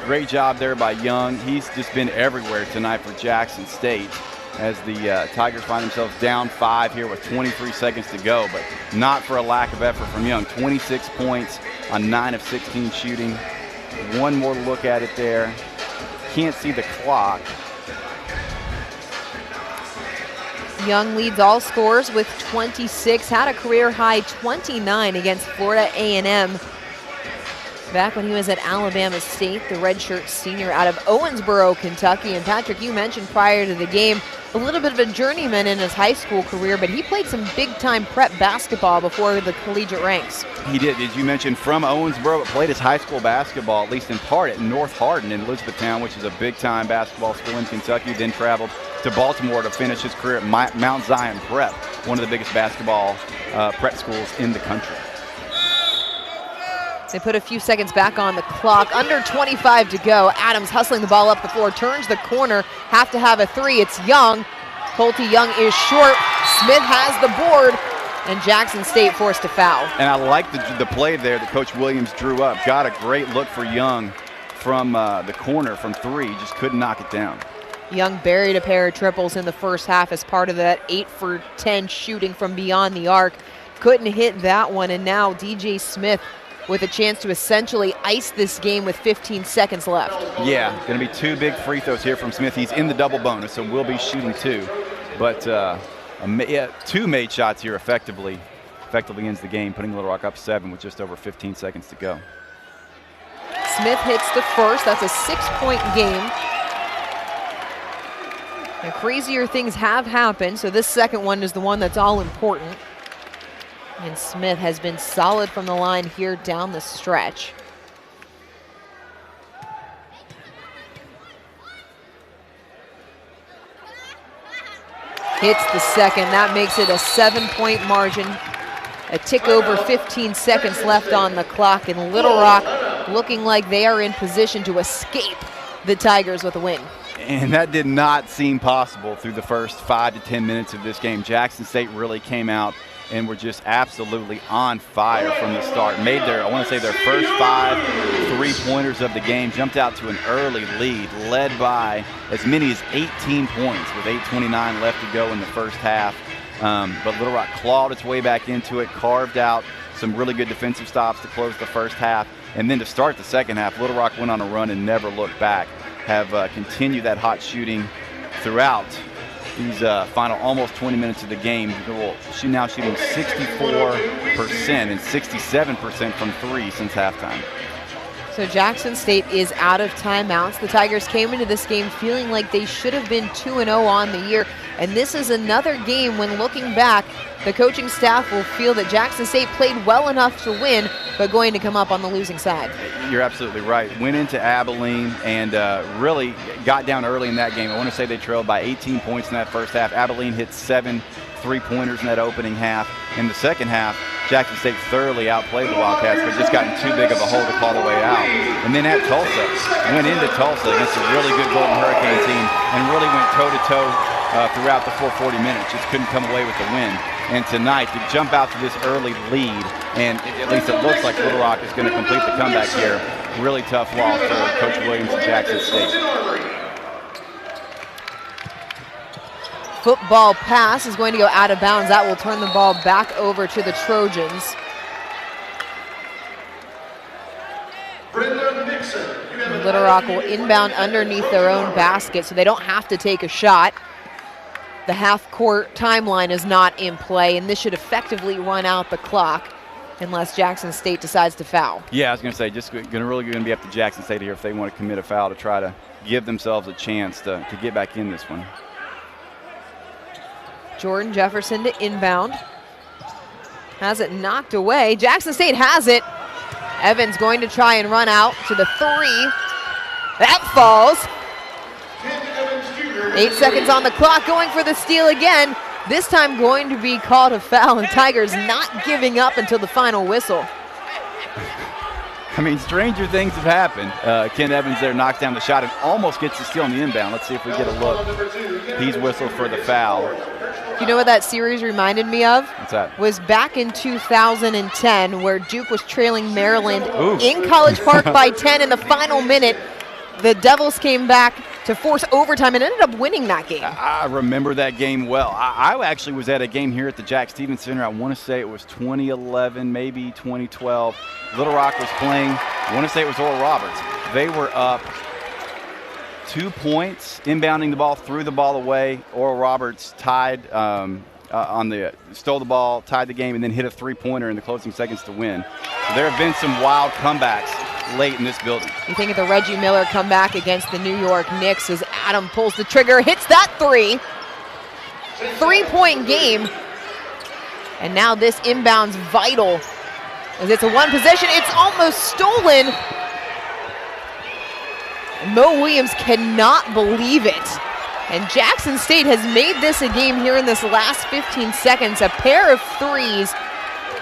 Great job there by Young. He's just been everywhere tonight for Jackson State as the Tigers find themselves down 5 here with 23 seconds to go, but not for a lack of effort from Young. 26 points on 9 of 16 shooting. One more look at it there. Can't see the clock. Young leads all scorers with 26, had a career-high 29 against Florida A&M. Back when he was at Alabama State, the redshirt senior out of Owensboro, Kentucky. And Patrick, you mentioned prior to the game, a little bit of a journeyman in his high school career, but he played some big-time prep basketball before the collegiate ranks. He did. As you mentioned, from Owensboro, but played his high school basketball, at least in part, at North Hardin in Elizabethtown, which is a big-time basketball school in Kentucky. Then traveled to Baltimore to finish his career at Mount Zion Prep, one of the biggest basketball prep schools in the country. They put a few seconds back on the clock. Under 25 to go. Adams hustling the ball up the floor, turns the corner. Have to have a three. It's Young. Colty Young is short. Smith has the board, and Jackson State forced a foul. And I like the play there that Coach Williams drew up. Got a great look for Young from the corner from three. Just couldn't knock it down. Young buried a pair of triples in the first half as part of that 8 for 10 shooting from beyond the arc. Couldn't hit that one, and now DJ Smith with a chance to essentially ice this game with 15 seconds left. Yeah, going to be 2 big free throws here from Smith. He's in the double bonus, so we'll be shooting 2. But 2 made shots here effectively ends the game, putting Little Rock up 7 with just over 15 seconds to go. Smith hits the first. That's a 6-point game. And crazier things have happened, so this second one is the one that's all important. And Smith has been solid from the line here down the stretch. Hits the second. That makes it a 7-point margin. A tick over 15 seconds left on the clock, and Little Rock looking like they are in position to escape the Tigers with a win. And that did not seem possible through the first 5 to 10 minutes of this game. Jackson State really came out and were just absolutely on fire from the start. Made their, I want to say, their first 5 3-pointers of the game. Jumped out to an early lead, led by as many as 18 points with 8:29 left to go in the first half. But Little Rock clawed its way back into it, carved out some really good defensive stops to close the first half. And then to start the second half, Little Rock went on a run and never looked back. Have continued that hot shooting throughout these final almost 20 minutes of the game. She's now shooting 64% and 67% from 3 since halftime. So Jackson State is out of timeouts. The Tigers came into this game feeling like they should have been 2-0 on the year. And this is another game when looking back, the coaching staff will feel that Jackson State played well enough to win, but going to come up on the losing side. You're absolutely right. Went into Abilene and really got down early in that game. I want to say they trailed by 18 points in that first half. Abilene hit 7 3-pointers in that opening half. In the second half, Jackson State thoroughly outplayed the Wildcats, but just gotten too big of a hole to call the way out. And then at Tulsa, went into Tulsa against a really good Golden Hurricane team and really went toe-to-toe throughout the full 40 minutes. Just couldn't come away with the win. And tonight, to jump out to this early lead, and at least it looks like Little Rock is going to complete the comeback here. Really tough loss for Coach Williams and Jackson State. Football pass is going to go out of bounds. That will turn the ball back over to the Trojans. Little Rock will inbound underneath their own basket, so they don't have to take a shot. The half-court timeline is not in play, and this should effectively run out the clock unless Jackson State decides to foul. Yeah, I was going to say, just really going to be up to Jackson State here if they want to commit a foul to try to give themselves a chance to get back in this one. Jordan Jefferson to inbound. Has it knocked away. Jackson State has it. Evans going to try and run out to the 3. That falls. 8 seconds on the clock, going for the steal again. This time going to be called a foul, and Tigers not giving up until the final whistle. I mean, stranger things have happened. Ken Evans there knocks down the shot and almost gets the steal on the inbound. Let's see if we get a look. He's whistled for the foul. You know what that series reminded me of? What's that? Was back in 2010 where Duke was trailing Maryland in College Park by 10 in the final minute. The Devils came back to force overtime and ended up winning that game. I remember that game well. I actually was at a game here at the Jack Stevens Center. I want to say it was 2011, maybe 2012. Little Rock was playing, I want to say it was Oral Roberts. They were up 2 points, inbounding the ball, threw the ball away. Oral Roberts tied stole the ball, tied the game, and then hit a three-pointer in the closing seconds to win. So there have been some wild comebacks late in this building. You think of the Reggie Miller comeback against the New York Knicks as Adam pulls the trigger, hits that three. 3-point game. And now this inbound's vital as it's a one possession. It's almost stolen. Mo Williams cannot believe it. And Jackson State has made this a game here in this last 15 seconds. A pair of threes,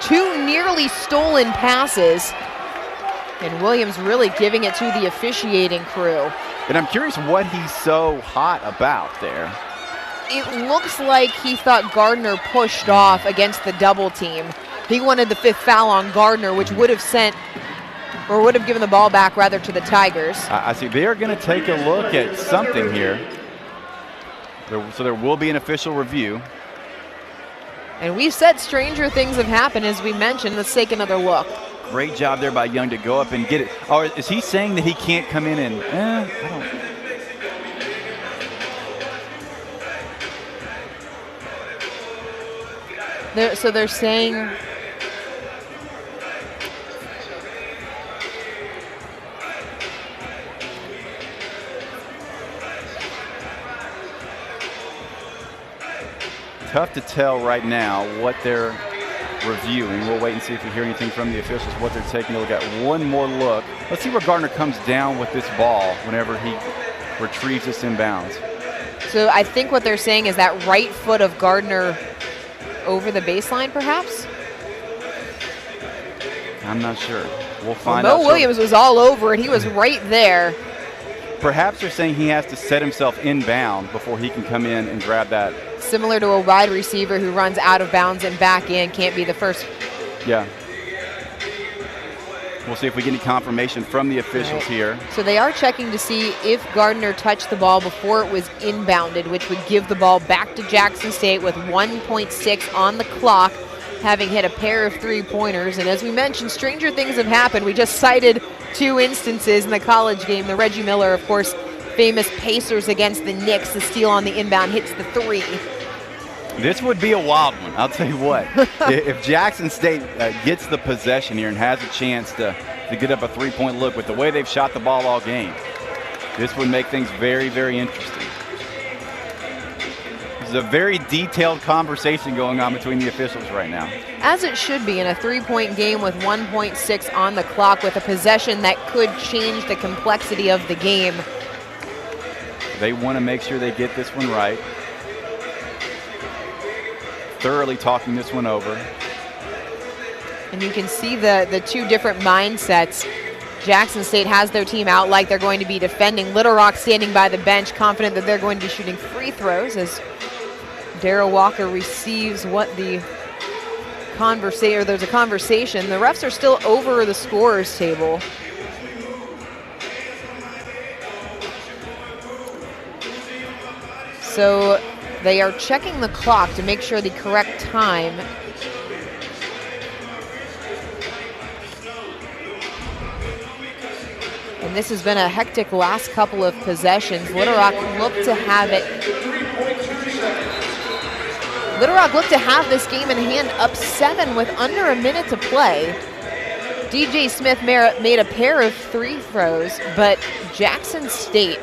2 nearly stolen passes. And Williams really giving it to the officiating crew. And I'm curious what he's so hot about there. It looks like he thought Gardner pushed off against the double team. He wanted the 5th foul on Gardner, which would have given the ball back rather to the Tigers. I see they're going to take a look at something here. So there will be an official review. And we've said stranger things have happened, as we mentioned. Let's take another look. Great job there by Young to go up and get it. Or is he saying that he can't come in and, I don't. So they're saying tough to tell right now what they're reviewing. We'll wait and see if we hear anything from the officials, what they're taking a look at. One more look. Let's see where Gardner comes down with this ball whenever he retrieves this inbounds. So I think what they're saying is that right foot of Gardner over the baseline, perhaps? I'm not sure. We'll find out. Mo Williams was all over it. He was right there. Perhaps they're saying he has to set himself inbound before he can come in and grab that. Similar to a wide receiver who runs out of bounds and back in, can't be the first. Yeah. We'll see if we get any confirmation from the officials here. So they are checking to see if Gardner touched the ball before it was inbounded, which would give the ball back to Jackson State with 1.6 on the clock, having hit a pair of 3-pointers. And as we mentioned, stranger things have happened. We just cited 2 instances in the college game. The Reggie Miller, of course, famous Pacers against the Knicks. The steal on the inbound hits the 3. This would be a wild one, I'll tell you what. If Jackson State gets the possession here and has a chance to get up a 3-point look with the way they've shot the ball all game, this would make things very, very interesting. There's a very detailed conversation going on between the officials right now. As it should be in a 3-point game with 1.6 on the clock, with a possession that could change the complexity of the game. They want to make sure they get this one right. Thoroughly talking this one over. And you can see the 2 different mindsets. Jackson State has their team out like they're going to be defending. Little Rock standing by the bench, confident that they're going to be shooting free throws as Darrell Walker receives what the there's a conversation. The refs are still over the scorer's table. So they are checking the clock to make sure the correct time. And this has been a hectic last couple of possessions. Little Rock looked to have it. Little Rock looked to have this game in hand, up 7 with under a minute to play. DJ Smith made a pair of 3 throws, but Jackson State,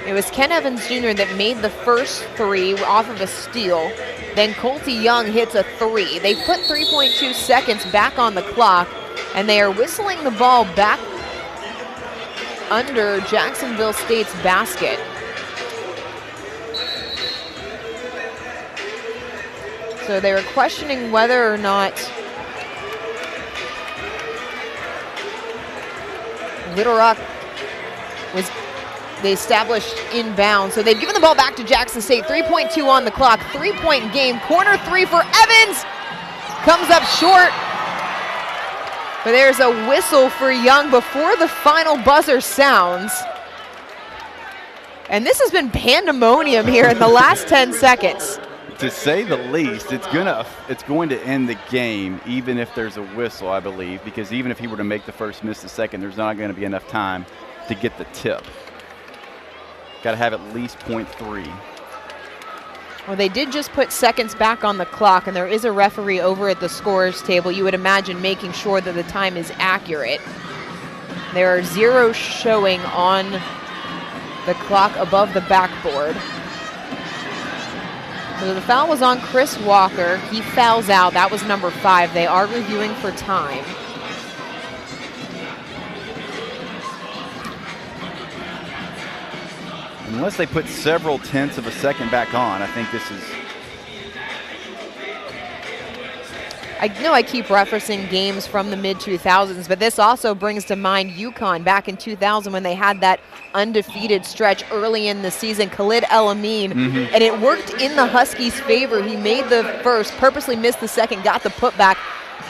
it was Ken Evans Jr. that made the first 3 off of a steal. Then Colty Young hits a 3. They put 3.2 seconds back on the clock, and they are whistling the ball back under Jacksonville State's basket. So they were questioning whether or not Little Rock they established inbound. So they've given the ball back to Jackson State. 3.2 on the clock, 3-point game. Corner 3 for Evans. Comes up short. But there's a whistle for Young before the final buzzer sounds. And this has been pandemonium here in the last 10 seconds. To say the least, it's going to end the game even if there's a whistle, I believe, because even if he were to make the first, miss the second, there's not going to be enough time to get the tip. Got to have at least 0.3. Well, they did just put seconds back on the clock, and there is a referee over at the scorers table. You would imagine making sure that the time is accurate. There are 0 showing on the clock above the backboard. So the foul was on Chris Walker. He fouls out. That was number 5. They are reviewing for time. Unless they put several tenths of a second back on, I think this is... I know I keep referencing games from the mid-2000s, but this also brings to mind UConn back in 2000 when they had that undefeated stretch early in the season. Khalid El-Amin, and it worked in the Huskies' favor. He made the first, purposely missed the second, got the putback.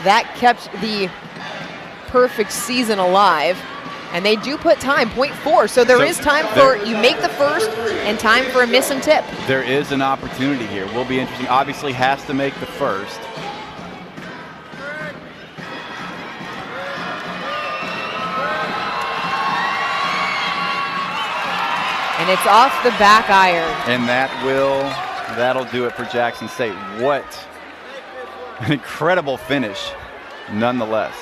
That kept the perfect season alive. And they do put time, 0.4, so there is time for, you make the first and time for a miss and tip. There is an opportunity here. Will be interesting. Obviously has to make the first. And it's off the back iron. And that'll do it for Jackson State. What an incredible finish, nonetheless.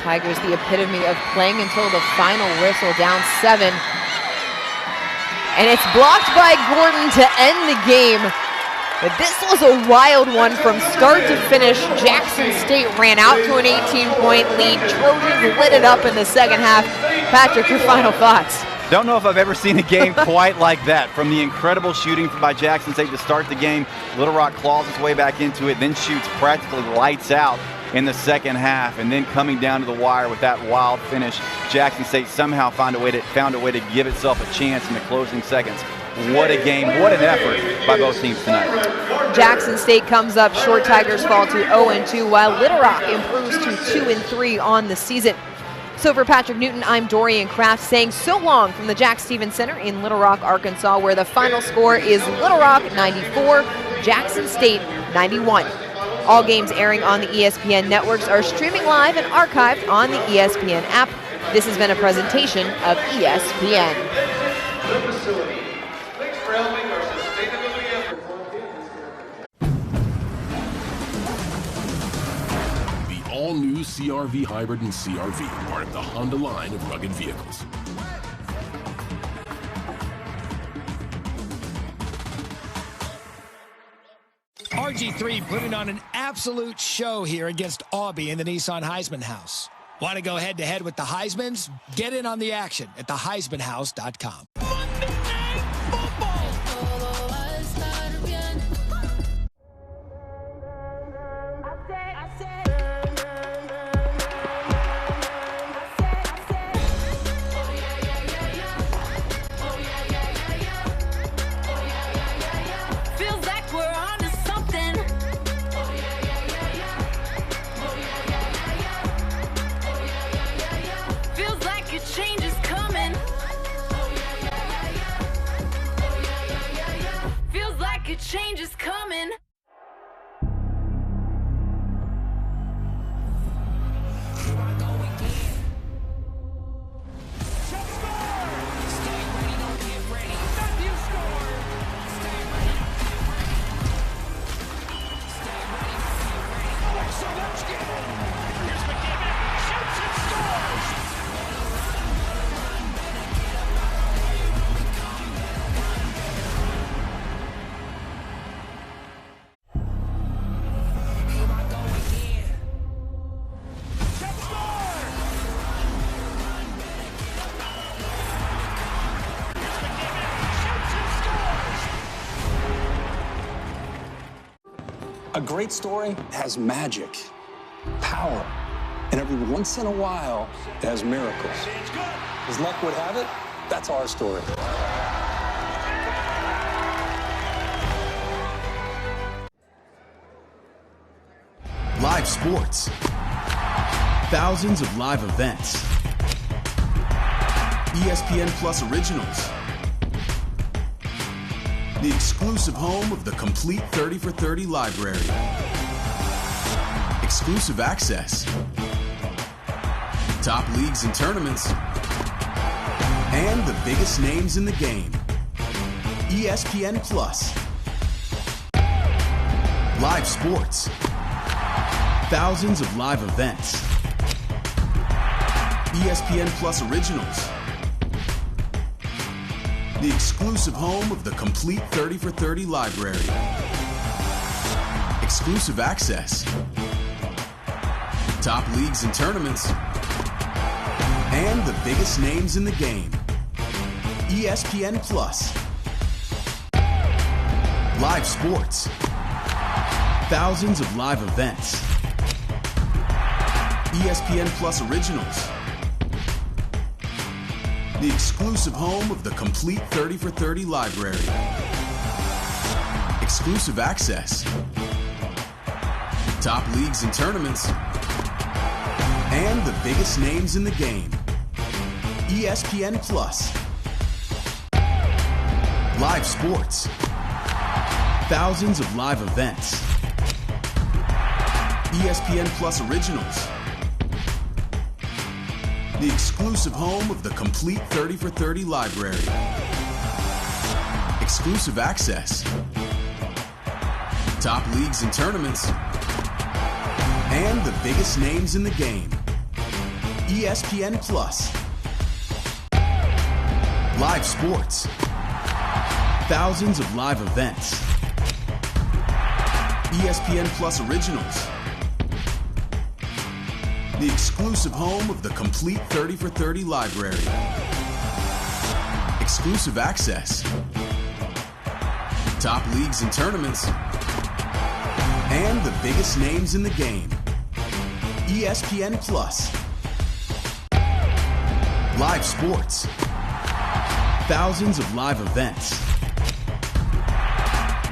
Tigers the epitome of playing until the final whistle, down 7. And it's blocked by Gordon to end the game. But this was a wild one from start to finish. Jackson State ran out to an 18-point lead. Trojans lit it up in the second half. Patrick, your final thoughts? Don't know if I've ever seen a game quite like that. From the incredible shooting by Jackson State to start the game, Little Rock claws its way back into it, then shoots practically lights out in the second half, and then coming down to the wire with that wild finish. Jackson State somehow found a way to give itself a chance in the closing seconds. What a game, what an effort by both teams tonight. Jackson State comes up short. Tigers fall to 0-2, while Little Rock improves to 2-3 on the season. So for Patrick Newton, I'm Dorian Kraft saying so long from the Jack Stevens Center in Little Rock, Arkansas, where the final score is Little Rock 94, Jackson State 91. All games airing on the ESPN networks are streaming live and archived on the ESPN app. This has been a presentation of ESPN. The facility. Thanks for helping our sustainability efforts on campus. The all-new CR-V Hybrid and CR-V, part of the Honda line of rugged vehicles. RG3 putting on an absolute show here against Aubie in the Nissan Heisman House. Want to go head-to-head with the Heismans? Get in on the action at theheismanhouse.com. Change is coming. Feels like a change is coming. A great story has magic, power, and every once in a while, it has miracles. As luck would have it, that's our story. Live sports. Thousands of live events. ESPN Plus originals. The exclusive home of the complete 30 for 30 library. Exclusive access. Top leagues and tournaments. And the biggest names in the game. ESPN Plus. Live sports. Thousands of live events. ESPN Plus Originals. The exclusive home of the complete 30 for 30 library. Exclusive access. Top leagues and tournaments. And the biggest names in the game. ESPN Plus. Live sports. Thousands of live events. ESPN Plus Originals. The exclusive home of the complete 30 for 30 library. Exclusive access. Top leagues and tournaments. And the biggest names in the game. ESPN Plus. Live sports. Thousands of live events. ESPN Plus Originals. The exclusive home of the complete 30 for 30 library. Exclusive access. Top leagues and tournaments. And the biggest names in the game. ESPN Plus. Live sports. Thousands of live events. ESPN Plus Originals. The exclusive home of the complete 30 for 30 library. Exclusive access. Top leagues and tournaments. And the biggest names in the game. ESPN Plus. Live sports. Thousands of live events.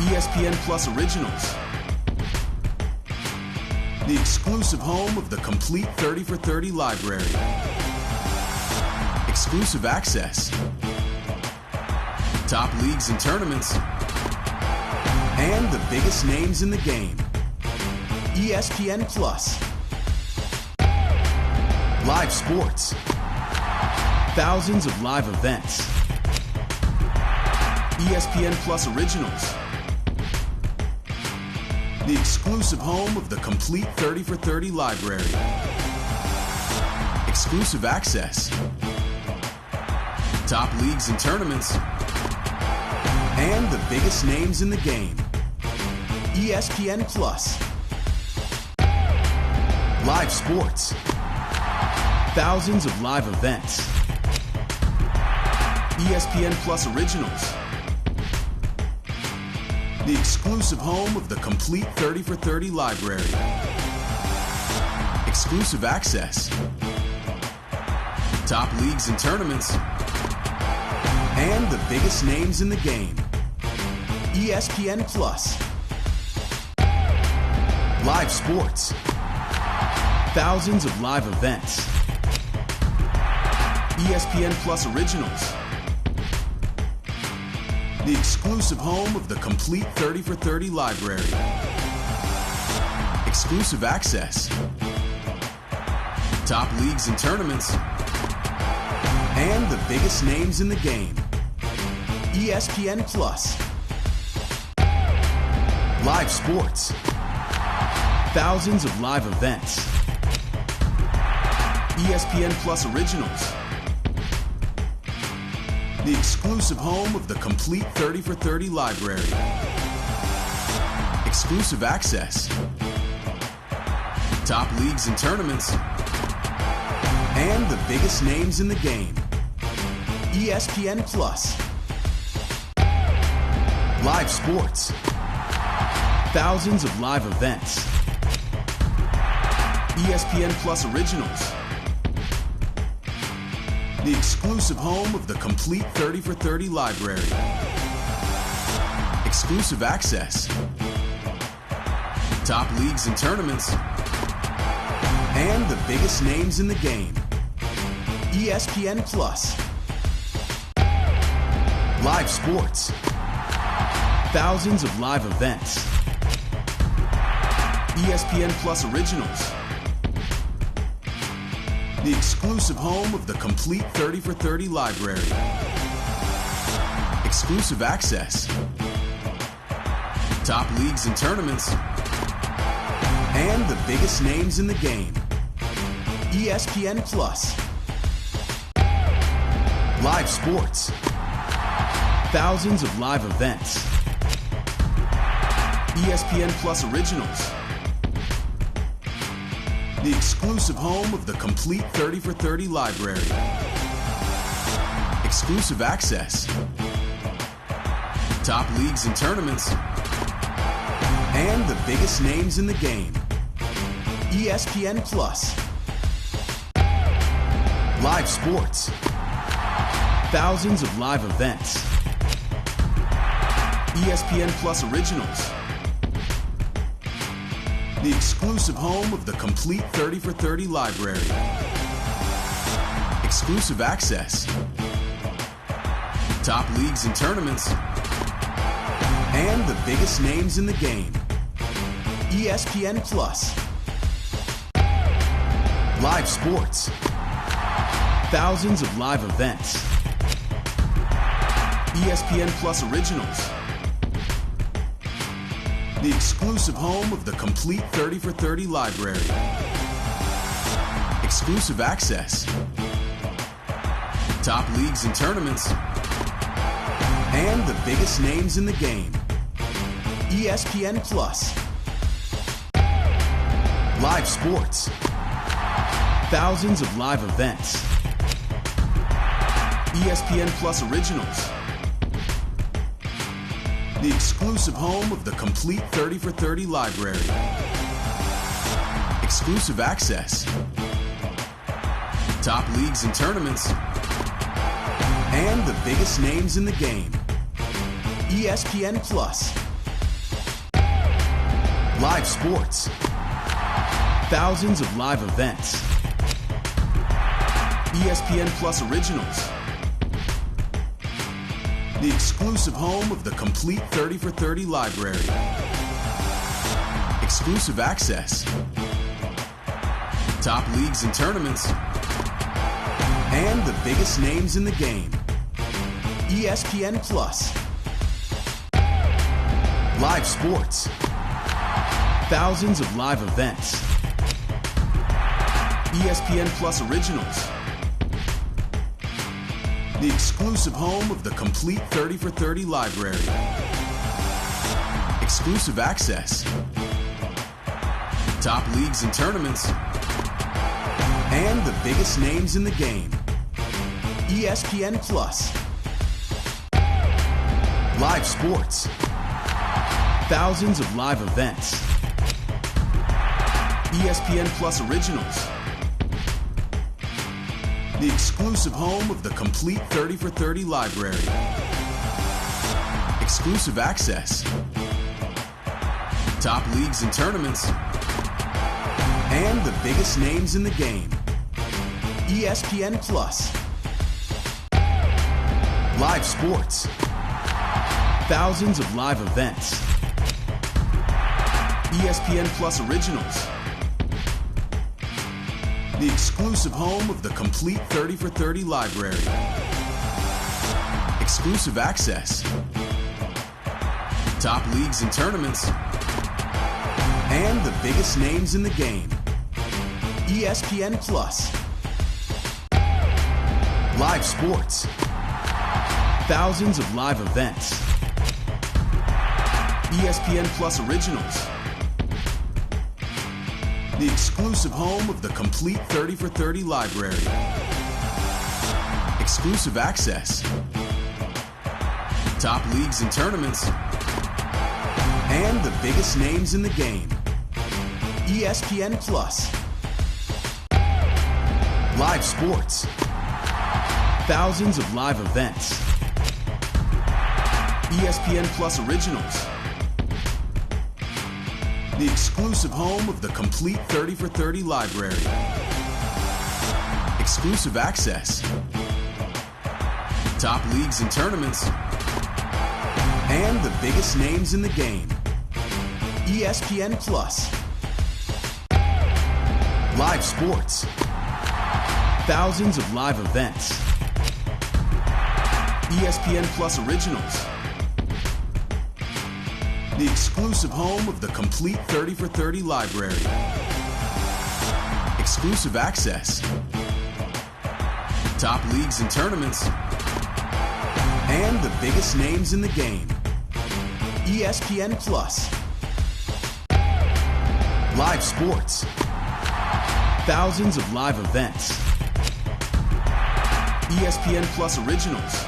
ESPN Plus Originals. The exclusive home of the complete 30 for 30 library. Exclusive access. Top leagues and tournaments. And the biggest names in the game. ESPN Plus. Live sports. Thousands of live events. ESPN Plus Originals. The exclusive home of the complete 30 for 30 library. Exclusive access. Top leagues and tournaments. And the biggest names in the game. ESPN Plus. Live sports. Thousands of live events. ESPN Plus Originals. The exclusive home of the complete 30 for 30 library. Exclusive access. Top leagues and tournaments. And the biggest names in the game. ESPN Plus. Live sports. Thousands of live events. ESPN Plus Originals. The exclusive home of the complete 30 for 30 library. Exclusive access. Top leagues and tournaments. And the biggest names in the game. ESPN Plus. Live sports. Thousands of live events. ESPN Plus Originals. The exclusive home of the complete 30 for 30 library. Exclusive access. Top leagues and tournaments. And the biggest names in the game. ESPN Plus. Live sports. Thousands of live events. ESPN Plus Originals. The exclusive home of the complete 30 for 30 library. Exclusive access. Top leagues and tournaments. And the biggest names in the game. ESPN Plus. Live sports. Thousands of live events. ESPN Plus Originals. the exclusive home of the complete 30 for 30 library. Exclusive access. Top leagues and tournaments. And the biggest names in the game. ESPN Plus. Live sports. Thousands of live events. ESPN Plus originals. The exclusive home of the complete 30 for 30 library. Exclusive access. Top leagues and tournaments. And the biggest names in the game. ESPN Plus. Live sports. Thousands of live events. ESPN Plus originals. The exclusive home of the complete 30 for 30 library. Exclusive access. Top leagues and tournaments. And the biggest names in the game. ESPN Plus. Live sports. Thousands of live events. ESPN Plus originals. The exclusive home of the complete 30 for 30 library. Exclusive access. Top leagues and tournaments. And the biggest names in the game. ESPN Plus. Live sports. Thousands of live events. ESPN Plus originals. The exclusive home of the complete 30 for 30 library. Exclusive access. Top leagues and tournaments. And the biggest names in the game. ESPN Plus. Live sports. Thousands of live events. ESPN Plus originals. The exclusive home of the complete 30 for 30 library. Exclusive access. Top leagues and tournaments. And the biggest names in the game. ESPN Plus. Live sports. Thousands of live events. ESPN Plus originals. The exclusive home of the complete 30 for 30 library. Exclusive access. Top leagues and tournaments. And the biggest names in the game. ESPN Plus. Live sports. Thousands of live events. ESPN Plus originals. The exclusive home of the complete 30 for 30 library. Exclusive access. Top leagues and tournaments. And the biggest names in the game. ESPN Plus. Live sports. Thousands of live events. ESPN Plus originals. The exclusive home of the complete 30 for 30 library. Exclusive access. Top leagues and tournaments. And the biggest names in the game. ESPN Plus. Live sports. Thousands of live events. ESPN Plus originals. The exclusive home of the complete 30 for 30 library. Exclusive access. Top leagues and tournaments. And the biggest names in the game. ESPN Plus. Live sports. Thousands of live events. ESPN Plus originals. The exclusive home of the complete 30 for 30 library. Exclusive access. Top leagues and tournaments. And the biggest names in the game. ESPN Plus. Live sports. Thousands of live events. ESPN Plus Originals. The exclusive home of the complete 30 for 30 library. Exclusive access. Top leagues and tournaments. And the biggest names in the game. ESPN Plus. Live sports. Thousands of live events. ESPN Plus Originals.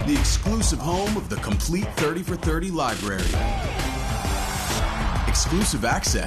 The exclusive home of the complete 30 for 30 library. Exclusive access.